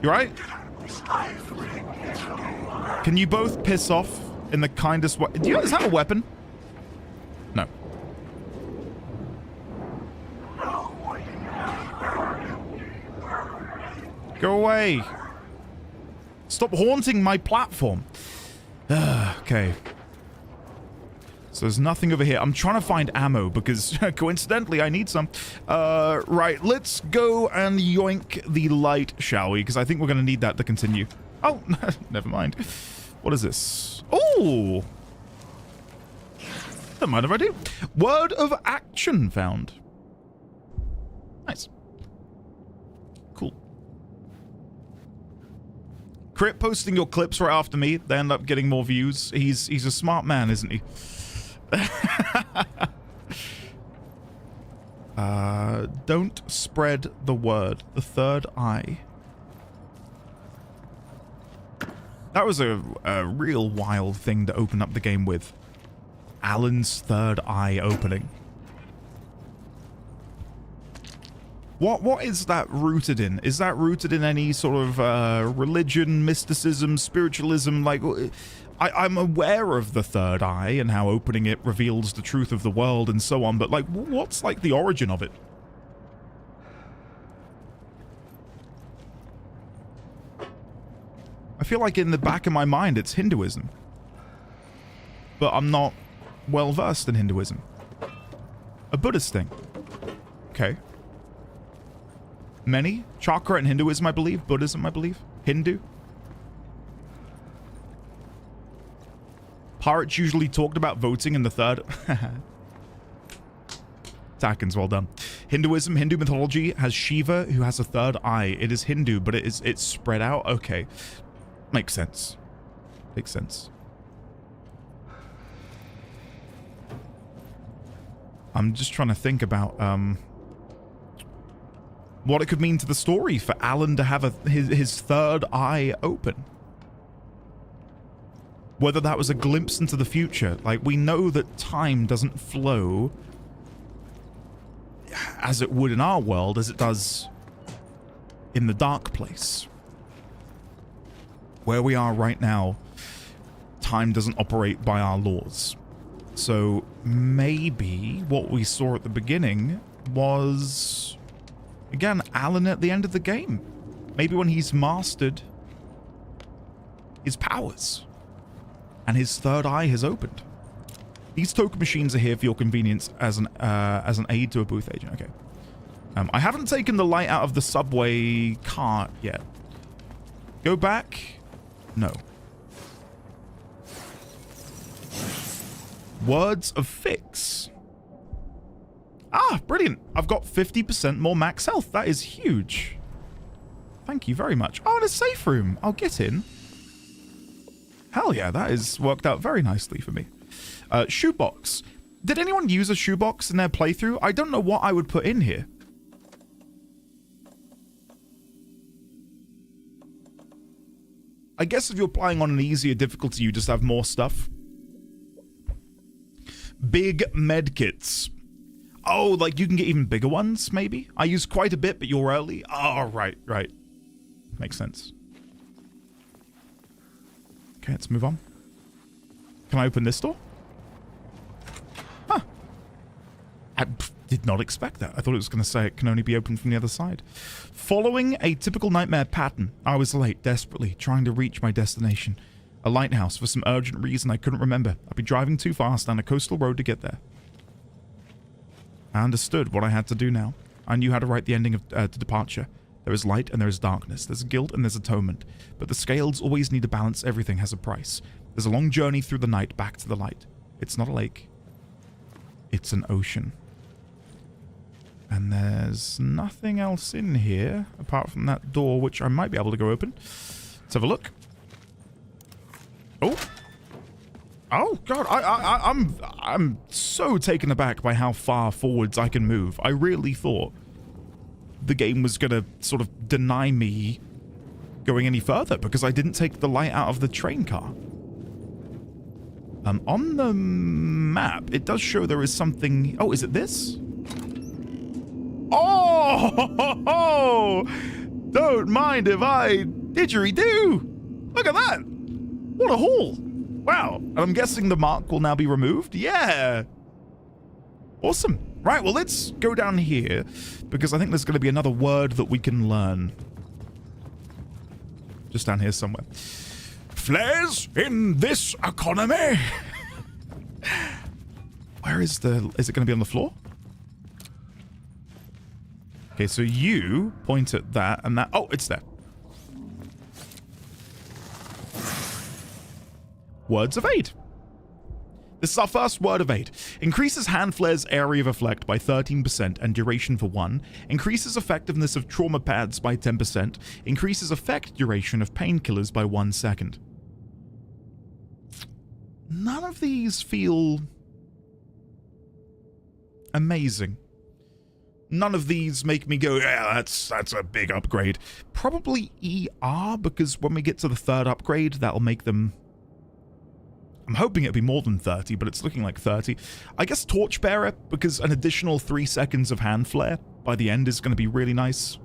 S1: You right? Can you both piss off in the kindest way? Do you is that a weapon? No. Go away. Stop haunting my platform. Okay. So there's nothing over here. I'm trying to find ammo because coincidentally I need some. Right, let's go and yoink the light, shall we? Because I think we're going to need that to continue. Oh, never mind. What is this? Oh! Don't mind if I do. Word of action found. Nice. Cool. Crit posting your clips right after me. They end up getting more views. He's a smart man, isn't he? Don't spread the word. The third eye. That was a real wild thing to open up the game with. Alan's third eye opening. What is that rooted in? Is that rooted in any sort of religion, mysticism, spiritualism? Like, I'm aware of the third eye and how opening it reveals the truth of the world and so on, but like, what's like the origin of it? I feel like in the back of my mind it's Hinduism, but I'm not well versed in Hinduism. A Buddhist thing. Okay. Many? Chakra and Hinduism, I believe. Buddhism, I believe. Hindu. Pirates usually talked about voting in the third. Tackins, well done. Hinduism, Hindu mythology has Shiva, who has a third eye. It is Hindu, but it's spread out. Okay, makes sense. Makes sense. I'm just trying to think about what it could mean to the story for Alan to have his third eye open. Whether that was a glimpse into the future. Like, we know that time doesn't flow as it would in our world, as it does in the dark place. Where we are right now, time doesn't operate by our laws. So maybe what we saw at the beginning was, again, Alan at the end of the game. Maybe when he's mastered his powers and his third eye has opened. These token machines are here for your convenience as an aid to a booth agent. Okay. I haven't taken the light out of the subway cart yet. Go back. No. Words of fix. Ah, brilliant. I've got 50% more max health. That is huge. Thank you very much. Oh, and a safe room. I'll get in. Hell yeah, that has worked out very nicely for me. Shoebox. Did anyone use a shoebox in their playthrough? I don't know what I would put in here. I guess if you're playing on an easier difficulty, you just have more stuff. Big medkits. Oh, like you can get even bigger ones, maybe? I use quite a bit, but you're early. Oh, right. Makes sense. Okay, let's move on. Can I open this door? Huh. I did not expect that. I thought it was going to say it can only be opened from the other side. Following a typical nightmare pattern, I was late, desperately, trying to reach my destination. A lighthouse for some urgent reason I couldn't remember. I'd be driving too fast down a coastal road to get there. I understood what I had to do now. I knew how to write the ending of to departure. There is light and there is darkness. There's guilt and there's atonement. But the scales always need to balance. Everything has a price. There's a long journey through the night back to the light. It's not a lake. It's an ocean. And there's nothing else in here apart from that door, which I might be able to go open. Let's have a look. Oh. Oh god, I'm so taken aback by how far forwards I can move. I really thought the game was gonna sort of deny me going any further because I didn't take the light out of the train car. On the map, it does show there is something. Oh, is it this? Oh, don't mind if I didgeridoo. Look at that. What a haul. Wow. And I'm guessing the mark will now be removed. Yeah. Awesome. Right, well, let's go down here because I think there's going to be another word that we can learn. Just down here somewhere. Flares in this economy. Where is the... Is it going to be on the floor? Okay, so you point at that and that... Oh, it's there. Words of aid. This is our first word of aid. Increases hand flare's area of effect by 13% and duration for 1. Increases effectiveness of trauma pads by 10%. Increases effect duration of painkillers by 1 second. None of these feel amazing. None of these make me go, yeah, that's a big upgrade. Probably ER, because when we get to the third upgrade, that'll make them... I'm hoping it'll be more than 30, but it's looking like 30. I guess Torchbearer, because an additional 3 seconds of hand flare by the end is going to be really nice.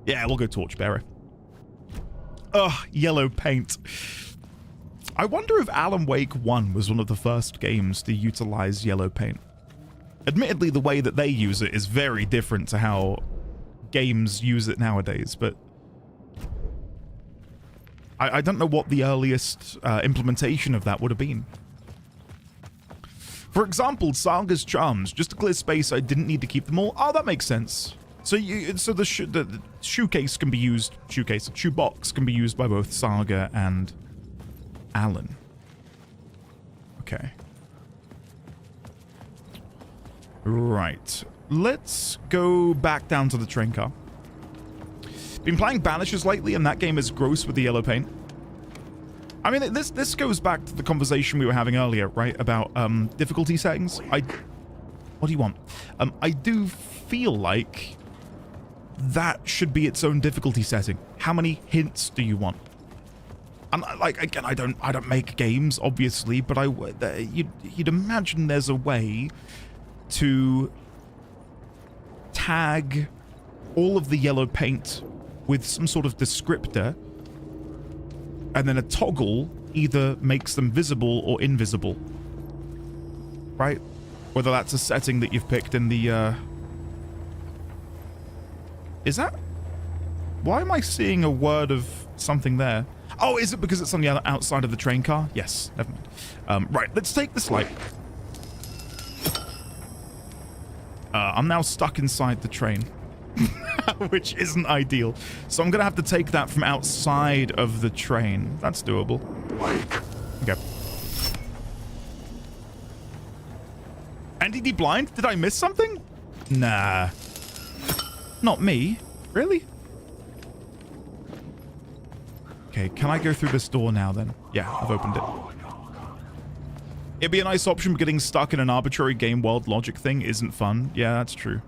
S1: Yeah, we'll go Torchbearer. Ugh, yellow paint. I wonder if Alan Wake 1 was one of the first games to utilize yellow paint. Admittedly, the way that they use it is very different to how games use it nowadays, but I don't know what the earliest implementation of that would have been. For example, Saga's charms. Just to clear space, I didn't need to keep them all. Oh, that makes sense. So the shoebox can be used by both Saga and Alan. Okay. Right. Let's go back down to the train car. Been playing Banishers lately, and that game is gross with the yellow paint. I mean, this goes back to the conversation we were having earlier, right? About difficulty settings. What do you want? I do feel like that should be its own difficulty setting. How many hints do you want? And like, again, I don't make games, obviously, but you'd imagine there's a way to tag all of the yellow paint with some sort of descriptor, and then a toggle either makes them visible or invisible, right? Whether that's a setting that you've picked in the is that Why am I seeing a word of something there? Oh, is it because it's on the other outside of the train car? Yes, never mind. Right, let's take this light. I'm now stuck inside the train, which isn't ideal. So I'm going to have to take that from outside of the train. That's doable. Okay. NDD blind? Did I miss something? Nah. Not me. Really? Okay, can I go through this door now then? Yeah, I've opened it. It'd be a nice option, but getting stuck in an arbitrary game world logic thing isn't fun. Yeah, that's true.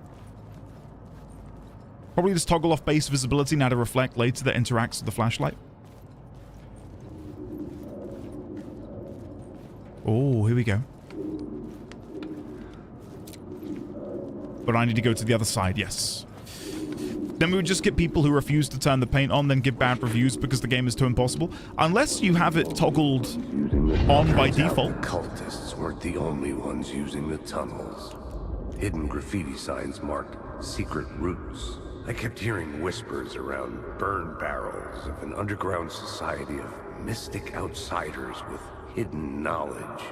S1: Probably just toggle off base visibility now to reflect later that interacts with the flashlight. Oh, here we go. But I need to go to the other side, yes. Then we would just get people who refuse to turn the paint on, then give bad reviews because the game is too impossible. Unless you have it toggled on by default.
S6: The cultists weren't the only ones using the tunnels. Hidden graffiti signs marked secret routes. I kept hearing whispers around burn barrels of an underground society of mystic outsiders with hidden knowledge.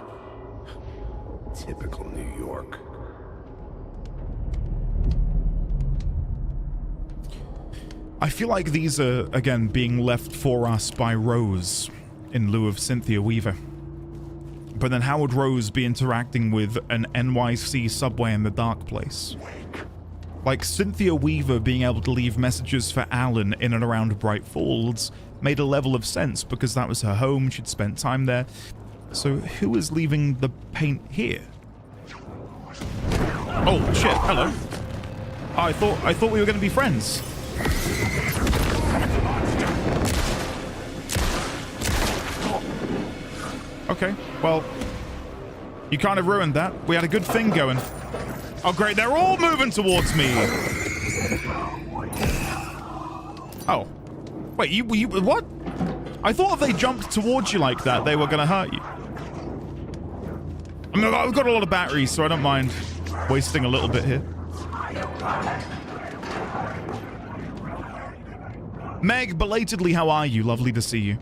S6: Typical New York.
S1: I feel like these are, again, being left for us by Rose in lieu of Cynthia Weaver. But then how would Rose be interacting with an NYC subway in the dark place? Like, Cynthia Weaver being able to leave messages for Alan in and around Bright Falls made a level of sense because that was her home, she'd spent time there. So who is leaving the paint here? Oh, shit, hello. I thought we were going to be friends. Okay, well, you kind of ruined that. We had a good thing going. Oh, great, they're all moving towards me. Oh. Wait, you what? I thought if they jumped towards you like that, they were going to hurt you. I mean, I've got a lot of batteries, so I don't mind wasting a little bit here. Meg, belatedly, how are you? Lovely to see you.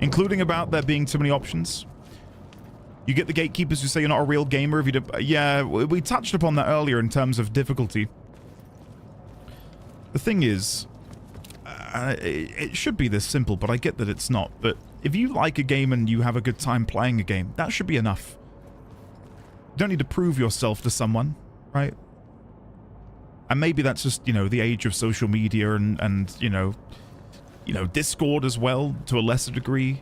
S1: Including about there being too many options. You get the gatekeepers who say you're not a real gamer if you do. Yeah, we touched upon that earlier in terms of difficulty. The thing is, it should be this simple, but I get that it's not. But if you like a game and you have a good time playing a game, that should be enough. You don't need to prove yourself to someone, right? And maybe that's just, you know, the age of social media and you know, Discord as well, to a lesser degree.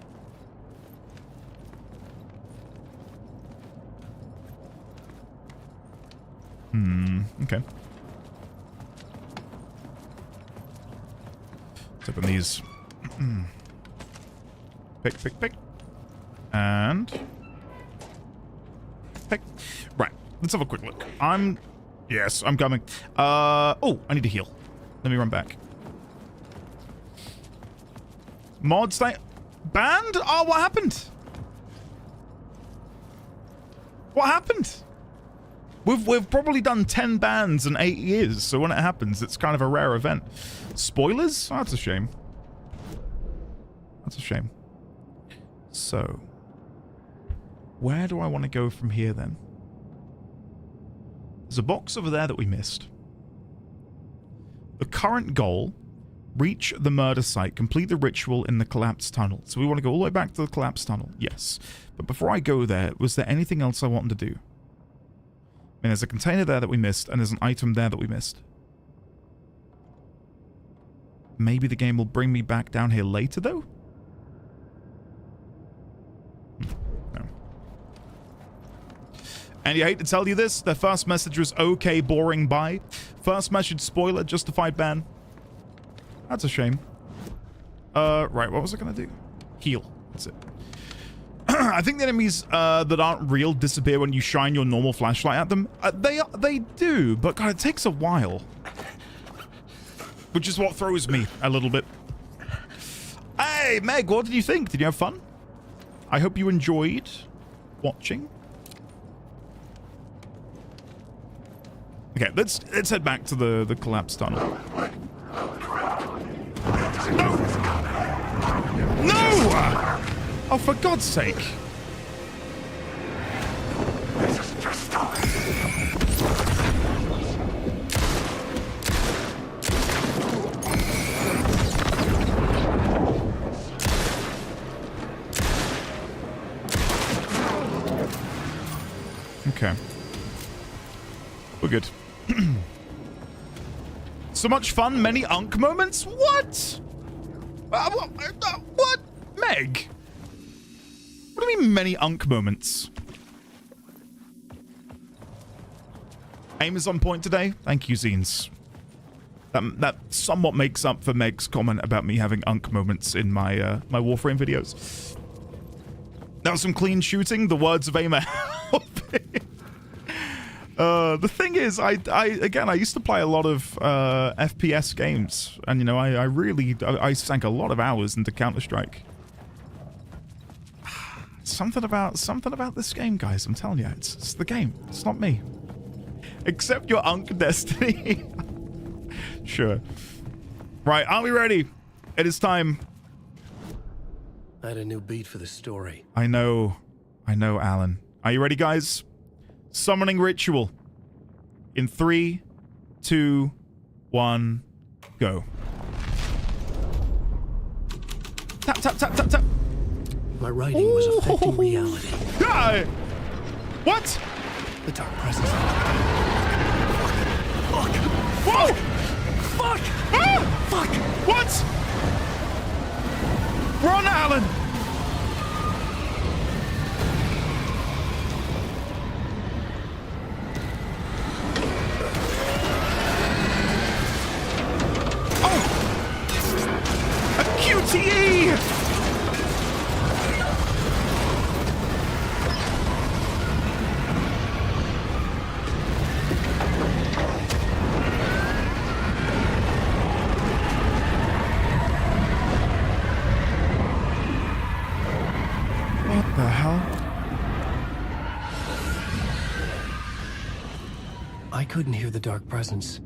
S1: Okay. Let's open these. Pick. And... pick. Right, let's have a quick look. Yes, I'm coming. Oh, I need to heal. Let me run back. Mod stay banned? Oh, what happened? What happened? We've probably done 10 bans in 8 years, so when it happens, it's kind of a rare event. Spoilers? Oh, that's a shame. That's a shame. So, where do I want to go from here then? There's a box over there that we missed. The current goal: reach the murder site, complete the ritual in the collapsed tunnel. So we want to go all the way back to the collapsed tunnel. Yes. But before I go there, was there anything else I wanted to do? I mean, there's a container there that we missed, and there's an item there that we missed. Maybe the game will bring me back down here later, though? No. And I hate to tell you this, their first message was okay, boring, bye. First message, spoiler, justified ban. That's a shame. Right, what was I gonna do? Heal. That's it. I think the enemies that aren't real disappear when you shine your normal flashlight at them. They do, but God, it takes a while. Which is what throws me a little bit. Hey, Meg, what did you think? Did you have fun? I hope you enjoyed watching. Okay, let's head back to the collapsed tunnel. No! No! Oh, for God's sake. Okay. We're good. So much fun, many unk moments? What? What? Meg? What do you mean many unk moments? Aim is on point today. Thank you, Zines. That somewhat makes up for Meg's comment about me having unk moments in my my Warframe videos. That was some clean shooting. The words of aim are helping. The thing is, I used to play a lot of FPS games, and you know, I sank a lot of hours into Counter-Strike. Something about this game, guys. I'm telling you, it's the game. It's not me. Except your Unk Destiny. Sure. Right, are we ready? It is time.
S4: I had a new beat for the story.
S1: I know, Alan. Are you ready, guys? Summoning ritual. In 3, 2, 1, go. Tap, tap, tap, tap, tap.
S4: My writing was affecting reality.
S1: Ah! What?
S4: The dark presence.
S1: Fuck! Whoa!
S4: Fuck!
S1: Ah! Fuck! What? Run, Alan! QTE! What the hell?
S4: I couldn't hear the dark presence.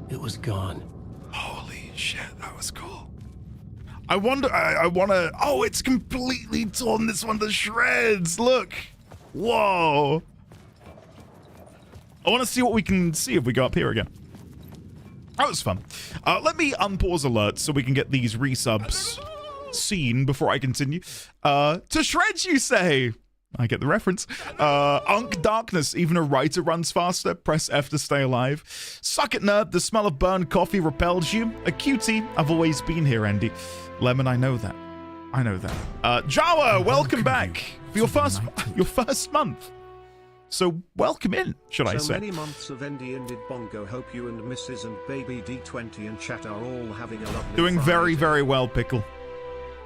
S4: It was gone.
S1: Holy shit, that was cool. I wonder, I want to, oh, it's completely torn this one to shreds. Look. Whoa. I want to see what we can see if we go up here again. That was fun. Let me unpause alert so we can get these resubs seen before I continue. To shreds, you say? I get the reference. Unk Darkness, even a writer runs faster. Press F to stay alive. Suck it, nerd. The smell of burned coffee repels you. A cutie. I've always been here, Andy. Lemon, I know that. I know that. Jawa, welcome back for your first month. So welcome in, should I say?
S3: So many months of Andy and Bongo. Hope you and Mrs. and Baby D20 and chat are all having a lovely
S1: Doing
S3: Friday.
S1: very, very well, Pickle.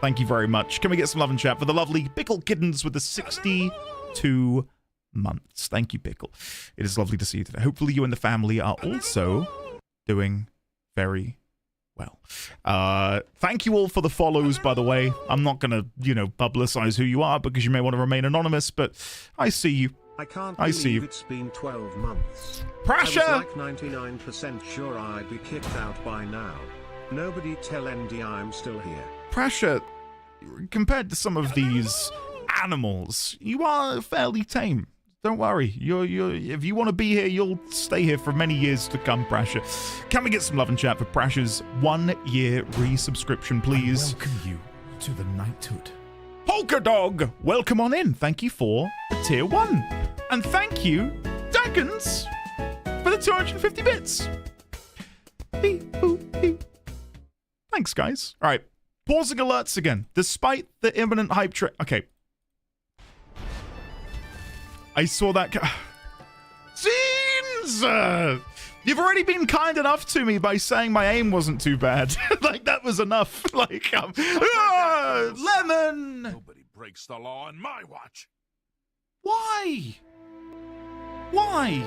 S1: Thank you very much. Can we get some love and chat for the lovely Pickle Kittens with the 62 months? Thank you, Pickle. It is lovely to see you today. Hopefully you and the family are also doing very well. Thank you all for the follows, by the way. I'm not going to, publicize who you are because you may want to remain anonymous, but I see you.
S3: I can't
S1: see
S3: believe
S1: you.
S3: It's been 12 months.
S1: Pressure!
S3: I was like 99% sure I'd be kicked out by now. Nobody tell Andy I'm still here.
S1: Pressure, compared to some of these animals, you are fairly tame. Don't worry. If you want to be here, you'll stay here for many years to come, Pressure. Can we get some love and chat for Pressure's 1-year resubscription, please?
S17: I welcome you to the knighthood.
S1: Polka Dog, welcome on in. Thank you for the tier 1. And thank you, Daggins, for the 250 bits. Thanks, guys. All right. Pausing alerts again. Despite the imminent hype train. Okay. I saw that. Scenes! You've already been kind enough to me by saying my aim wasn't too bad. Like, that was enough. Like, Lemon!
S2: Nobody breaks the law on my watch.
S1: Why? Why?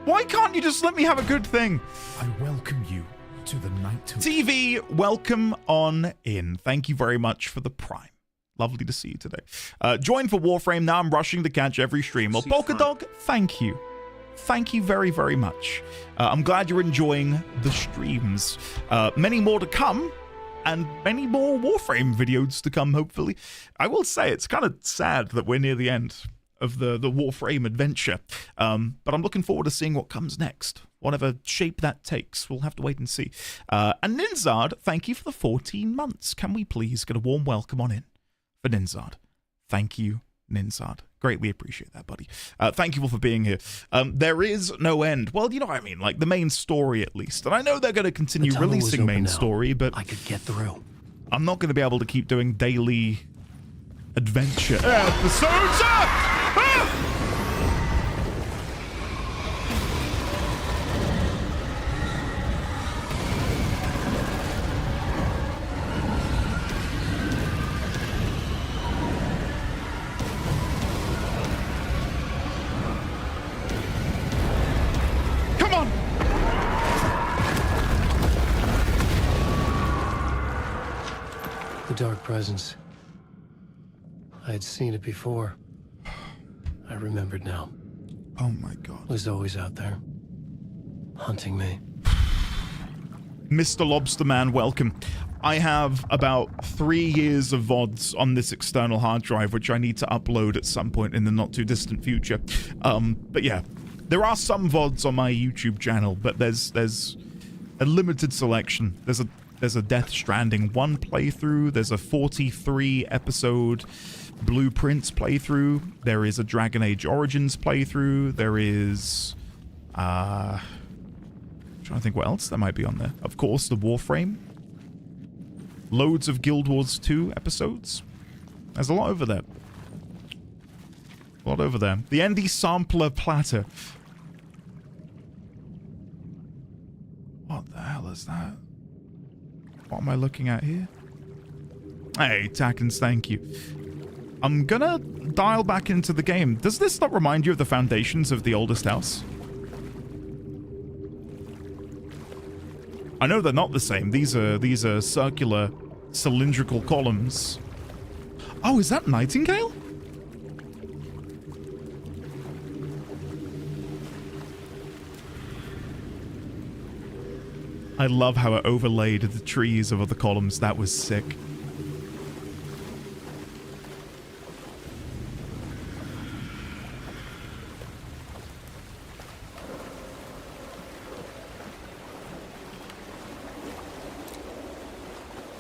S1: Why can't you just let me have a good thing?
S17: I welcome you to the knighthood.
S1: TV, welcome on in. Thank you very much for the Prime. Lovely to see you today. Join for Warframe. Now I'm rushing to catch every stream. Well, Polka Dog, thank you. Thank you very, very much. I'm glad you're enjoying the streams. Many more to come, and many more Warframe videos to come, hopefully. I will say, it's kind of sad that we're near the end of the Warframe adventure. But I'm looking forward to seeing what comes next. Whatever shape that takes, we'll have to wait and see. And Ninzard, thank you for the 14 months. Can we please get a warm welcome on in for Ninzard? Thank you, Ninzard. Greatly appreciate that, buddy. Thank you all for being here. There is no end. Well, you know what I mean, like the main story at least. And I know they're going to continue releasing main story, but
S4: I could get through.
S1: I'm not going to be able to keep doing daily adventure episodes.
S4: The dark presence. I had seen it before. I remembered now.
S1: Oh my god.
S4: It was always out there. Hunting me.
S1: Mr. Lobster Man, welcome. I have about 3 years of VODs on this external hard drive, which I need to upload at some point in the not too distant future. But yeah, there are some VODs on my YouTube channel, but there's a limited selection. There's a Death Stranding 1 playthrough, there's a 43 episode Blueprints playthrough, there is a Dragon Age Origins playthrough, there is I'm trying to think what else there might be on there. Of course, the Warframe. Loads of Guild Wars 2 episodes. There's a lot over there. A lot over there. The Andy Sampler Platter. What the hell is that? What am I looking at here? Hey, Tackens, thank you. I'm gonna dial back into the game. Does this not remind you of the foundations of the oldest house? I know they're not the same. These are circular, cylindrical columns. Oh, is that Nightingale? I love how it overlaid the trees over the columns. That was sick.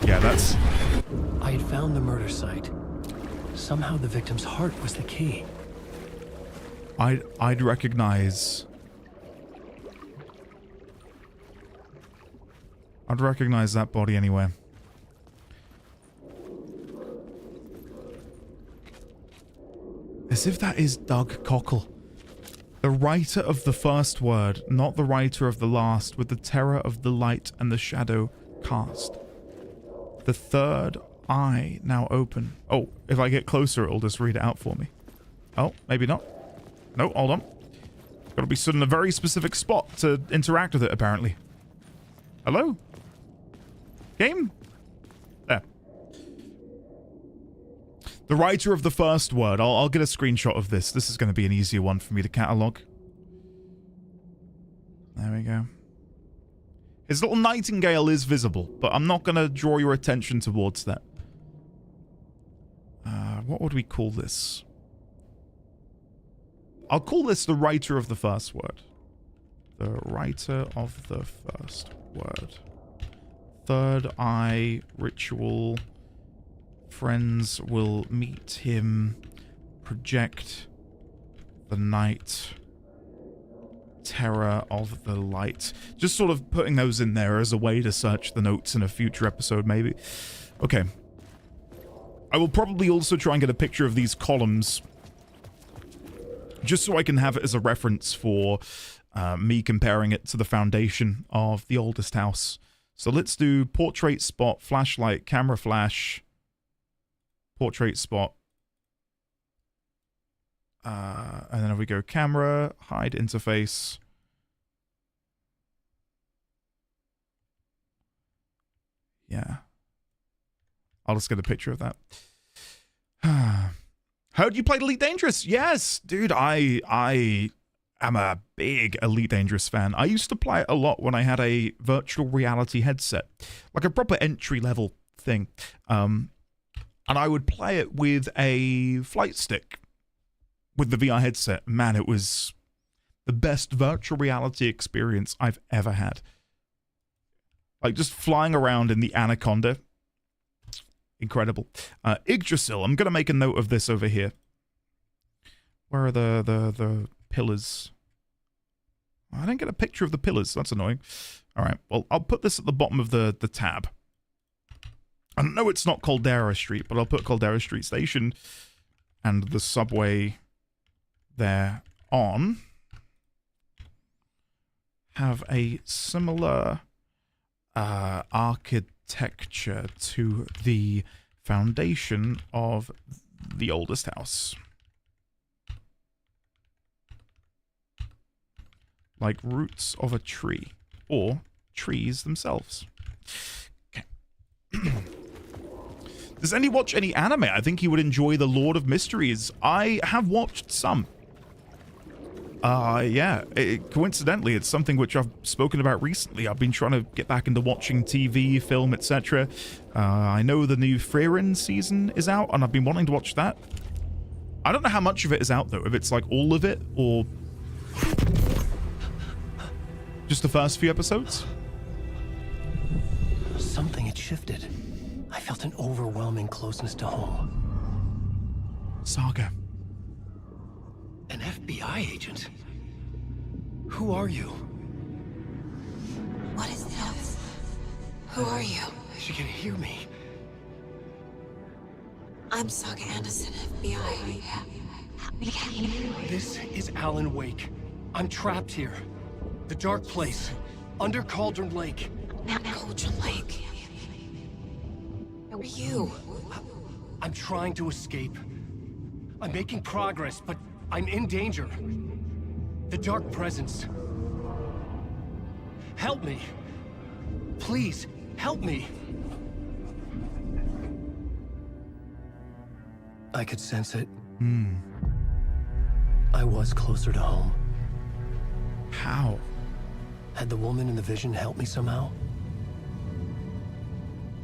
S1: Yeah, that's...
S4: I had found the murder site. Somehow the victim's heart was the key.
S1: I'd recognize... I'd recognize that body anywhere. As if that is Doug Cockle. The writer of the first word, not the writer of the last, with the terror of the light and the shadow cast. The third eye now open. Oh, if I get closer, it'll just read it out for me. Oh, maybe not. No, hold on. Gotta be stood in a very specific spot to interact with it, apparently. Hello? Game? There. The writer of the first word. I'll get a screenshot of this. This is going to be an easier one for me to catalog. There we go. His little nightingale is visible, but I'm not going to draw your attention towards that. What would we call this? I'll call this the writer of the first word. The writer of the first word. Third eye ritual. Friends will meet him. Project the night. Terror of the light. Just sort of putting those in there as a way to search the notes in a future episode, maybe. Okay. I will probably also try and get a picture of these columns, just so I can have it as a reference for me comparing it to the foundation of the oldest house. So let's do portrait spot, flashlight, camera flash, portrait spot. And then if we go camera, hide interface. Yeah. I'll just get a picture of that. Heard you played Elite Dangerous. Yes, dude, I am a big Elite Dangerous fan. I used to play it a lot when I had a virtual reality headset, like a proper entry-level thing. And I would play it with a flight stick with the VR headset. Man, it was the best virtual reality experience I've ever had. Like, just flying around in the Anaconda. Incredible. Yggdrasil, I'm going to make a note of this over here. Where are the pillars? I didn't get a picture of the pillars. That's annoying. All right, well, I'll put this at the bottom of the tab. I know it's not Caldera Street, but I'll put Caldera Street Station and the subway there on. Have a similar architecture to the foundation of the oldest house. Like roots of a tree, or trees themselves. Okay. Does any watch any anime? I think you would enjoy The Lord of Mysteries. I have watched some. Yeah, coincidentally, it's something which I've spoken about recently. I've been trying to get back into watching TV, film, etc. I know the new Frieren season is out, and I've been wanting to watch that. I don't know how much of it is out, though. If it's like all of it, or just the first few episodes.
S4: Something had shifted. I felt an overwhelming closeness to home.
S1: Saga.
S4: An FBI agent? Who are you?
S15: What is this? Who are you?
S4: She can hear me.
S15: I'm Saga Anderson, FBI.
S4: This is Alan Wake. I'm trapped here. The dark place. Under Cauldron Lake.
S15: Cauldron Lake. Who are you?
S4: I'm trying to escape. I'm making progress, but I'm in danger. The dark presence. Help me. Please, help me. I could sense it. I was closer to home.
S1: How?
S4: Had the woman in the vision helped me somehow?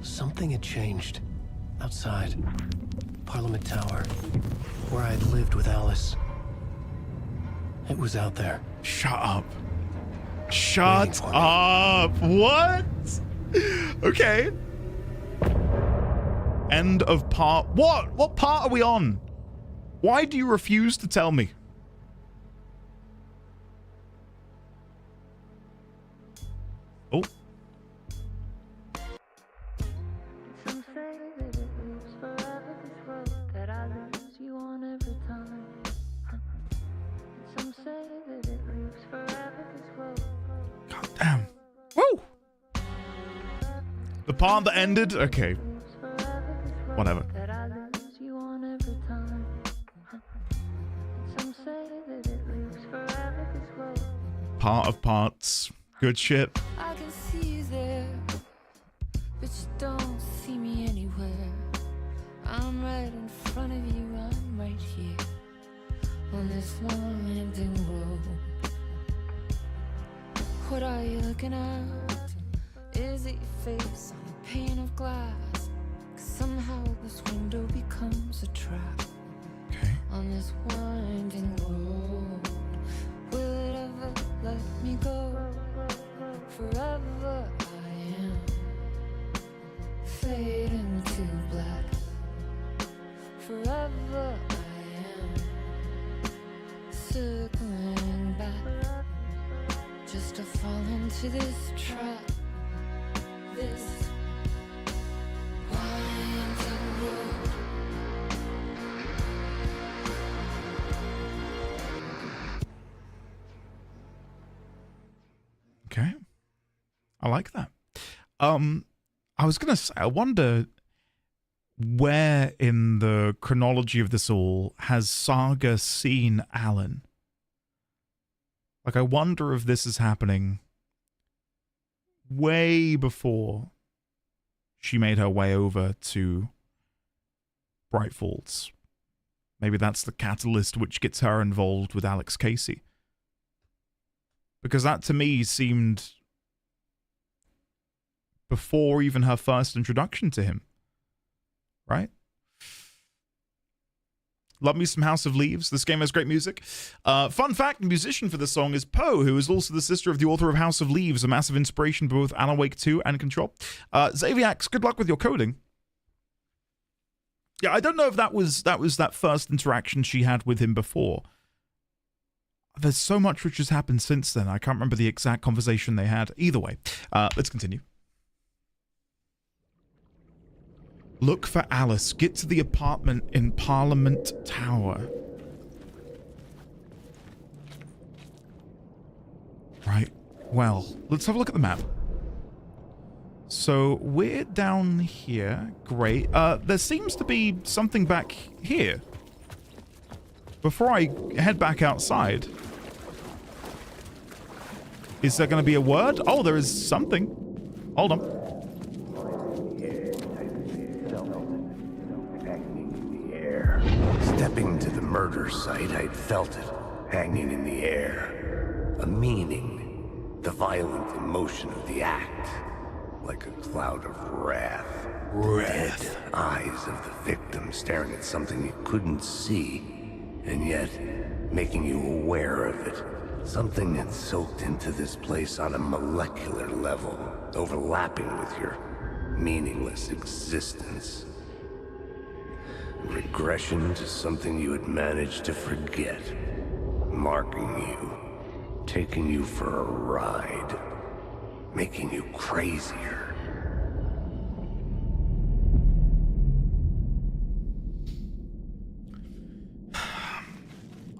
S4: Something had changed. Outside. Parliament Tower. Where I'd lived with Alice. It was out there.
S1: Shut up. Shut up. What? Okay. End of part. What? What part are we on? Why do you refuse to tell me? Oh. God damn. Woo! The part that ended? Okay. Whatever. Part of parts. Good shit.
S18: I can see you there, but you don't see me anywhere. I'm right in front of you, I'm right here on this winding road. What are you looking at? Is it your face on a pane of glass? 'Cause somehow this window becomes a trap.
S1: Okay.
S18: On this winding road, will it ever let me go? Forever I am fading to black. Forever I am circling back, just to fall into this trap. This winding road.
S1: Okay. I like that. I was gonna say, I wonder where in the chronology of this all has Saga seen Alan? Like, I wonder if this is happening way before she made her way over to Bright Falls. Maybe that's the catalyst which gets her involved with Alex Casey. Because that to me seemed before even her first introduction to him. Right? Love me some House of Leaves. This game has great music. Fun fact, the musician for the song is Poe, who is also the sister of the author of House of Leaves, a massive inspiration for both Alan Wake 2 and Control. Xaviax, good luck with your coding. Yeah, I don't know if that was that first interaction she had with him before. There's so much which has happened since then. I can't remember the exact conversation they had. Either way, let's continue. Look for Alice. Get to the apartment in Parliament Tower. Right. Well, let's have a look at the map. So we're down here. Great. There seems to be something back here. Before I head back outside. Is there going to be a word? Oh, there is something. Hold on.
S6: Stepping to the murder site, I'd felt it, hanging in the air. A meaning, the violent emotion of the act, like a cloud of wrath. Red eyes of the victim staring at something you couldn't see, and yet making you aware of it. Something that soaked into this place on a molecular level, overlapping with your meaningless existence. Regression to something you had managed to forget. Marking you. Taking you for a ride. Making you crazier.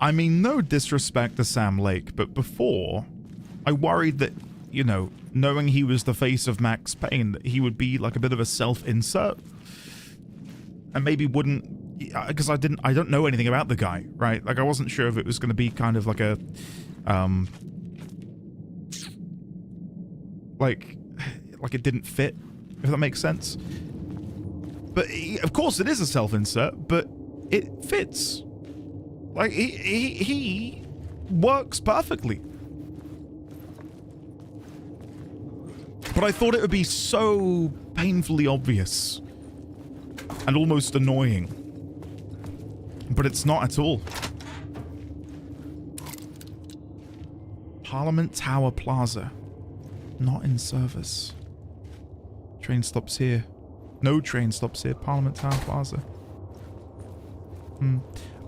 S1: I mean, no disrespect to Sam Lake, but before, I worried that, you know, knowing he was the face of Max Payne, that he would be like a bit of a self-insert. And maybe wouldn't, because I don't know anything about the guy, right? Like I wasn't sure if it was going to be kind of like a, like it didn't fit, if that makes sense. But of course it is a self-insert, but it fits. Like he works perfectly. But I thought it would be so painfully obvious. And almost annoying. But it's not at all. Parliament Tower Plaza. Not in service. Train stops here. No train stops here. Parliament Tower Plaza.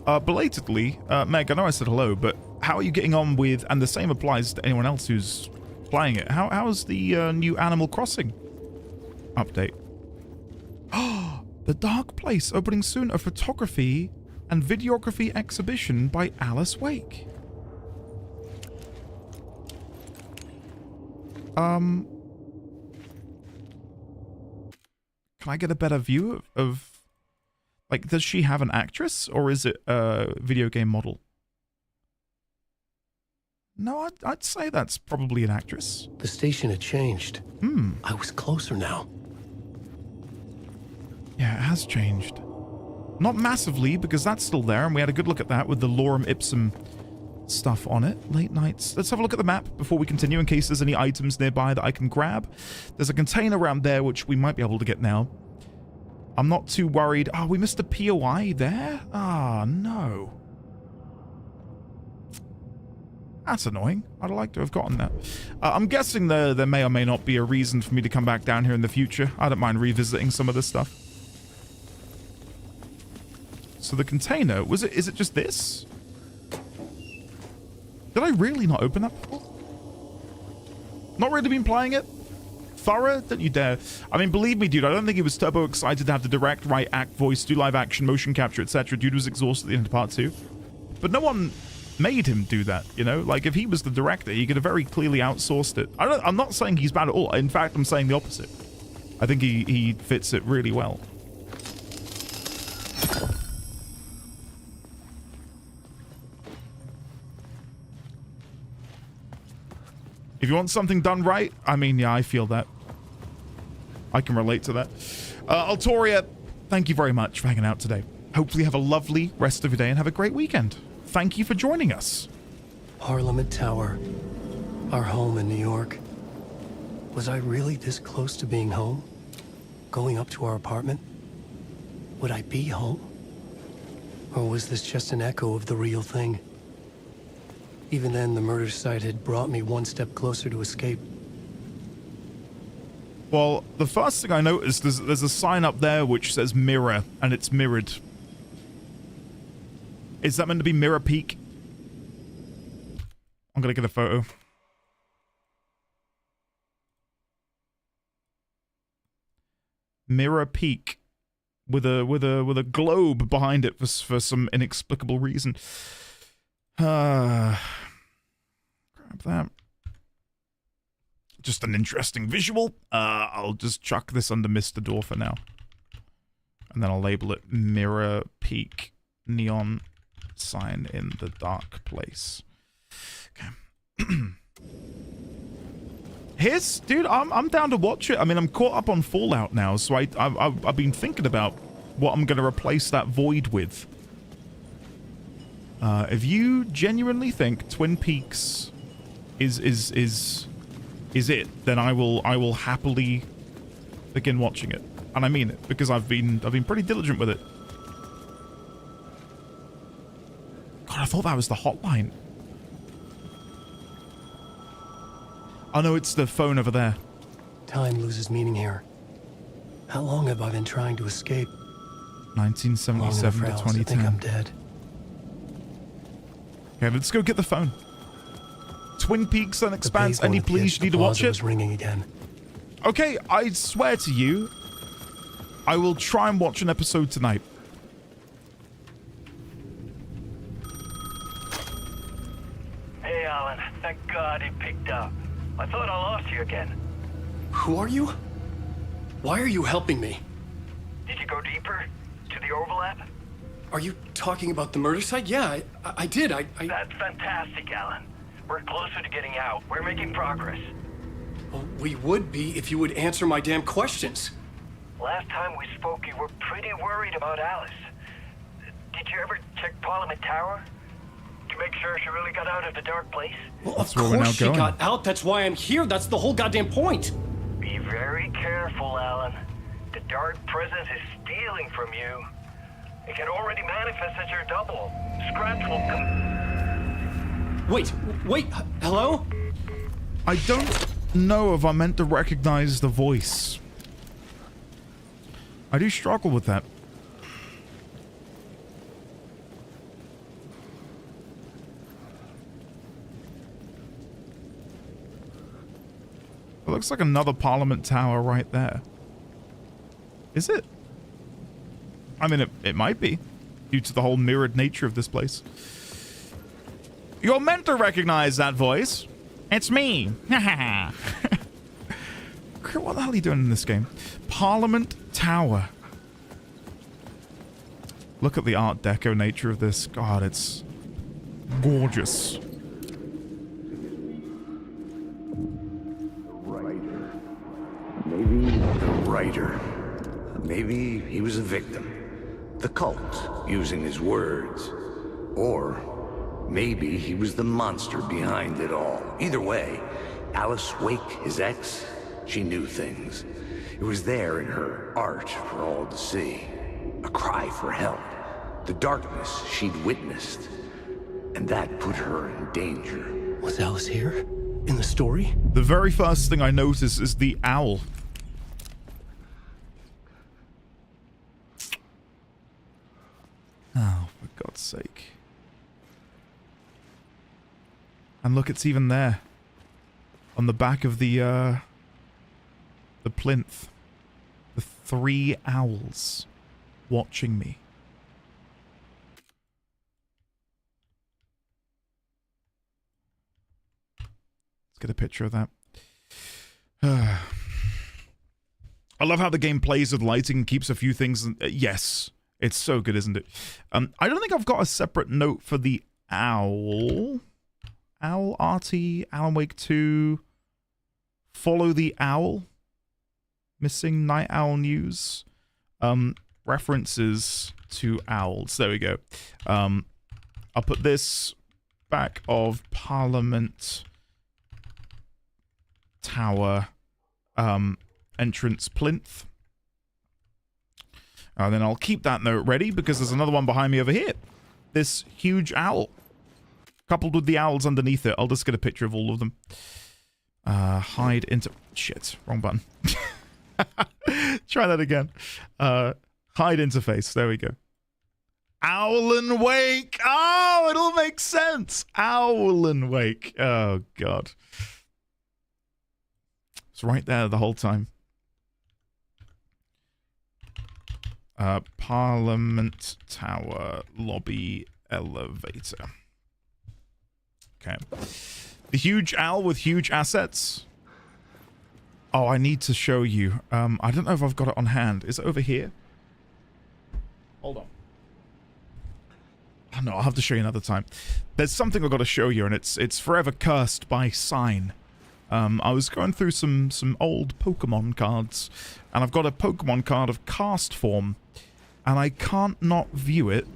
S1: Belatedly, Meg, I know I said hello, but how are you getting on with, and the same applies to anyone else who's playing it, how's the new Animal Crossing update? Oh, The Dark Place opening soon, a photography and videography exhibition by Alice Wake. Can I get a better view of like, does she have an actress or is it a video game model? No, I'd say that's probably an actress.
S4: The station had changed. I was closer now.
S1: Yeah, it has changed. Not massively, because that's still there, and we had a good look at that with the Lorem Ipsum stuff on it. Late nights. Let's have a look at the map before we continue in case there's any items nearby that I can grab. There's a container around there, which we might be able to get now. I'm not too worried. Oh, we missed a POI there? Ah, no. That's annoying. I'd like to have gotten that. I'm guessing there may or may not be a reason for me to come back down here in the future. I don't mind revisiting some of this stuff. So the container, is it just this? Did I really not open that before? Not really been playing it? Thorough? Don't you dare. I mean, believe me, dude, I don't think he was turbo excited to have to direct, write, act, voice, do live action, motion capture, etc. Dude was exhausted at the end of part 2. But no one made him do that, you know? Like, if he was the director, he could have very clearly outsourced it. I'm not saying he's bad at all. In fact, I'm saying the opposite. I think he fits it really well. If you want something done right, I mean, yeah, I feel that. I can relate to that. Altoria, thank you very much for hanging out today. Hopefully you have a lovely rest of your day and have a great weekend. Thank you for joining us.
S4: Parliament Tower. Our home in New York. Was I really this close to being home? Going up to our apartment? Would I be home? Or was this just an echo of the real thing? Even then, the murder site had brought me one step closer to escape.
S1: Well, the first thing I noticed is there's a sign up there which says mirror, and it's mirrored. Is that meant to be Mirror Peak? I'm gonna get a photo. Mirror Peak with a globe behind it for some inexplicable reason. Grab that. Just an interesting visual. I'll just chuck this under Mr. Door for now. And then I'll label it Mirror Peak Neon Sign in the Dark Place. Okay. Here's, dude, I'm down to watch it. I mean, I'm caught up on Fallout now, so I've been thinking about what I'm going to replace that void with. If you genuinely think Twin Peaks is it, then I will happily begin watching it, and I mean it because I've been pretty diligent with it. God, I thought that was the hotline. Oh no, it's the phone over there.
S4: Time loses meaning here. How long have I been trying to escape?
S1: 1977 to 2010.
S4: I think I'm dead.
S1: Okay, let's go get the phone. Twin Peaks and Expanse. Any please you need to watch it?
S4: Was ringing again.
S1: Okay, I swear to you, I will try and watch an episode tonight.
S19: Hey, Alan. Thank God he picked up. I thought I lost you again.
S9: Who are you? Why are you helping me?
S19: Did you go deeper? To the overlap?
S9: Are you talking about the murder site? Yeah, I did.
S19: That's fantastic, Alan. We're closer to getting out. We're making progress.
S9: Well, we would be if you would answer my damn questions.
S19: Last time we spoke, you were pretty worried about Alice. Did you ever check Parliament Tower? To make sure she really got out of the dark place?
S9: Well, of course she got out. That's why I'm here. That's the whole goddamn point.
S19: Be very careful, Alan. The dark presence is stealing from you. It can already manifest as your double. Scratch will come.
S9: Wait, hello?
S1: I don't know if I'm meant to recognize the voice. I do struggle with that. It looks like another Parliament Tower right there. Is it? I mean, it might be, due to the whole mirrored nature of this place. You're meant to recognize that voice. It's me. What the hell are you doing in this game? Parliament Tower. Look at the Art Deco nature of this. God, it's gorgeous.
S6: Maybe the writer. Maybe he was a victim. The cult, using his words. Or maybe he was the monster behind it all. Either way, Alice Wake, his ex, she knew things. It was there in her art for all to see. A cry for help. The darkness she'd witnessed. And that put her in danger.
S4: Was Alice here? In the story?
S1: The very first thing I notice is the owl. Oh, for God's sake. And look, it's even there. On the back of the plinth. The 3 owls watching me. Let's get a picture of that. I love how the game plays with lighting and keeps a few things. Yes, it's so good, isn't it? I don't think I've got a separate note for the owl. Owl Artie, Alan Wake 2. Follow the Owl. Missing Night Owl News. references to owls. There we go. I'll put this back of Parliament Tower entrance plinth. And then I'll keep that note ready because there's another one behind me over here. This huge owl. Coupled with the owls underneath it. I'll just get a picture of all of them. Hide into... Shit, wrong button. Try that again. Hide interface. There we go. Owl and Wake. Oh, it all makes sense. Owl and Wake. Oh, God. It's right there the whole time. Parliament Tower Lobby Elevator. Okay. The huge owl with huge assets. Oh, I need to show you. I don't know if I've got it on hand. Is it over here? Hold on. Oh, no, I'll have to show you another time. There's something I've got to show you, and it's forever cursed by sign. I was going through some old Pokemon cards, and I've got a Pokemon card of cast form, and I can't not view it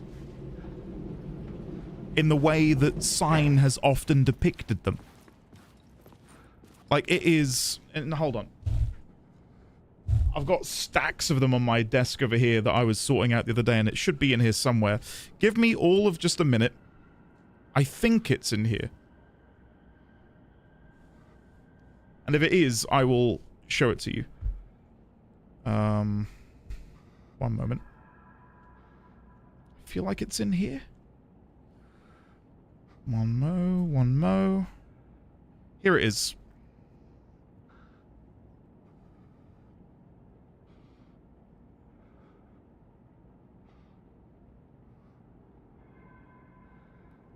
S1: in the way that sign has often depicted them. Like, it is... And hold on. I've got stacks of them on my desk over here that I was sorting out the other day, and it should be in here somewhere. Give me all of just a minute. I think it's in here. And if it is, I will show it to you. One moment. I feel like it's in here. One mo. Here it is.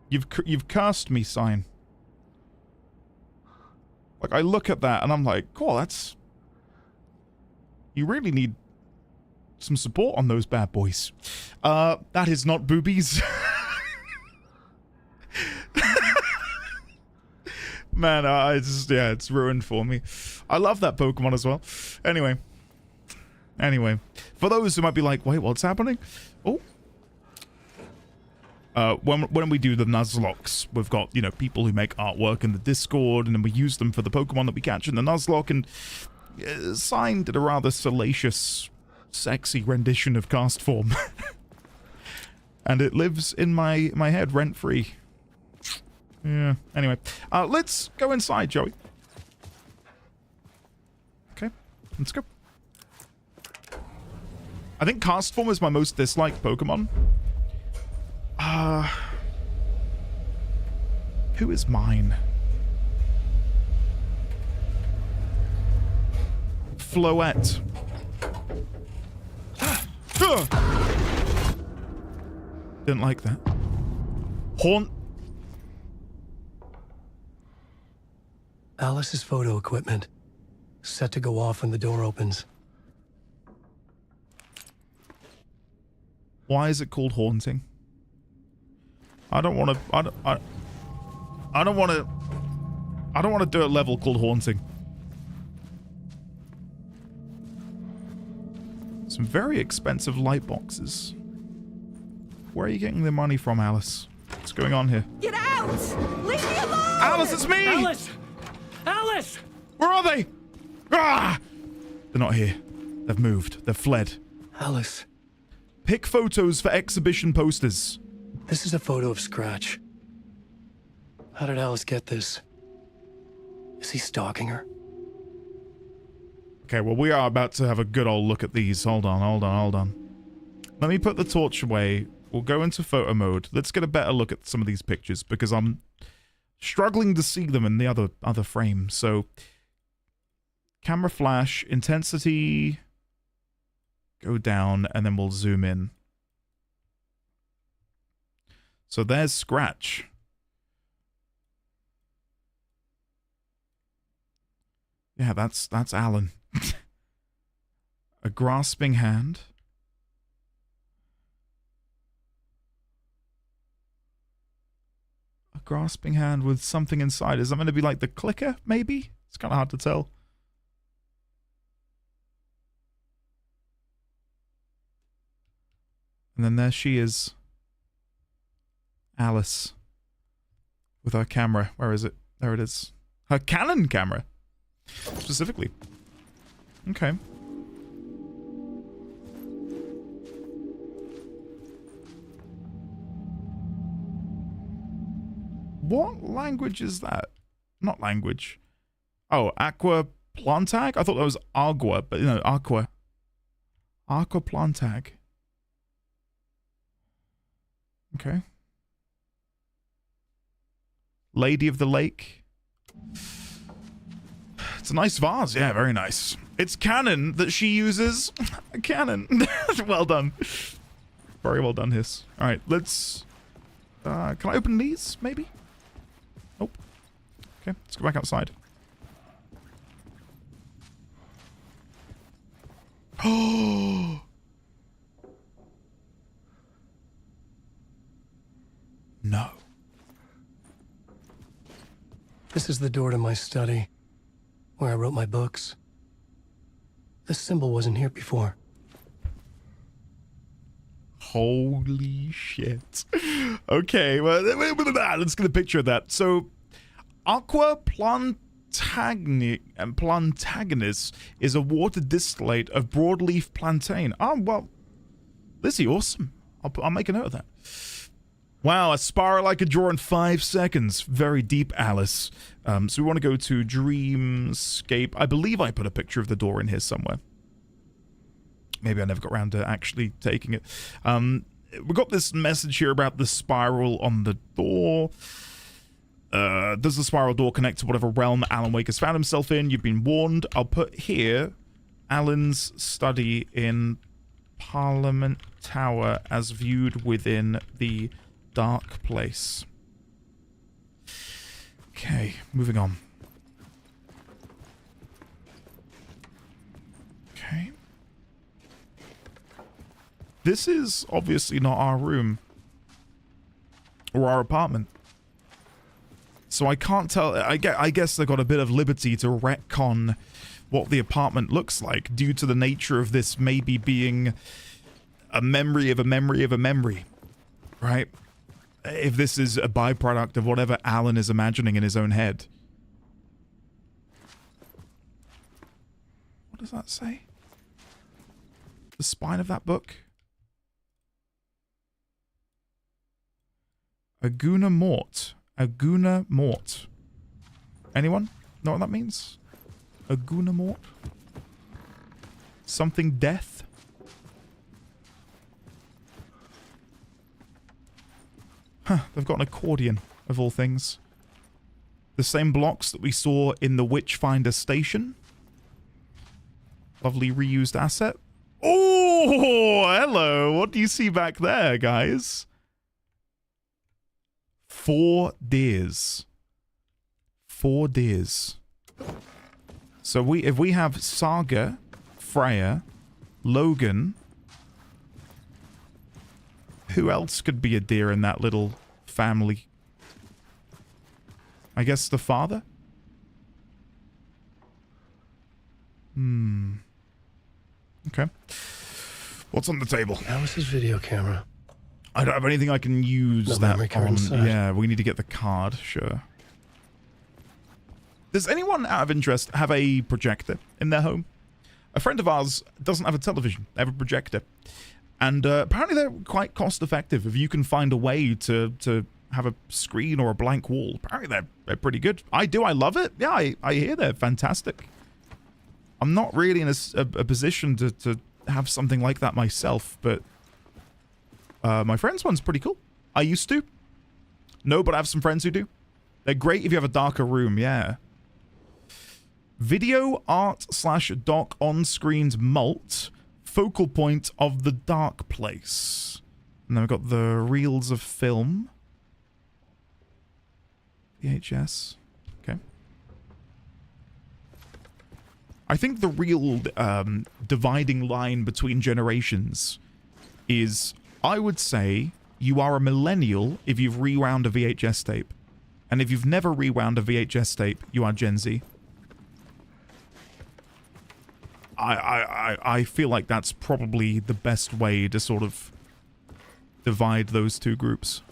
S1: You've cast me, sign. Like, I look at that and I'm like, cool, that's... You really need some support on those bad boys. That is not boobies. Man, it's ruined for me. I love that Pokemon as well. Anyway, for those who might be like, wait, what's happening? Oh. When we do the Nuzlocks, we've got, you know, people who make artwork in the Discord, and then we use them for the Pokemon that we catch in the Nuzlocke, and Sign did a rather salacious, sexy rendition of cast form. And it lives in my head rent-free. Yeah, anyway. Let's go inside, Joey. Okay, let's go. I think cast form is my most disliked Pokemon. Who is mine? Floette. Didn't like that. Haunt.
S4: Alice's photo equipment. Set to go off when the door opens.
S1: Why is it called haunting? I don't want to. I don't want to. I don't want to do a level called haunting. Some very expensive light boxes. Where are you getting the money from, Alice? What's going on here?
S20: Get out! Leave me alone!
S1: Alice, it's me!
S20: Alice! Alice!
S1: Where are they? Ah! They're not here. They've moved. They've fled.
S4: Alice.
S1: Pick photos for exhibition posters.
S4: This is a photo of Scratch. How did Alice get this? Is he stalking her?
S1: Okay, well, we are about to have a good old look at these. Hold on. Let me put the torch away. We'll go into photo mode. Let's get a better look at some of these pictures, because I'm struggling to see them in the other frame. So, camera flash, intensity, go down, and then we'll zoom in. So there's Scratch. Yeah, that's Alan. A grasping hand. A grasping hand with something inside. Is that going to be like the clicker, maybe? It's kind of hard to tell. And then there she is. Alice. With her camera. Where is it? There it is. Her Canon camera. Specifically. Okay. What language is that? Not language. Oh, Aqua Plantag? I thought that was Agua, but no, Aqua. Aqua Plantag. Okay. Lady of the Lake. It's a nice vase. Yeah, very nice. It's canon that she uses. Canon. Well done. Very well done, Hiss. All right, let's... can I open these, maybe? Nope. Okay, let's go back outside. Oh! No.
S4: This is the door to my study, where I wrote my books. This symbol wasn't here before.
S1: Holy shit. Okay, well, let's get a picture of that. So, Aqua Plantagenis is a water distillate of broadleaf plantain. Oh, well, this is awesome. I'll make a note of that. Wow, a spiral I could draw in 5 seconds. Very deep, Alice. So we want to go to Dreamscape. I believe I put a picture of the door in here somewhere. Maybe I never got around to actually taking it. We got this message here about the spiral on the door. Does the spiral door connect to whatever realm Alan Wake has found himself in? You've been warned. I'll put here Alan's study in Parliament Tower as viewed within the dark place. Okay, moving on. Okay. This is obviously not our room. Or our apartment. So I can't tell. I guess they got a bit of liberty to retcon what the apartment looks like due to the nature of this maybe being a memory of a memory of a memory. Right? If this is a byproduct of whatever Alan is imagining in his own head. What does that say? The spine of that book? Aguna Mort. Aguna Mort. Anyone know what that means? Aguna Mort? Something death? Huh, they've got an accordion, of all things. The same blocks that we saw in the Witchfinder station. Lovely reused asset. Oh, hello. What do you see back there, guys? 4 deers. 4 deers. So if we have Saga, Freya, Logan... Who else could be a deer in that little family? I guess the father? Okay. What's on the table?
S4: Alice's video camera.
S1: I don't have anything I can use
S4: No
S1: that
S4: memory card
S1: on.
S4: inside.
S1: Yeah, we need to get the card, sure. Does anyone out of interest have a projector in their home? A friend of ours doesn't have a television. They have a projector. And apparently they're quite cost effective. If you can find a way to have a screen or a blank wall, apparently they're pretty good. I do. I love it. Yeah, I hear they're fantastic. I'm not really in a position to have something like that myself, but my friend's one's pretty cool. I used to. No, but I have some friends who do. They're great if you have a darker room, yeah. Video art / doc on screens mult. Focal point of the dark place. And then we've got the reels of film. VHS. Okay. I think the real dividing line between generations is, I would say, you are a millennial if you've rewound a VHS tape. And if you've never rewound a VHS tape, you are Gen Z. I feel like that's probably the best way to sort of divide those two groups.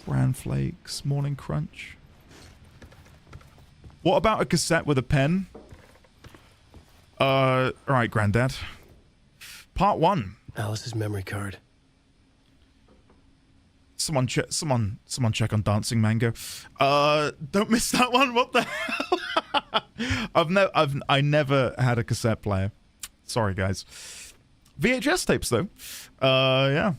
S1: Bran Flakes, Morning Crunch. What about a cassette with a pen? Alright, Granddad. Part 1.
S4: Alice's memory card.
S1: Someone check on Dancing Mango. Don't miss that one. What the hell? I never had a cassette player. Sorry, guys. VHS tapes, though. Yeah.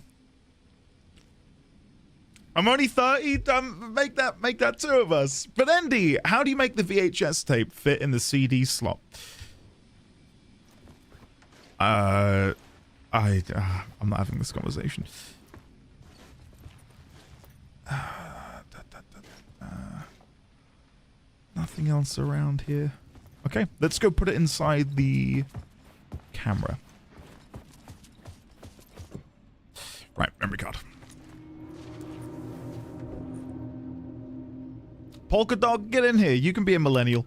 S1: I'm only 30. Make that two of us. But Andy, how do you make the VHS tape fit in the CD slot? I'm not having this conversation. Nothing else around here. Okay, let's go put it inside the camera. Right, memory card. Polka Dog, get in here. You can be a millennial.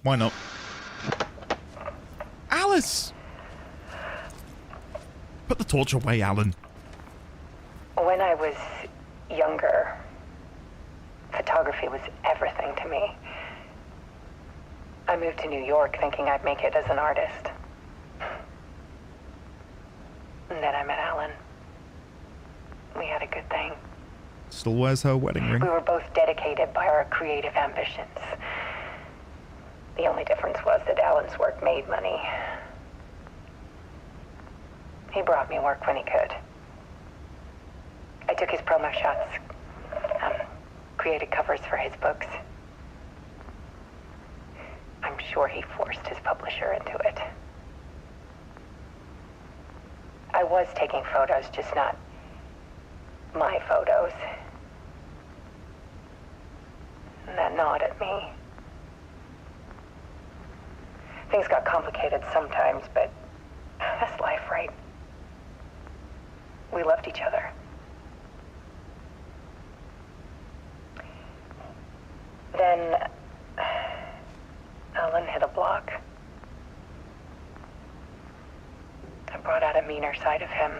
S1: Why not? Alice! Put the torch away, Alan.
S16: When I was younger, photography was everything to me. I moved to New York thinking I'd make it as an artist. And then I met Alan. We had a good thing.
S1: Still wears her wedding ring.
S16: We were both dedicated by our creative ambitions. The only difference was that Alan's work made money. He brought me work when he could. I took his promo shots, created covers for his books. I'm sure he forced his publisher into it. I was taking photos, just not my photos. And that gnawed at me. Things got complicated sometimes, but that's life, right? We loved each other. Then Alan hit a block. I brought out a meaner side of him.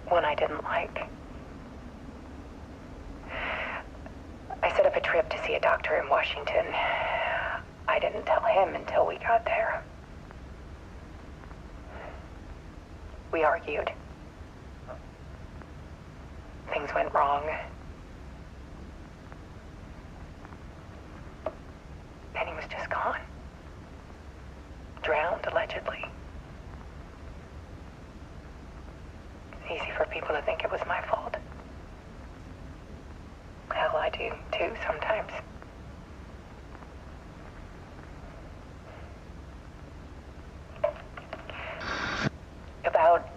S16: One I didn't like. I set up a trip to see a doctor in Washington. I didn't tell him until we got there. We argued. Things went wrong. And he was just gone. Drowned, allegedly. It's easy for people to think it was my fault. Hell, I do too sometimes. About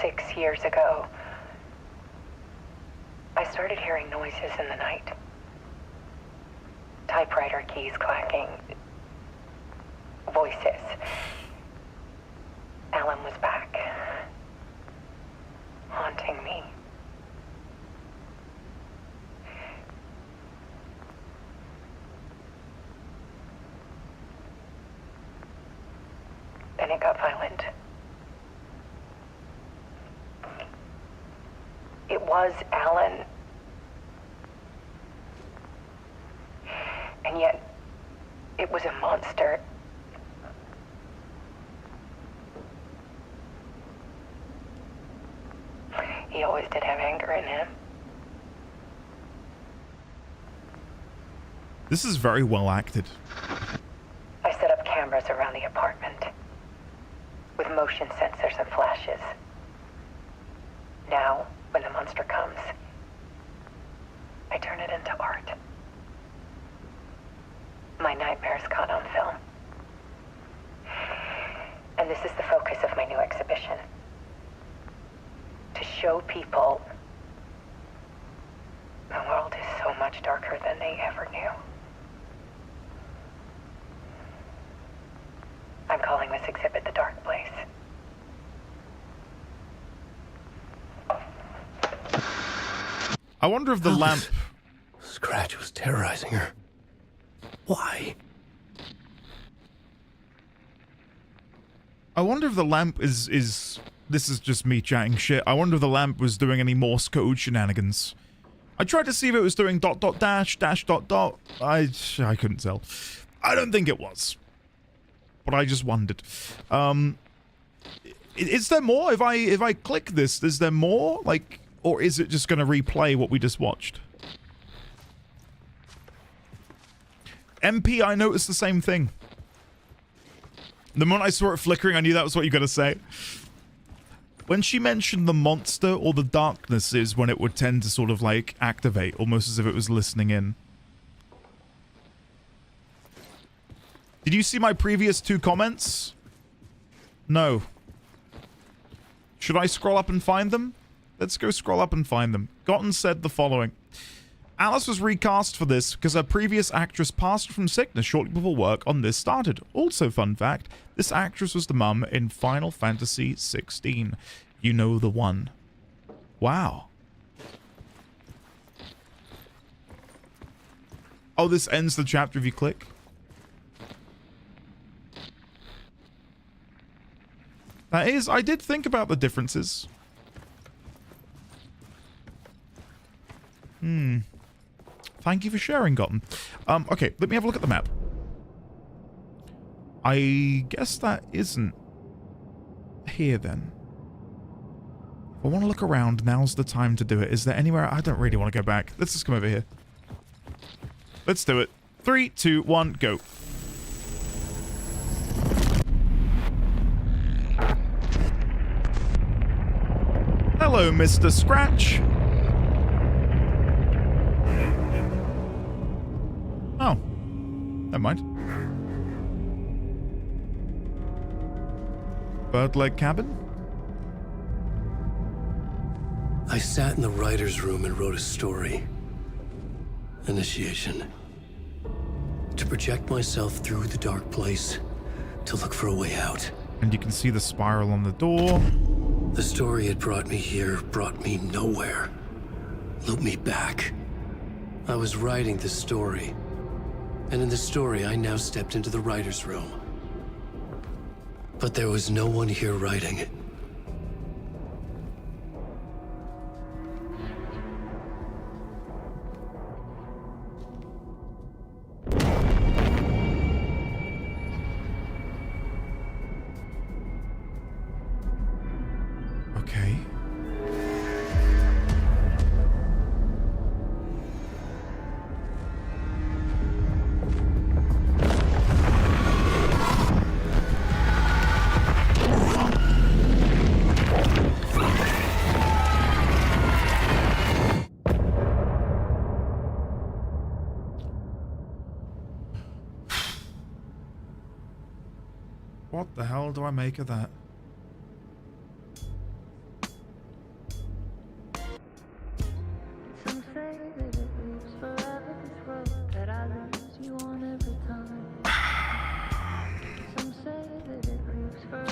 S16: 6 years ago, I started hearing noises in the night. Typewriter keys clacking. Voices. Alan was back. Haunting me. Then it got violent. It was Alan. And yet, it was a monster. He always did have anger in him.
S1: This is very well acted.
S16: I set up cameras around the apartment with motion sensors and flashes. Now, when the monster comes, I turn it into art. My nightmares caught on film. And this is the focus of my new exhibition. To show people the world is so much darker than they ever knew. I'm calling this exhibit The Dark Place.
S1: I wonder if the lamp...
S4: Scratch was terrorizing her. Why?
S1: I wonder if the lamp is this is just me chatting shit. I wonder if the lamp was doing any Morse code shenanigans. I tried to see if it was doing ... dash dot. I couldn't tell. I don't think it was. But I just wondered. Is there more? If I click this, is there more? Like, or is it just going to replay what we just watched? MP, I noticed the same thing. The moment I saw it flickering, I knew that was what you were going to say. When she mentioned the monster or the darkness is when it would tend to sort of like activate, almost as if it was listening in. Did you see my previous 2 comments? No. Should I scroll up and find them? Let's go scroll up and find them. Gotten said the following. Alice was recast for this because her previous actress passed from sickness shortly before work on this started. Also, fun fact, this actress was the mum in Final Fantasy 16. You know, the one. Wow. Oh, this ends the chapter if you click? That is, I did think about the differences. Thank you for sharing, Gotten. Okay, let me have a look at the map. I guess that isn't here then. If I want to look around, now's the time to do it. Is there anywhere? I don't really want to go back. Let's just come over here. Let's do it. 3, 2, 1, go. Hello, Mr. Scratch. Oh. Never mind. Bird-leg cabin?
S4: I sat in the writer's room and wrote a story. Initiation. To project myself through the dark place, to look for a way out.
S1: And you can see the spiral on the door.
S4: The story had brought me here, brought me nowhere. Looped me back. I was writing the story. And in the story, I now stepped into the writer's room. But there was no one here writing it.
S1: Okay. What the hell do I make of that?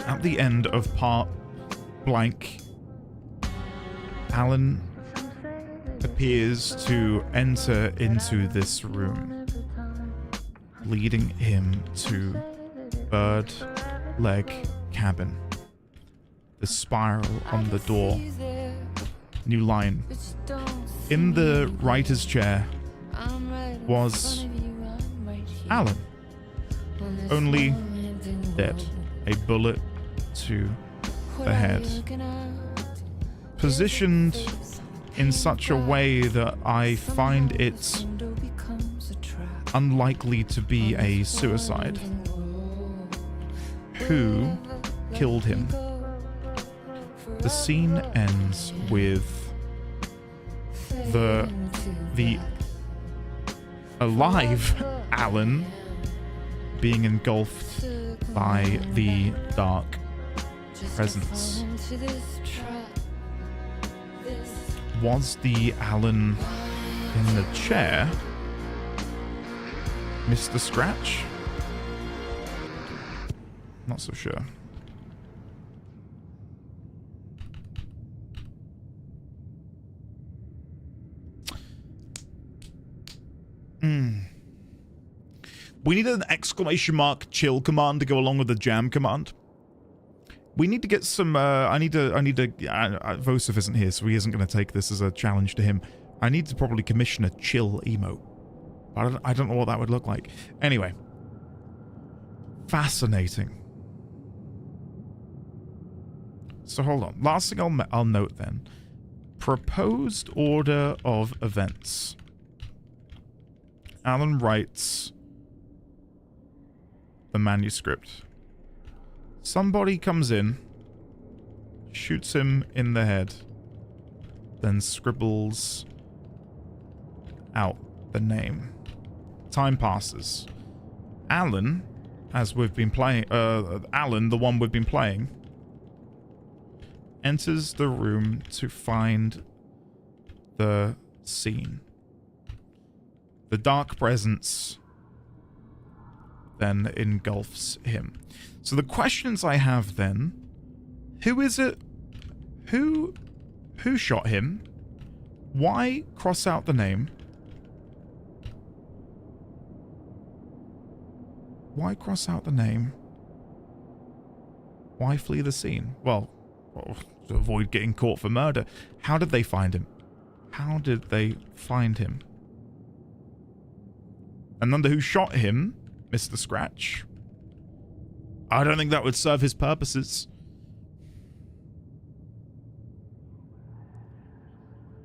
S1: At the end of part blank, Alan appears to enter into this room, leading him to Bird Leg Cabin. The spiral on the door. New line. In the writer's chair was Alan. Only dead. A bullet to the head. Positioned in such a way that I find it unlikely to be a suicide. Who killed him? The scene ends with the alive Alan being engulfed by the dark presence. Was the Alan in the chair Mr. Scratch? Not so sure. We need an exclamation mark chill command to go along with the jam command. We need to get some, Vosif isn't here, so he isn't going to take this as a challenge to him. I need to probably commission a chill emote. I don't know what that would look like. Anyway. Fascinating. So hold on. Last thing I'll note then. Proposed order of events. Alan writes the manuscript. Somebody comes in, shoots him in the head, then scribbles out the name. Time passes. Alan, as we've been playing, Alan, the one we've been playing, enters the room to find the scene. The dark presence then engulfs him. So the questions I have then, who is it? Who shot him? Why cross out the name? Why cross out the name? Why flee the scene? Well, to avoid getting caught for murder. How did they find him? How did they find him? And under who shot him? Mr. Scratch. I don't think that would serve his purposes.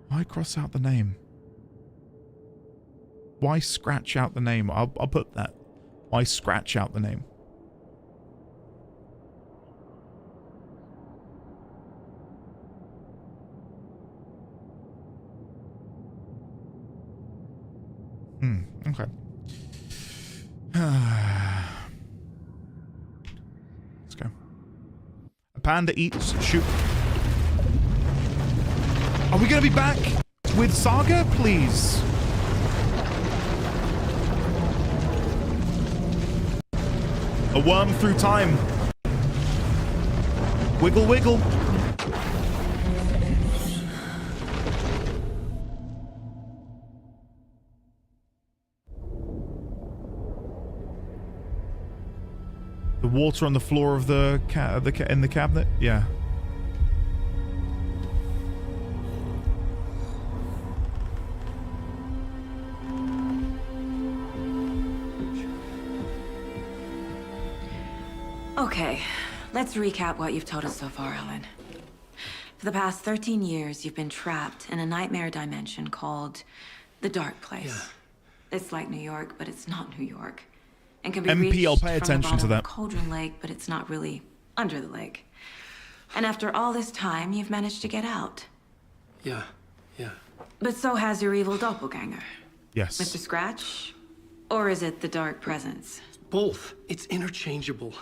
S1: Why cross out the name? Why scratch out the name? I'll put that. Why scratch out the name? Okay. Let's go. A panda eats shoot. Are we gonna be back with Saga, please? A worm through time. Wiggle, wiggle. The water on the floor of in the cabinet? Yeah.
S15: Okay, let's recap what you've told us so far, Ellen. For the past 13 years, you've been trapped in a nightmare dimension called the Dark Place. Yeah. It's like New York, but it's not New York. And can be reached
S1: I'll pay
S15: from
S1: attention
S15: the
S1: to
S15: bottom
S1: that.
S15: of Cauldron Lake, but it's not really under the lake. And after all this time, you've managed to get out.
S4: Yeah.
S15: But so has your evil doppelganger.
S1: Yes.
S15: Mr. Scratch? Or is it the Dark Presence?
S4: Both. It's interchangeable.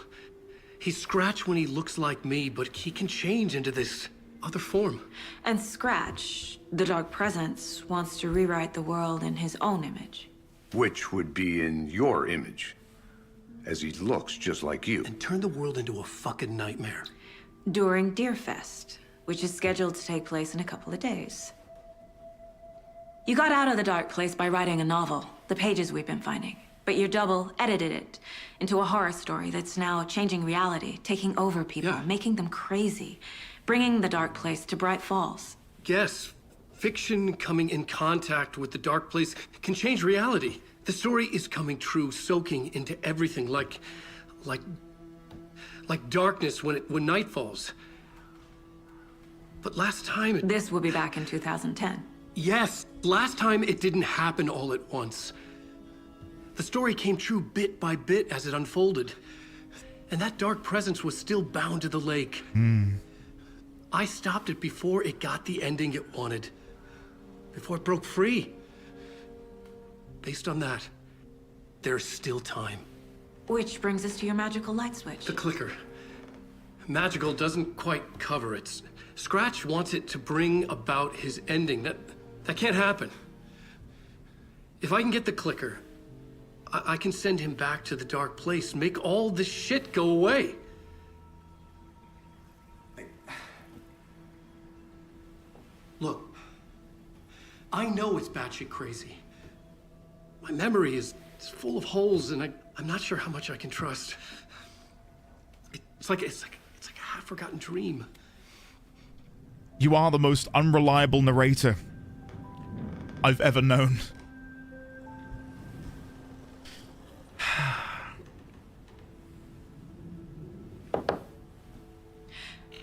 S4: He's Scratch when he looks like me, but he can change into this other form.
S15: And Scratch, the Dark Presence, wants to rewrite the world in his own image.
S6: Which would be in your image, as he looks just like you.
S4: And turn the world into a fucking nightmare.
S15: During Deerfest, which is scheduled to take place in a couple of days. You got out of the Dark Place by writing a novel, the pages we've been finding. But your double edited it into a horror story that's now changing reality, taking over people, making them crazy, bringing the Dark Place to Bright Falls.
S4: Yes, fiction coming in contact with the Dark Place can change reality. The story is coming true, soaking into everything like darkness when night falls. But last time
S15: This will be back in 2010.
S4: Yes, last time it didn't happen all at once. The story came true bit by bit as it unfolded. And that dark presence was still bound to the lake. I stopped it before it got the ending it wanted. Before it broke free. Based on that, there's still time.
S15: Which brings us to your magical light switch.
S4: The clicker. Magical doesn't quite cover it. Scratch wants it to bring about his ending. That can't happen. If I can get the clicker, I can send him back to the Dark Place, make all this shit go away. Look, I know it's batshit crazy. My memory is full of holes, and I'm not sure how much I can trust. It's like a half
S9: forgotten dream.
S1: You are the most unreliable narrator I've ever known.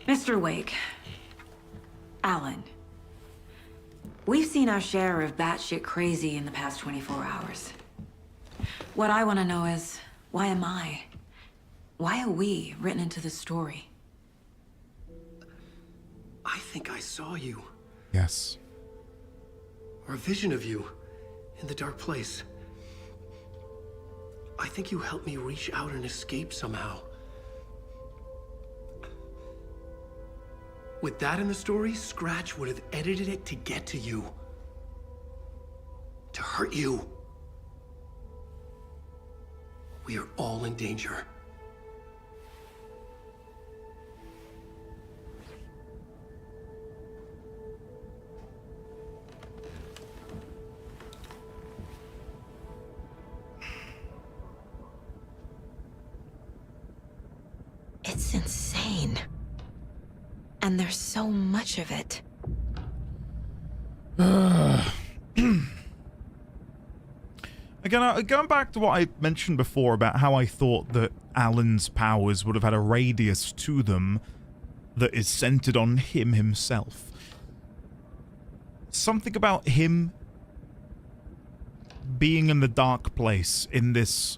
S15: Mr. Wake. Alan. We've seen our share of batshit crazy in the past 24 hours. What I want to know is, why am I? Why are we written into the story?
S9: I think I saw you.
S1: Yes.
S9: Or a vision of you in the dark place. I think you helped me reach out and escape somehow. With that in the story, Scratch would have edited it to get to you. To hurt you. We are all in danger.
S15: It's insane. And there's so much of it.
S1: Again, going back to what I mentioned before about how I thought that Alan's powers would have had a radius to them that is centered on him himself. Something about him being in the dark place, in this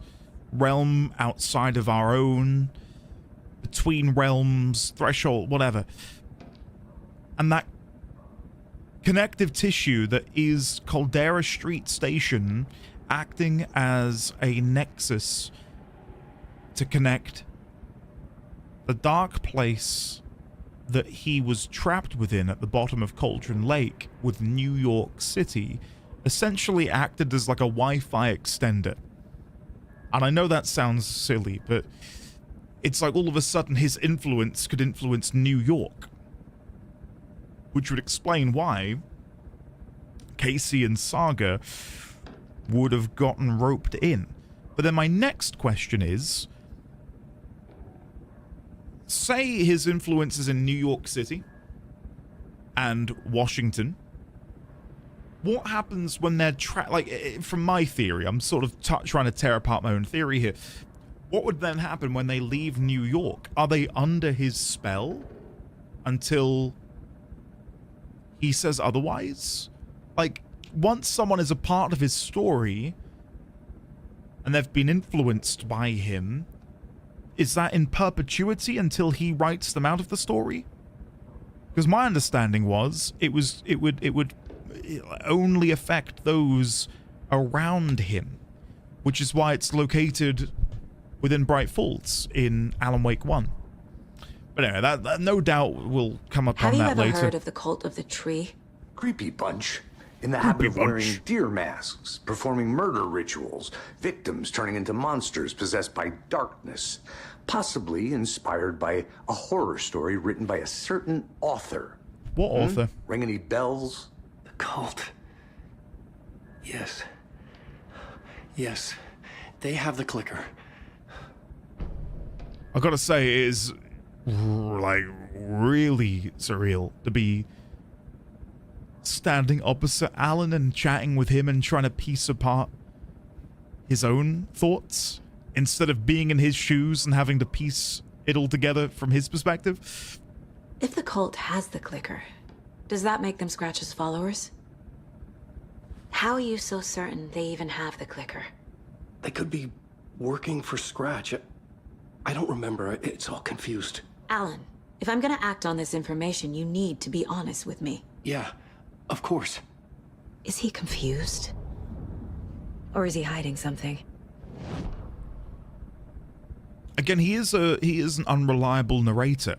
S1: realm outside of our own, between realms, threshold, whatever. And that connective tissue that is Caldera Street Station acting as a nexus to connect the dark place that he was trapped within at the bottom of Cauldron Lake with New York City, essentially acted as like a Wi-Fi extender. And I know that sounds silly, but it's like all of a sudden his influence could influence New York. Which would explain why Casey and Saga would have gotten roped in. But then my next question is, say his influence is in New York City and Washington. What happens when they're from my theory, I'm sort of trying to tear apart my own theory here. What would then happen when they leave New York? Are they under his spell until he says otherwise? Like, once someone is a part of his story and they've been influenced by him, is that in perpetuity until he writes them out of the story? Because my understanding was it would only affect those around him, which is why it's located within Bright Falls in Alan Wake 1. But anyway, that no doubt will come up on that later.
S15: Have you ever heard of the Cult of the Tree?
S6: Creepy bunch. In the habit of wearing deer masks, performing murder rituals, victims turning into monsters possessed by darkness, possibly inspired by a horror story written by a certain author.
S1: What author?
S6: Ring any bells?
S9: The cult. Yes. Yes. They have the clicker.
S1: I gotta say, it is like really surreal to be standing opposite Alan and chatting with him and trying to piece apart his own thoughts instead of being in his shoes and having to piece it all together from his perspective.
S15: If the cult has the clicker, does that make them Scratch's followers? How are you so certain they even have the clicker?
S9: They could be working for Scratch. I don't remember. It's all confused.
S15: Alan, if I'm gonna act on this information, you need to be honest with me.
S9: Yeah, of course.
S15: Is he confused? Or is he hiding something?
S1: Again, he is an unreliable narrator.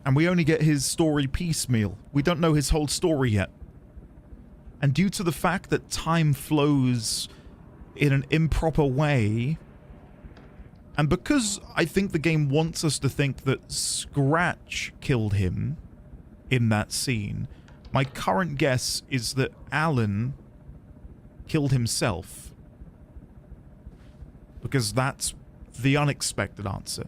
S1: And we only get his story piecemeal. We don't know his whole story yet. And due to the fact that time flows in an improper way, and because I think the game wants us to think that Scratch killed him in that scene, my current guess is that Alan killed himself. Because that's the unexpected answer.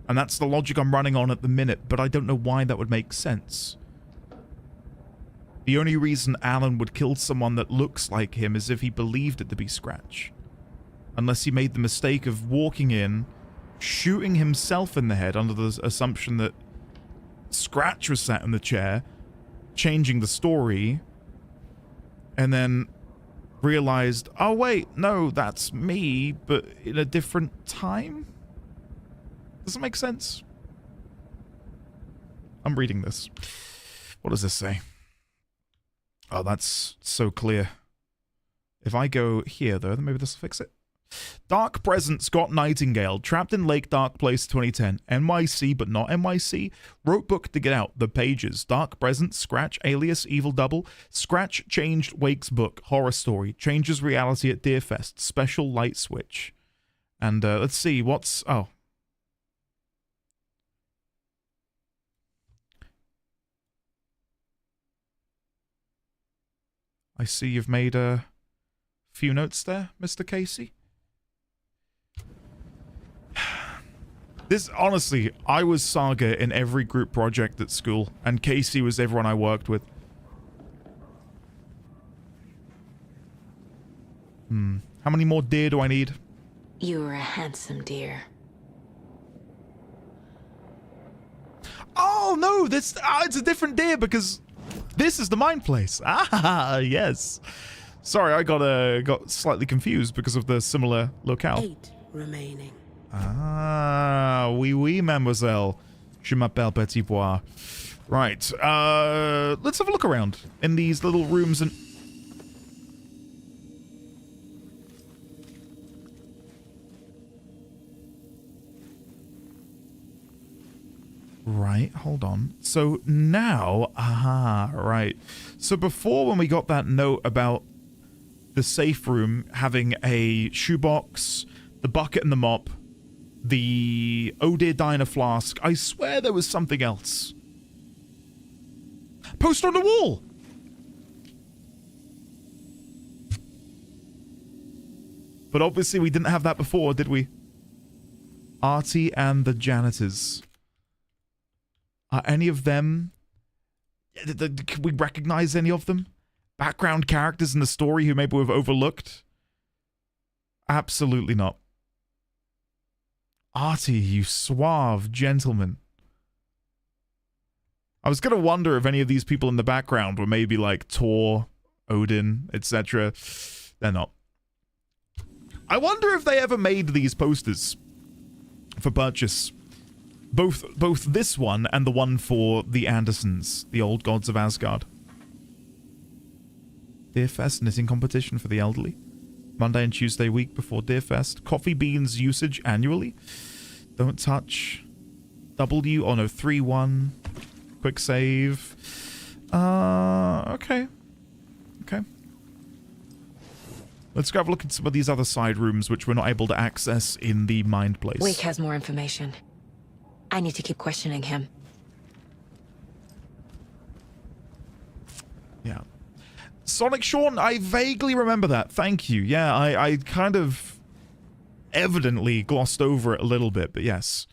S1: And that's the logic I'm running on at the minute, but I don't know why that would make sense. The only reason Alan would kill someone that looks like him is if he believed it to be Scratch. Unless he made the mistake of walking in, shooting himself in the head under the assumption that Scratch was sat in the chair, changing the story, and then realized, oh wait, no, that's me, but in a different time? Does it make sense? I'm reading this. What does this say? Oh, that's so clear. If I go here, though, then maybe this will fix it. Dark Present, Scott Nightingale, trapped in Lake Dark Place 2010. NYC, but not NYC. Wrote book to get out. The Pages. Dark Present, Scratch, Alias, Evil Double. Scratch changed Wake's book. Horror story. Changes reality at Deerfest. Special light switch. And let's see, what's... Oh. I see you've made a few notes there, Mr. Casey. This, honestly, I was Saga in every group project at school, and Casey was everyone I worked with. How many more deer do I need?
S7: You are a handsome deer.
S1: Oh, no, this, it's a different deer because this is the mine place. Ah, yes. Sorry, I got slightly confused because of the similar locale.
S21: 8 remaining.
S1: Ah, oui, mademoiselle. Je m'appelle Petit Bois. Right, let's have a look around in these little rooms and... Right, hold on. So now, right. So before, when we got that note about the safe room having a shoebox, the bucket and the mop, the Oh Dear Diner flask, I swear there was something else. Poster on the wall! But obviously we didn't have that before, did we? Artie and the janitors. Are any of them... Can we recognize any of them? Background characters in the story who maybe we've overlooked? Absolutely not. Artie, you suave gentleman. I was going to wonder if any of these people in the background were maybe like Thor, Odin, etc. They're not. I wonder if they ever made these posters for purchase. Both this one and the one for the Andersons, the old gods of Asgard. Deerfest knitting competition for the elderly. Monday and Tuesday week before Deerfest. Coffee beans usage annually. Don't touch. W, oh no, 3-1. Quick save. Okay. Okay. Let's go have a look at some of these other side rooms which we're not able to access in the Mind Place.
S7: Wake has more information. I need to keep questioning him.
S1: Yeah. Sonic Sean, I vaguely remember that. Thank you. Yeah, I kind of evidently glossed over it a little bit, but yes.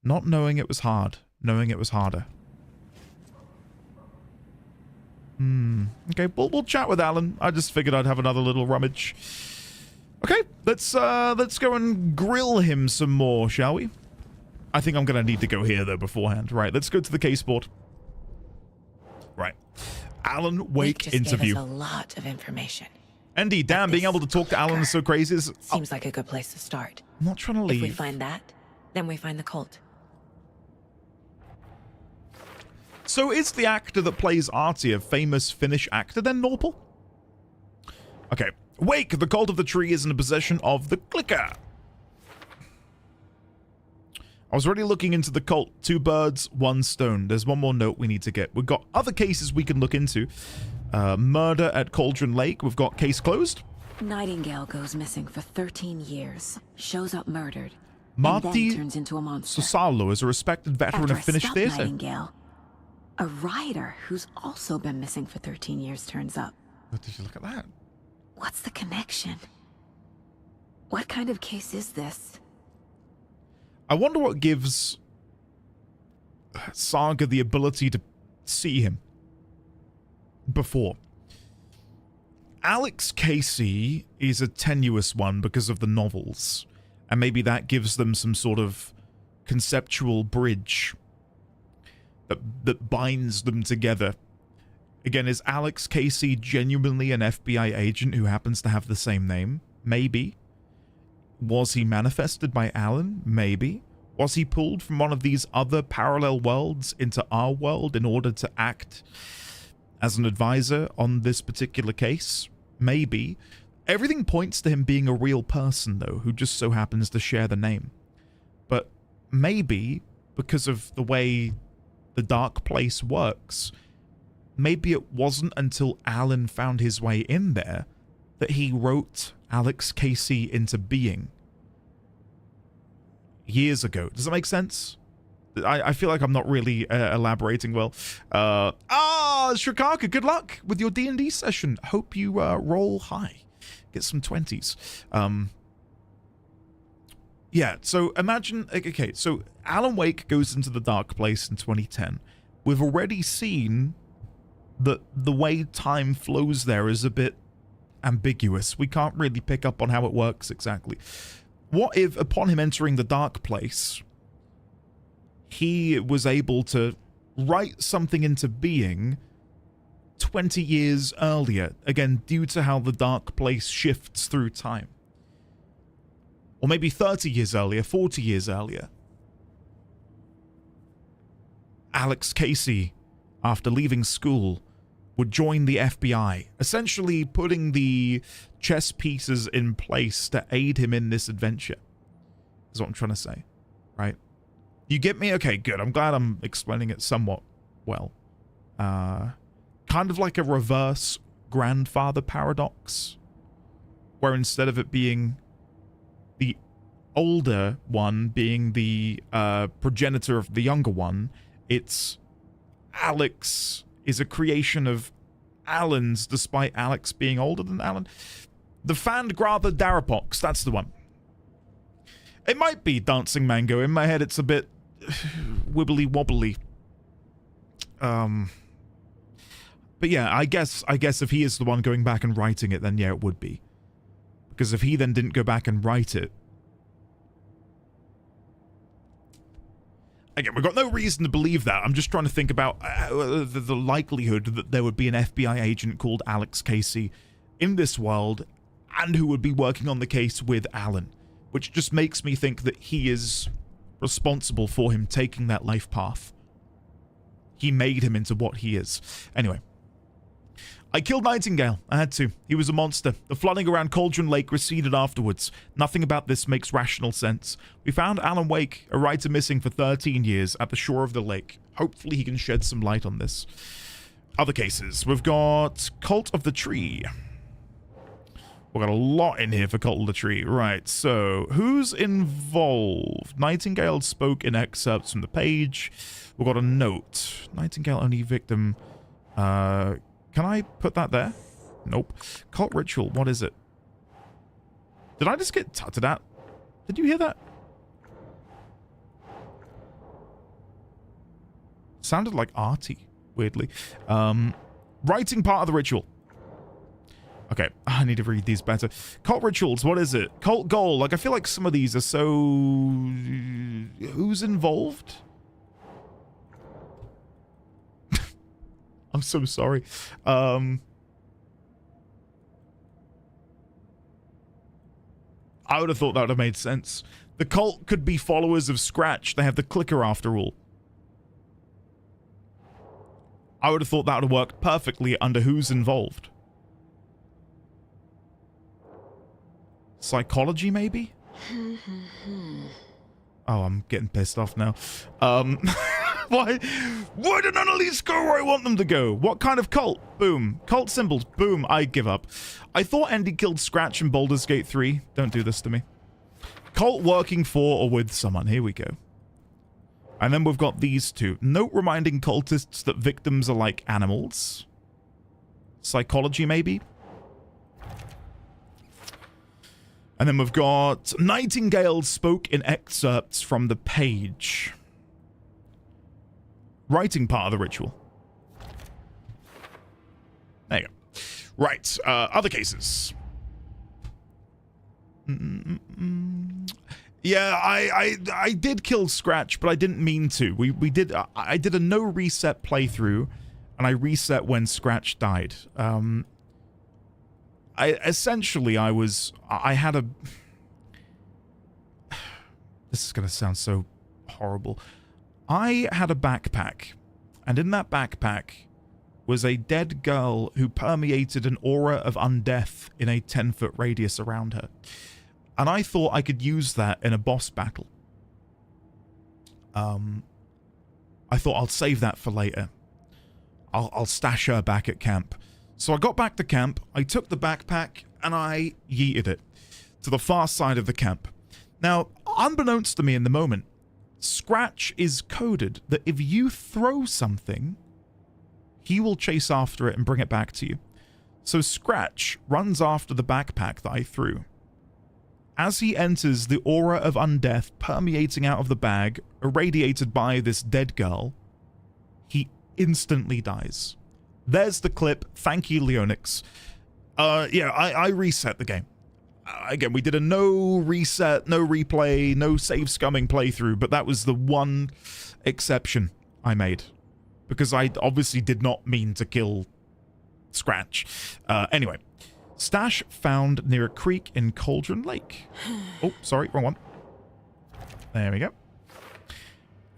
S1: Not knowing it was hard. Knowing it was harder. Okay, we'll chat with Alan. I just figured I'd have another little rummage. Okay, let's go and grill him some more, shall we? I think I'm going to need to go here, though, beforehand. Right, let's go to the case board. Right. Alan Wake
S7: just
S1: interview.
S7: Gave us a lot of information.
S1: Indeed, damn, being able to talk to Alan is so crazy.
S7: Seems like a good place to start.
S1: I'm not trying to leave.
S7: If we find that, then we find the cult.
S1: So is the actor that plays Artie a famous Finnish actor then, Norpal? Okay. Wake, the cult of the tree is in the possession of the clicker. I was already looking into the cult. 2 birds, 1 stone. There's one more note we need to get. We've got other cases we can look into. Murder at Cauldron Lake. We've got case closed.
S21: Nightingale goes missing for 13 years. Shows up murdered.
S1: Marty
S21: and then turns into a monster.
S1: Sosalo is a respected veteran
S21: After
S1: of Finnish
S21: I stop
S1: theatre.
S21: Nightingale, a writer who's also been missing for 13 years turns up.
S1: What did you look at that?
S21: What's the connection? What kind of case is this?
S1: I wonder what gives Saga the ability to see him before. Alex Casey is a tenuous one because of the novels, and maybe that gives them some sort of conceptual bridge that binds them together. Again, is Alex Casey genuinely an FBI agent who happens to have the same name? Maybe. Was he manifested by Alan? Maybe. Was he pulled from one of these other parallel worlds into our world in order to act as an advisor on this particular case? Maybe. Everything points to him being a real person, though, who just so happens to share the name. But maybe, because of the way the Dark Place works, maybe it wasn't until Alan found his way in there that he wrote Alex Casey into being. Years ago. Does that make sense? I feel like I'm not really elaborating well. Shrikaka, good luck with your D&D session. Hope you roll high. Get some 20s. Yeah, so imagine... Okay, so Alan Wake goes into the Dark Place in 2010. We've already seen that the way time flows there is a bit ambiguous. We can't really pick up on how it works exactly. What if, upon him entering the Dark Place, he was able to write something into being 20 years earlier, again, due to how the Dark Place shifts through time? Or maybe 30 years earlier, 40 years earlier. Alex Casey, after leaving school, would join the FBI, essentially putting the chess pieces in place to aid him in this adventure, is what I'm trying to say, right? You get me? Okay, good. I'm glad I'm explaining it somewhat well. Kind of like a reverse grandfather paradox, where instead of it being the older one being the progenitor of the younger one, it's Alex is a creation of Alan's, despite Alex being older than Alan. The Fandgrather Darapox, that's the one. It might be Dancing Mango. In my head, it's a bit wibbly wobbly. But yeah, I guess if he is the one going back and writing it, then yeah, it would be. Because if he then didn't go back and write it, again, we've got no reason to believe that. I'm just trying to think about the likelihood that there would be an FBI agent called Alex Casey in this world and who would be working on the case with Alan, which just makes me think that he is responsible for him taking that life path. He made him into what he is. Anyway. I killed Nightingale. I had to. He was a monster. The flooding around Cauldron Lake receded afterwards. Nothing about this makes rational sense. We found Alan Wake, a writer missing for 13 years, at the shore of the lake. Hopefully he can shed some light on this. Other cases. We've got Cult of the Tree. We've got a lot in here for Cult of the Tree. Right, so who's involved? Nightingale spoke in excerpts from the page. We've got a note. Nightingale only victim... Can I put that there? Nope. Cult ritual, what is it? Did I just get tutted at? Did you hear that? Sounded like arty, weirdly. Writing part of the ritual. Okay, I need to read these better. Cult rituals, what is it? Cult goal, like I feel like some of these are so... Who's involved? I'm so sorry. I would have thought that would have made sense. The cult could be followers of Scratch. They have the clicker after all. I would have thought that would have worked perfectly under who's involved. Psychology, maybe? Oh, I'm getting pissed off now. Why do none of these go where I want them to go? What kind of cult? Boom. Cult symbols. Boom. I give up. I thought Andy killed Scratch in Baldur's Gate 3. Don't do this to me. Cult working for or with someone. Here we go. And then we've got these two. Note reminding cultists that victims are like animals. Psychology, maybe? And then we've got Nightingale spoke in excerpts from the page. Writing part of the ritual. There you go. Right, other cases. Yeah, I did kill Scratch, but I didn't mean to. I did a no reset playthrough, and I reset when Scratch died. I had a... This is gonna sound so horrible. I had a backpack, and in that backpack was a dead girl who permeated an aura of undeath in a 10-foot radius around her. And I thought I could use that in a boss battle. I thought I'll save that for later. I'll stash her back at camp. So I got back to camp, I took the backpack, and I yeeted it to the far side of the camp. Now, unbeknownst to me in the moment, Scratch is coded that if you throw something, he will chase after it and bring it back to you. So Scratch runs after the backpack that I threw. As he enters, the aura of undeath permeating out of the bag, irradiated by this dead girl, he instantly dies. There's the clip. Thank you, Leonix. Yeah, I reset the game. Again, we did a no reset, no replay, no save scumming playthrough, but that was the one exception I made. Because I obviously did not mean to kill Scratch. Anyway. Stash found near a creek in Cauldron Lake. Oh, sorry, wrong one. There we go.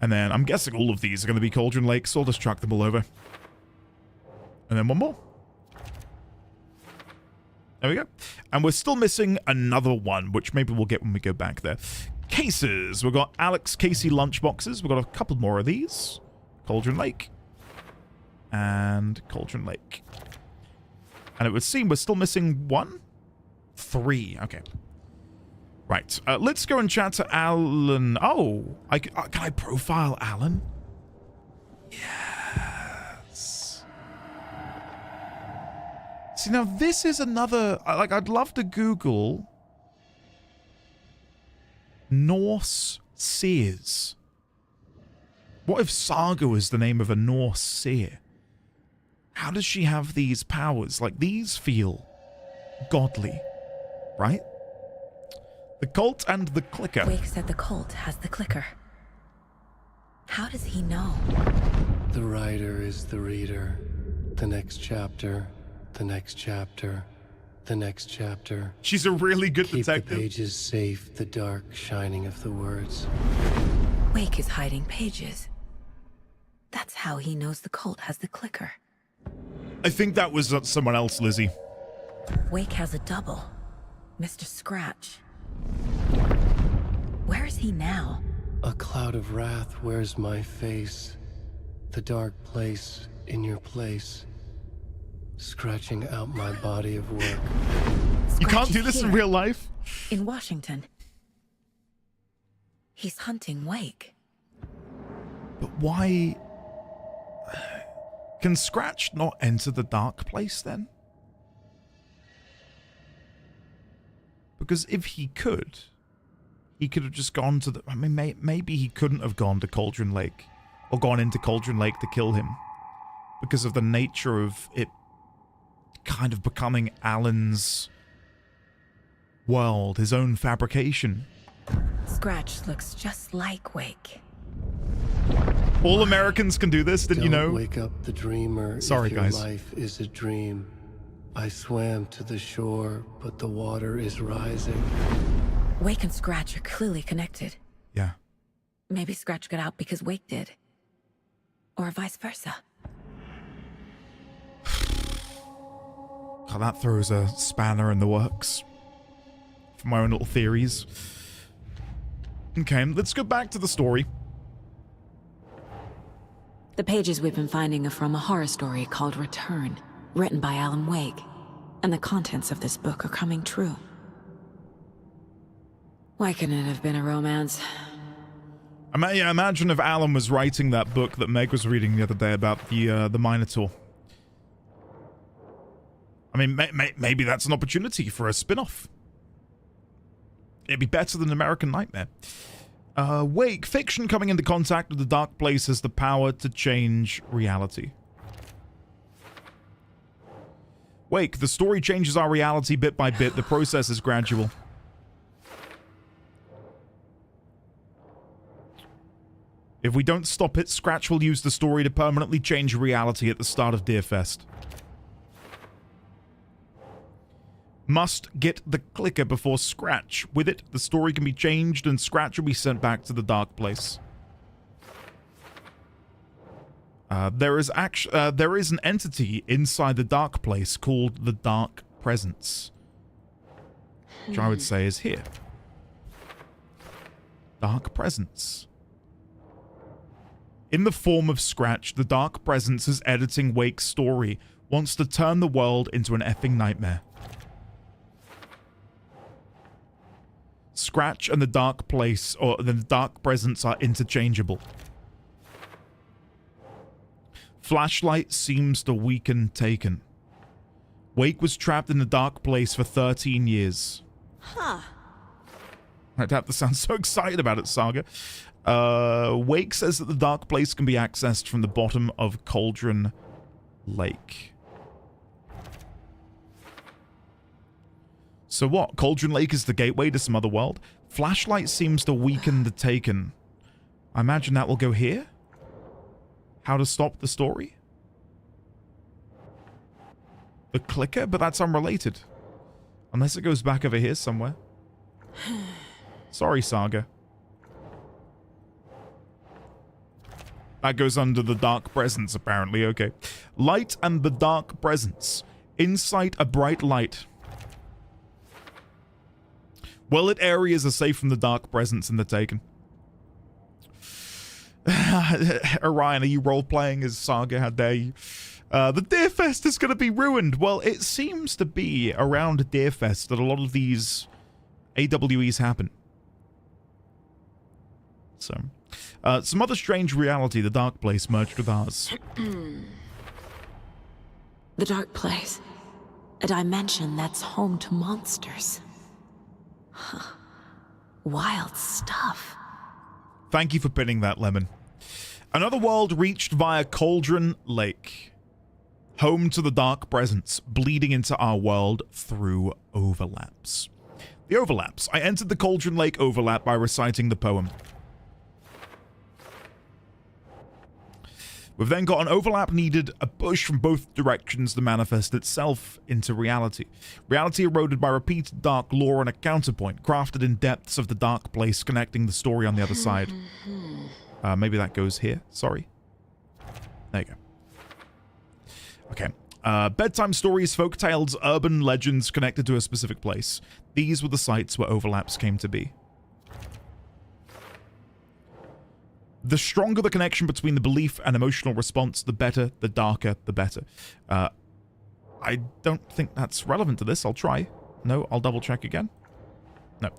S1: And then I'm guessing all of these are going to be Cauldron Lake, so I'll just chuck them all over. And then one more. There we go. And we're still missing another one, which maybe we'll get when we go back there. Cases. We've got Alex Casey lunchboxes. We've got a couple more of these. Cauldron Lake. And Cauldron Lake. And it would seem we're still missing 1? 3. Okay. Right. Let's go and chat to Alan. Oh, can I profile Alan? Yes. See, now this is another... I'd love to Google Norse seers. What if Saga was the name of a Norse seer? How does she have these powers? Like, these feel godly, right? The cult and the clicker.
S21: Wake said the cult has the clicker. How does he know?
S4: The writer is the reader. The next chapter, the next chapter, the next chapter.
S1: She's a really good detective.
S4: Keep the pages safe, the dark shining of the words.
S21: Wake is hiding pages. That's how he knows the cult has the clicker.
S1: I think that was someone else, Lizzie.
S21: Wake has a double. Mr. Scratch. Where is he now?
S4: A cloud of wrath wears my face. The dark place in your place. Scratching out my body of work.
S1: You can't do this in real life?
S21: In Washington. He's hunting Wake.
S1: But why... Can Scratch not enter the dark place then? Because if he could have just gone to the... I mean, maybe he couldn't have gone to Cauldron Lake. Or gone into Cauldron Lake to kill him. Because of the nature of it kind of becoming Alan's world, his own fabrication.
S21: Scratch looks just like Wake.
S1: All Americans can do this, didn't you know?
S4: Wake up the dreamer.
S1: Sorry,
S4: if your
S1: guys.
S4: Life is a dream. I swam to the shore, but the water is rising.
S21: Wake and Scratch are clearly connected.
S1: Yeah.
S21: Maybe Scratch got out because Wake did. Or vice versa.
S1: God, that throws a spanner in the works. For my own little theories. Okay, let's go back to the story.
S21: The pages we've been finding are from a horror story called Return, written by Alan Wake. And the contents of this book are coming true. Why couldn't it have been a romance?
S1: Imagine if Alan was writing that book that Meg was reading the other day about the Minotaur. I mean, maybe that's an opportunity for a spin-off. It'd be better than American Nightmare. Wake, fiction coming into contact with the dark place has the power to change reality. Wake, the story changes our reality bit by bit. The process is gradual. If we don't stop it, Scratch will use the story to permanently change reality at the start of Deerfest. Must get the clicker before Scratch. With it, the story can be changed and Scratch will be sent back to the dark place. There is an entity inside the dark place called the Dark Presence, which I would say is here. Dark Presence. In the form of Scratch, the Dark Presence is editing Wake's story, wants to turn the world into an effing nightmare. Scratch and the Dark Place, or the Dark Presence, are interchangeable. Flashlight seems to weaken Taken. Wake was trapped in the Dark Place for 13 years.
S21: Huh.
S1: I'd have to sound so excited about it, Saga. Wake says that the Dark Place can be accessed from the bottom of Cauldron Lake. So what? Cauldron Lake is the gateway to some other world? Flashlight seems to weaken the Taken. I imagine that will go here? How to stop the story? The clicker? But that's unrelated. Unless it goes back over here somewhere. Sorry, Saga. That goes under the Dark Presence, apparently. Okay. Light and the Dark Presence. Insight a bright light. Well-lit areas are safe from the Dark Presence in the Taken. Orion, are you role-playing as Saga? How dare you? The Deerfest is going to be ruined. Well, it seems to be around Deerfest that a lot of these AWEs happen. So, some other strange reality, the Dark Place merged with ours.
S21: The Dark Place. A dimension that's home to monsters. Huh. Wild stuff.
S1: Thank you for pinning that, Lemon. Another world reached via Cauldron Lake. Home to the Dark Presence, bleeding into our world through overlaps. The overlaps. I entered the Cauldron Lake overlap by reciting the poem. We've then got an overlap needed, a push from both directions to manifest itself into reality. Reality eroded by repeated dark lore and a counterpoint, crafted in depths of the Dark Place, connecting the story on the other side. Maybe that goes here. Sorry. There you go. Okay. Bedtime stories, folk tales, urban legends connected to a specific place. These were the sites where overlaps came to be. The stronger the connection between the belief and emotional response, the better, the darker, the better. I don't think that's relevant to this. I'll try. No, I'll double check again. No.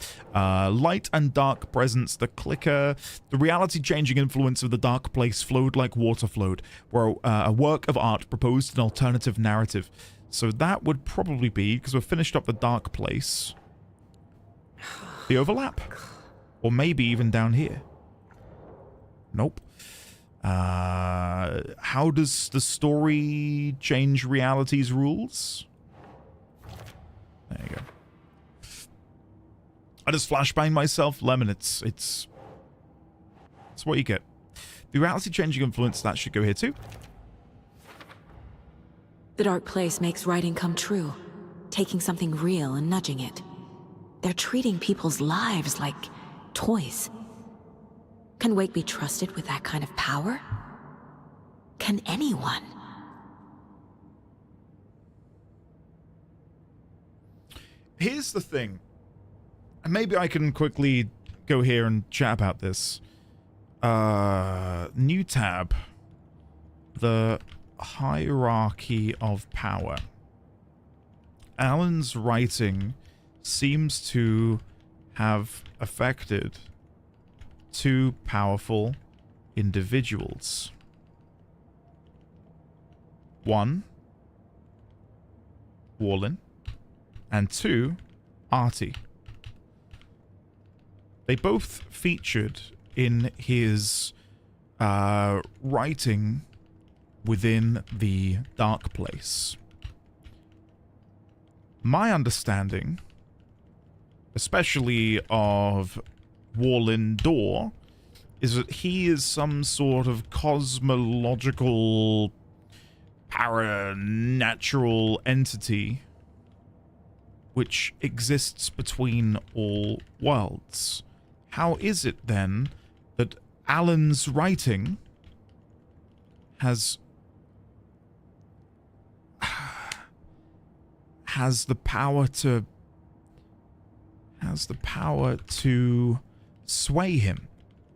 S1: Light and dark presence, the clicker, the reality-changing influence of the Dark Place flowed like water flowed, where a work of art proposed an alternative narrative. So that would probably be, because we've finished up the Dark Place, the overlap. Or maybe even down here. Nope. How does the story change reality's rules? There you go. I just flashbang myself. Lemon, it's what you get. The reality-changing influence, that should go here too.
S21: The Dark Place makes writing come true, taking something real and nudging it. They're treating people's lives like toys. Can Wake be trusted with that kind of power? Can anyone?
S1: Here's the thing. And maybe I can quickly go here and chat about this. New tab. The hierarchy of power. Alan's writing seems to have affected two powerful individuals. One, Warlin, and two, Artie. they both featured in his writing within the Dark Place. My understanding, especially of Warlin Door, is that he is some sort of cosmological paranatural entity which exists between all worlds. How is it then that Alan's writing has the power to sway him?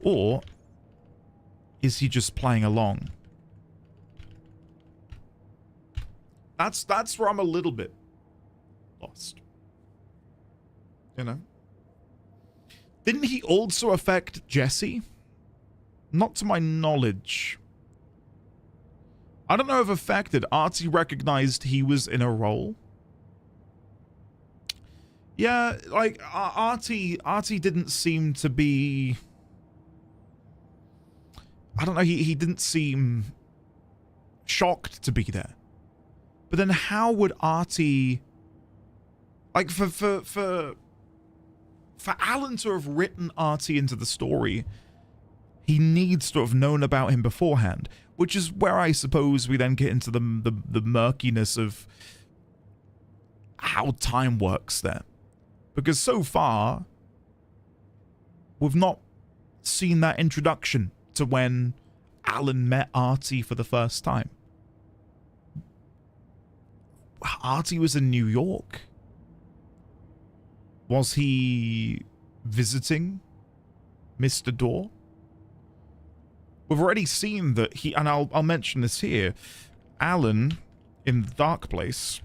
S1: Or is he just playing along? That's where I'm a little bit lost. You know? Didn't he also affect Jesse? Not to my knowledge. I don't know if affected. Artie recognized he was in a role. Yeah, like, Artie didn't seem to be... I don't know, he didn't seem shocked to be there. But then how would Artie... Like, for Alan to have written Artie into the story, he needs to have known about him beforehand, which is where I suppose we then get into the murkiness of how time works there. Because so far, we've not seen that introduction to when Alan met Artie for the first time. Artie was in New York. Was he visiting Mr. Door? We've already seen that he, and I'll mention this here, Alan in the Dark Place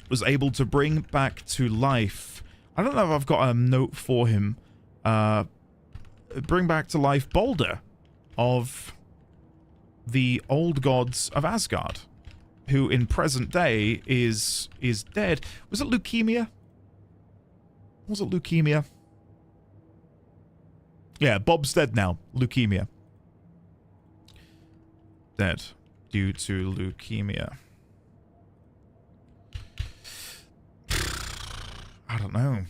S1: was able to bring back to life, I don't know if I've got a note for him, bring back to life Balder of the old gods of Asgard, who in present day is dead. Was it leukemia? Was it leukemia? Yeah, Bob's dead now. Leukemia. Dead due to leukemia. I don't know.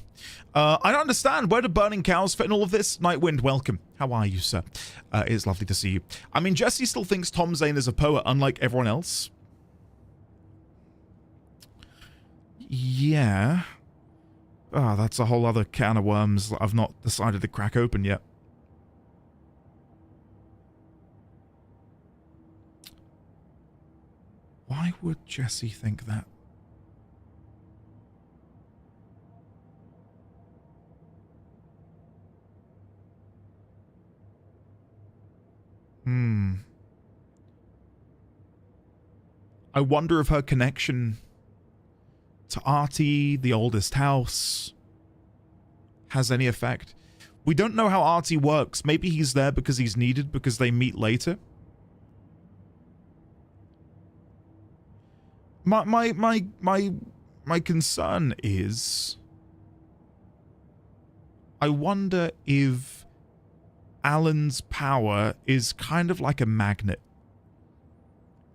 S1: I don't understand. Where do burning cows fit in all of this? Nightwind, welcome. How are you, sir? It is lovely to see you. I mean, Jesse still thinks Tom Zane is a poet, unlike everyone else. Yeah. Ah, that's a whole other can of worms that I've not decided to crack open yet. Why would Jesse think that? I wonder if her connection to Artie, the oldest house, has any effect. We don't know how Artie works. Maybe he's there because he's needed, because they meet later. My concern is, I wonder if Alan's power is kind of like a magnet.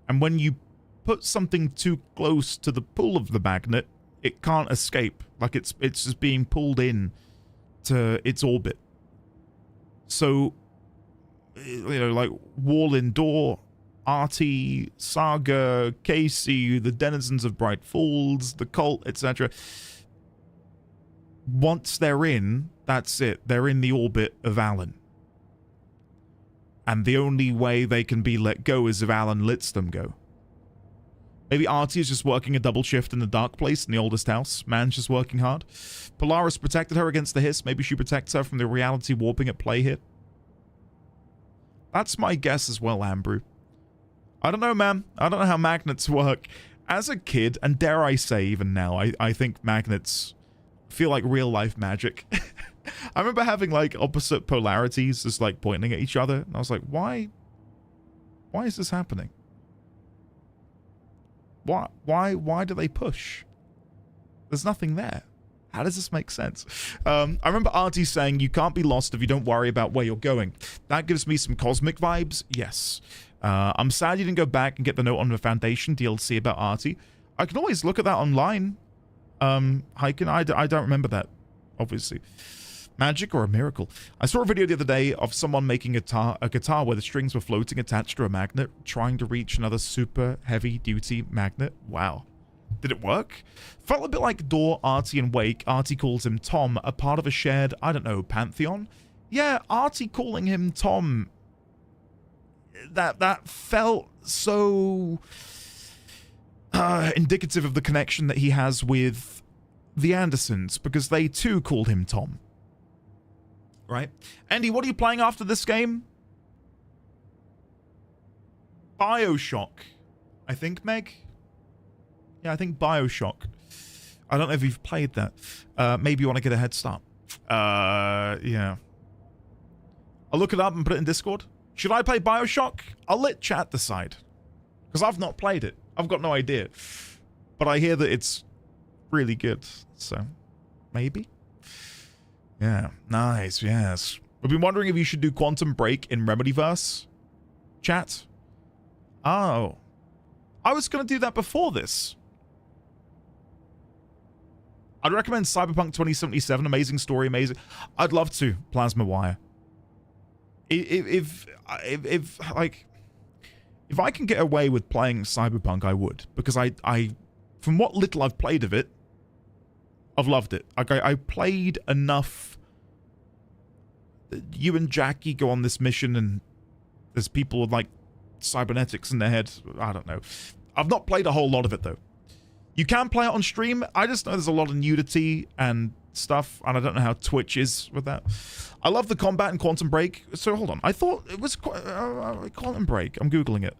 S1: And when you put something too close to the pull of the magnet, it can't escape. Like it's just being pulled in to its orbit. So, you know, like Warlin Door, Artie, Saga, Casey, the denizens of Bright Falls, the cult, etc. Once they're in, that's it. They're in the orbit of Alan. And the only way they can be let go is if Alan lets them go. Maybe Artie is just working a double shift in the Dark Place in the oldest house. Man's just working hard. Polaris protected her against the hiss. Maybe she protects her from the reality warping at play here. That's my guess as well, Ambrew. I don't know, man. I don't know how magnets work. As a kid, and dare I say even now, I think magnets feel like real-life magic. I remember having, like, opposite polarities just, like, pointing at each other. And I was like, why is this happening? Why do they push? There's nothing there. How does this make sense? I remember Artie saying you can't be lost if you don't worry about where you're going. That gives me some cosmic vibes. Yes. I'm sad you didn't go back and get the note on the Foundation DLC about Artie. I can always look at that online. Hiking. I don't remember that, obviously. Magic or a miracle? I saw a video the other day of someone making a guitar where the strings were floating attached to a magnet, trying to reach another super heavy-duty magnet. Wow. Did it work? Felt a bit like Door, Artie, and Wake. Artie calls him Tom, a part of a shared, I don't know, pantheon? Yeah, Artie calling him Tom. That felt so indicative of the connection that he has with the Andersons, because they too called him Tom. Right? Andy, what are you playing after this game? BioShock. I think, Meg? Yeah, I think BioShock. I don't know if you've played that. Maybe you want to get a head start. Yeah. I'll look it up and put it in Discord. Should I play BioShock? I'll let chat decide. Because I've not played it. I've got no idea. But I hear that it's really good. So, maybe? Yeah, nice, yes. We've been wondering if you should do Quantum Break in Remedyverse. Chat. Oh. I was going to do that before this. I'd recommend Cyberpunk 2077. Amazing story, amazing. I'd love to. Plasma Wire. If I can get away with playing Cyberpunk, I would. Because I from what little I've played of it, I've loved it. Like, I played enough. You and Jackie go on this mission and there's people with, like, cybernetics in their head. I don't know. I've not played a whole lot of it, though. You can play it on stream. I just know there's a lot of nudity and stuff, and I don't know how Twitch is with that. I love the combat in Quantum Break. So, hold on. I thought it was Quantum Break. I'm Googling it.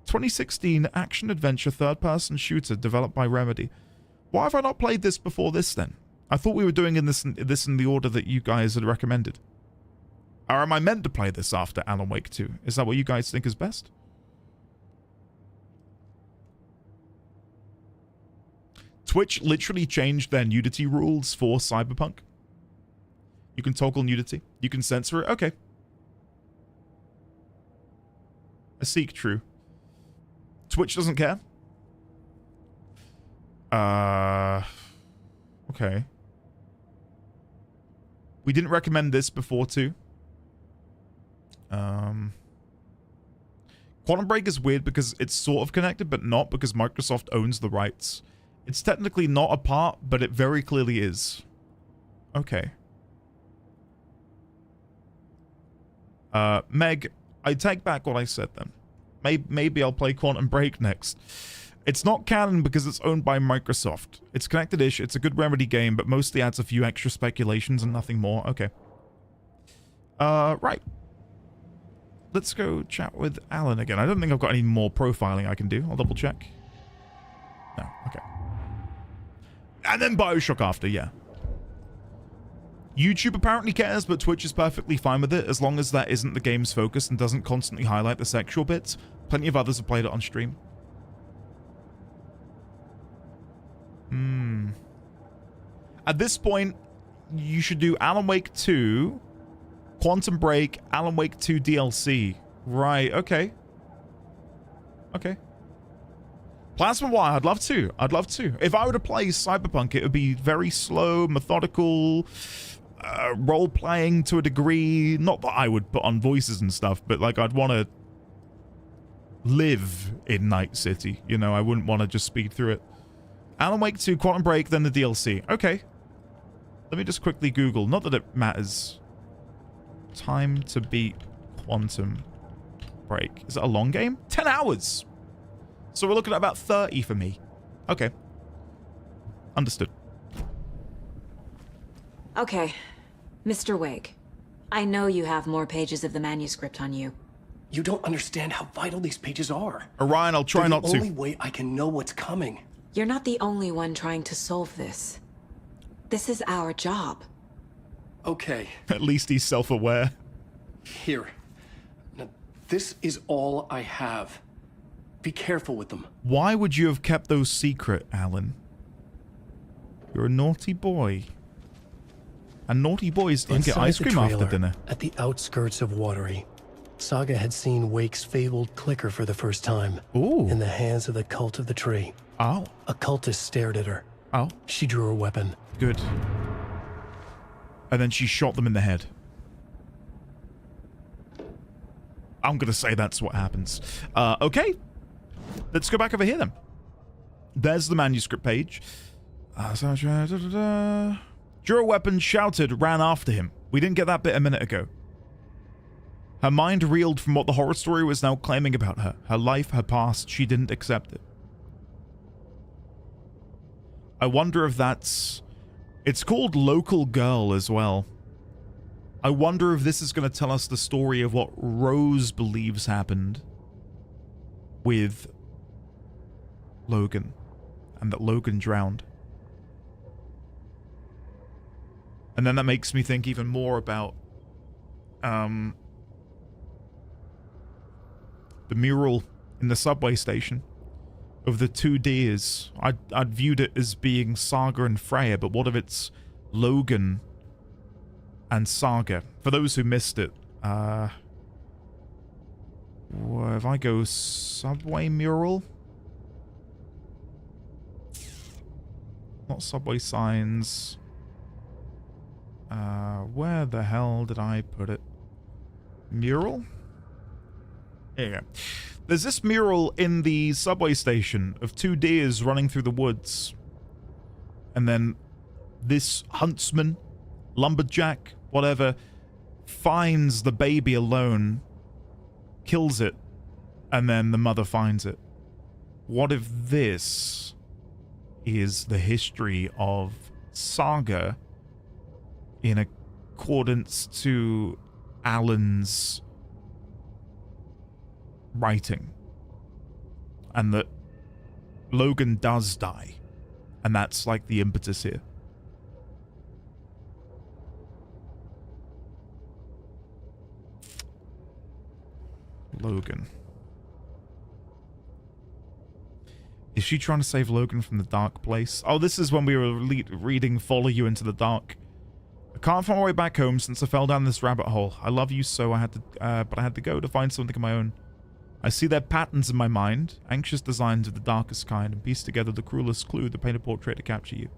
S1: 2016 action-adventure third-person shooter developed by Remedy. Why have I not played this before this, then? I thought we were doing this in the order that you guys had recommended. Or am I meant to play this after Alan Wake 2? Is that what you guys think is best? Twitch literally changed their nudity rules for Cyberpunk. You can toggle nudity. You can censor it. Okay. I seek true. Twitch doesn't care? Okay. We didn't recommend this before, too. Quantum Break is weird because it's sort of connected, but not, because Microsoft owns the rights. It's technically not a part, but it very clearly is. Okay. Meg, I take back what I said then. Maybe I'll play Quantum Break next. It's not canon because it's owned by Microsoft. It's connected-ish, it's a good Remedy game, but mostly adds a few extra speculations and nothing more. Okay. Right. Let's go chat with Alan again. I don't think I've got any more profiling I can do. I'll double check. No, okay. And then BioShock after, yeah. YouTube apparently cares, but Twitch is perfectly fine with it, as long as that isn't the game's focus and doesn't constantly highlight the sexual bits. Plenty of others have played it on stream. At this point, you should do Alan Wake 2, Quantum Break, Alan Wake 2 DLC. Right, okay. Okay. Plasma Wire, I'd love to. I'd love to. If I were to play Cyberpunk, it would be very slow, methodical, role-playing to a degree. Not that I would put on voices and stuff, but, like, I'd want to live in Night City. You know, I wouldn't want to just speed through it. Alan Wake 2, Quantum Break, then the DLC. Okay. Let me just quickly Google. Not that it matters. Time to beat Quantum Break. Is it a long game? 10 hours! So we're looking at about 30 for me. Okay. Understood.
S21: Okay. Mr. Wake, I know you have more pages of the manuscript on you.
S9: You don't understand how vital these pages are.
S1: Orion, I'll try not to.
S9: They're the only way I can know what's coming.
S21: You're not the only one trying to solve this. This is our job.
S9: Okay.
S1: At least he's self-aware.
S9: Here. Now, this is all I have. Be careful with them.
S1: Why would you have kept those secret, Alan? You're a naughty boy. And naughty boys don't get
S4: Inside
S1: ice
S4: the
S1: cream after
S4: trailer,
S1: dinner.
S4: At the outskirts of Watery, Saga had seen Wake's fabled clicker for the first time.
S1: Ooh.
S4: In the hands of the Cult of the Tree.
S1: Oh.
S4: A cultist stared at her.
S1: Oh.
S4: She drew her weapon.
S1: Good. And then she shot them in the head. I'm gonna say that's what happens. Okay. Let's go back over here then. There's the manuscript page. Drew a weapon, shouted, ran after him. We didn't get that bit a minute ago. Her mind reeled from what the horror story was now claiming about her. Her life, her past, she didn't accept it. I wonder if that's... It's called Local Girl as well. I wonder if this is going to tell us the story of what Rose believes happened with Logan, and that Logan drowned. And then that makes me think even more about the mural in the subway station of the two deers. I'd viewed it as being Saga and Freya, but what if it's Logan and Saga? For those who missed it, if I go subway mural, not subway signs. Where the hell did I put it? Mural? Here you go. There's this mural in the subway station of two deers running through the woods. And then this huntsman, lumberjack, whatever, finds the baby alone, kills it, and then the mother finds it. What if this is the history of Saga in accordance to Alan's writing, and that Logan does die, and that's like the impetus here? Logan. Is she trying to save Logan from the dark place? Oh, this is when we were reading Follow You into the Dark. I can't find my way back home since I fell down this rabbit hole. I love you so I had to, but I had to go to find something of my own. I see their patterns in my mind, anxious designs of the darkest kind, and piece together the cruelest clue to paint a portrait to capture you.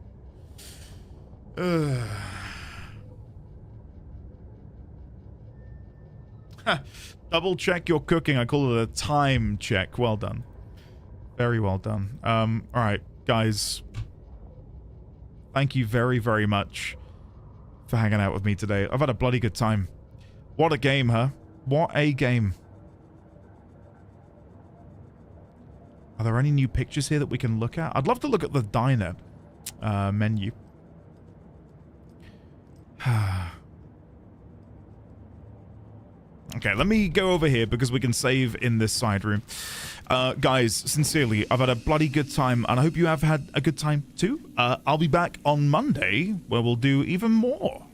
S1: Double check your cooking. I call it a time check. Well done. Very well done. Alright, guys. Thank you very, very much for hanging out with me today. I've had a bloody good time. What a game, huh? What a game. Are there any new pictures here that we can look at? I'd love to look at the diner menu. Okay, let me go over here because we can save in this side room. Guys, sincerely, I've had a bloody good time, and I hope you have had a good time too. I'll be back on Monday, where we'll do even more.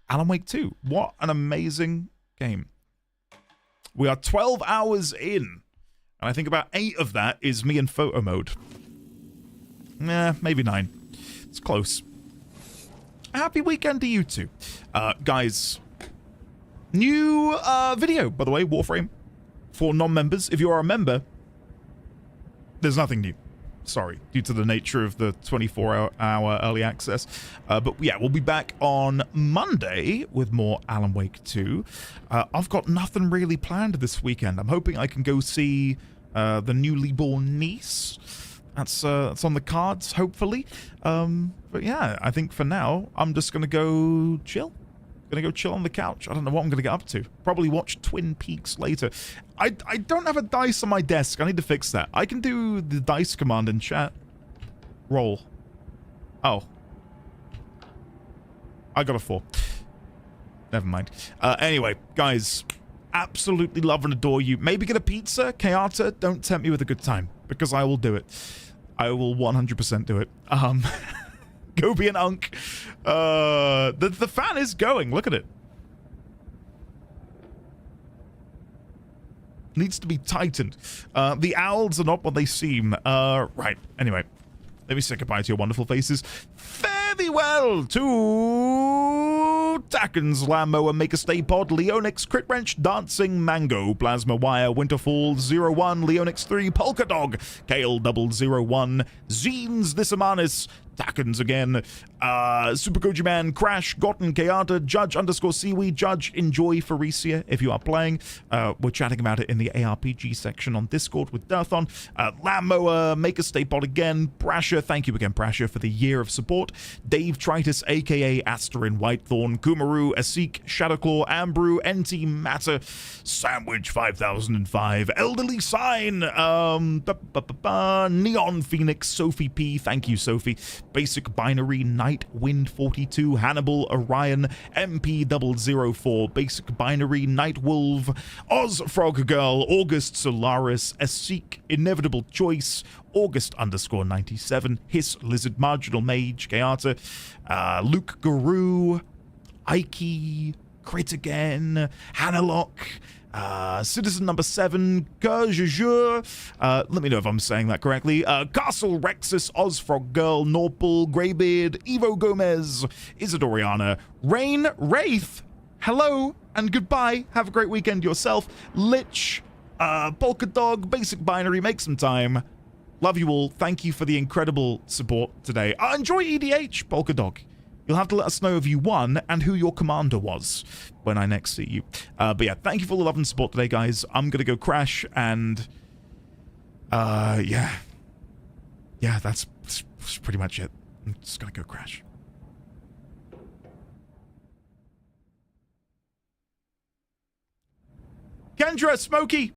S1: Alan Wake 2. What an amazing game. We are 12 hours in, and I think about 8 of that is me in photo mode. Maybe 9. It's close. Happy weekend to you two. Guys, new video, by the way, Warframe, for non-members. If you are a member, there's nothing new. Sorry, due to the nature of the 24-hour early access. But yeah, we'll be back on Monday with more Alan Wake 2. I've got nothing really planned this weekend. I'm hoping I can go see the newly born niece. That's on the cards, hopefully. But yeah, I think for now, I'm just going to go chill. Gonna go chill on the couch. I don't know what I'm gonna get up to. Probably watch Twin Peaks later. I don't have a dice on my desk. I need to fix that. I can do the dice command in chat. Roll. Oh. I got a 4. Never mind. Anyway, guys, absolutely love and adore you. Maybe get a pizza. Kayata, don't tempt me with a good time, because I will do it. I will 100% do it. Go be an unk. The fan is going. Look at it. Needs to be tightened. The owls are not what they seem. Right. Anyway. Let me say goodbye to your wonderful faces. Fare thee well to Tackens, Lammo, Make a Stay Pod, Leonix, Crit Wrench, Dancing Mango, Plasma Wire, Winterfall 01, Leonix 3, Polka Dog, Kale 001, Zines, This Amanis, Tackens again, Super Koji Man, Crash, Gotten, Kayata, Judge _ Seaweed, Judge, Enjoy Faricia if you are playing. We're chatting about it in the ARPG section on Discord with Dirthon. Lammoa, Make a Stay Pod again, Brasher, thank you again, Brasher, for the year of support. Dave Tritus, aka Asterin, Whitethorn, Kumaru, Asik, Shadowclaw, Ambrew, NT Matter, Sandwich 5005, Elderly Sign, Neon Phoenix, Sophie P, thank you, Sophie. Basic Binary, Night Wind 42, Hannibal, Orion, MP004, Basic Binary, Night Wolf, Oz Frog Girl, August Solaris, Asik, Inevitable Choice, August _97, Hiss Lizard, Marginal Mage, Gayata, Luke Guru, Ike, Crit Again, Hannalock, Citizen number 7, Gerjejur, let me know if I'm saying that correctly, Castle Rexus, Ozfrog Girl, Norpal, Greybeard, Evo Gomez, Isadoriana, Rain, Wraith, hello and goodbye, have a great weekend yourself, Lich, Polka Dog, Basic Binary, make some time, love you all, thank you for the incredible support today, enjoy EDH, Polka Dog. You'll have to let us know if you won and who your commander was when I next see you. But yeah, thank you for the love and support today, guys. I'm going to go crash and... yeah. Yeah, that's pretty much it. I'm just going to go crash. Kendra, Smokey,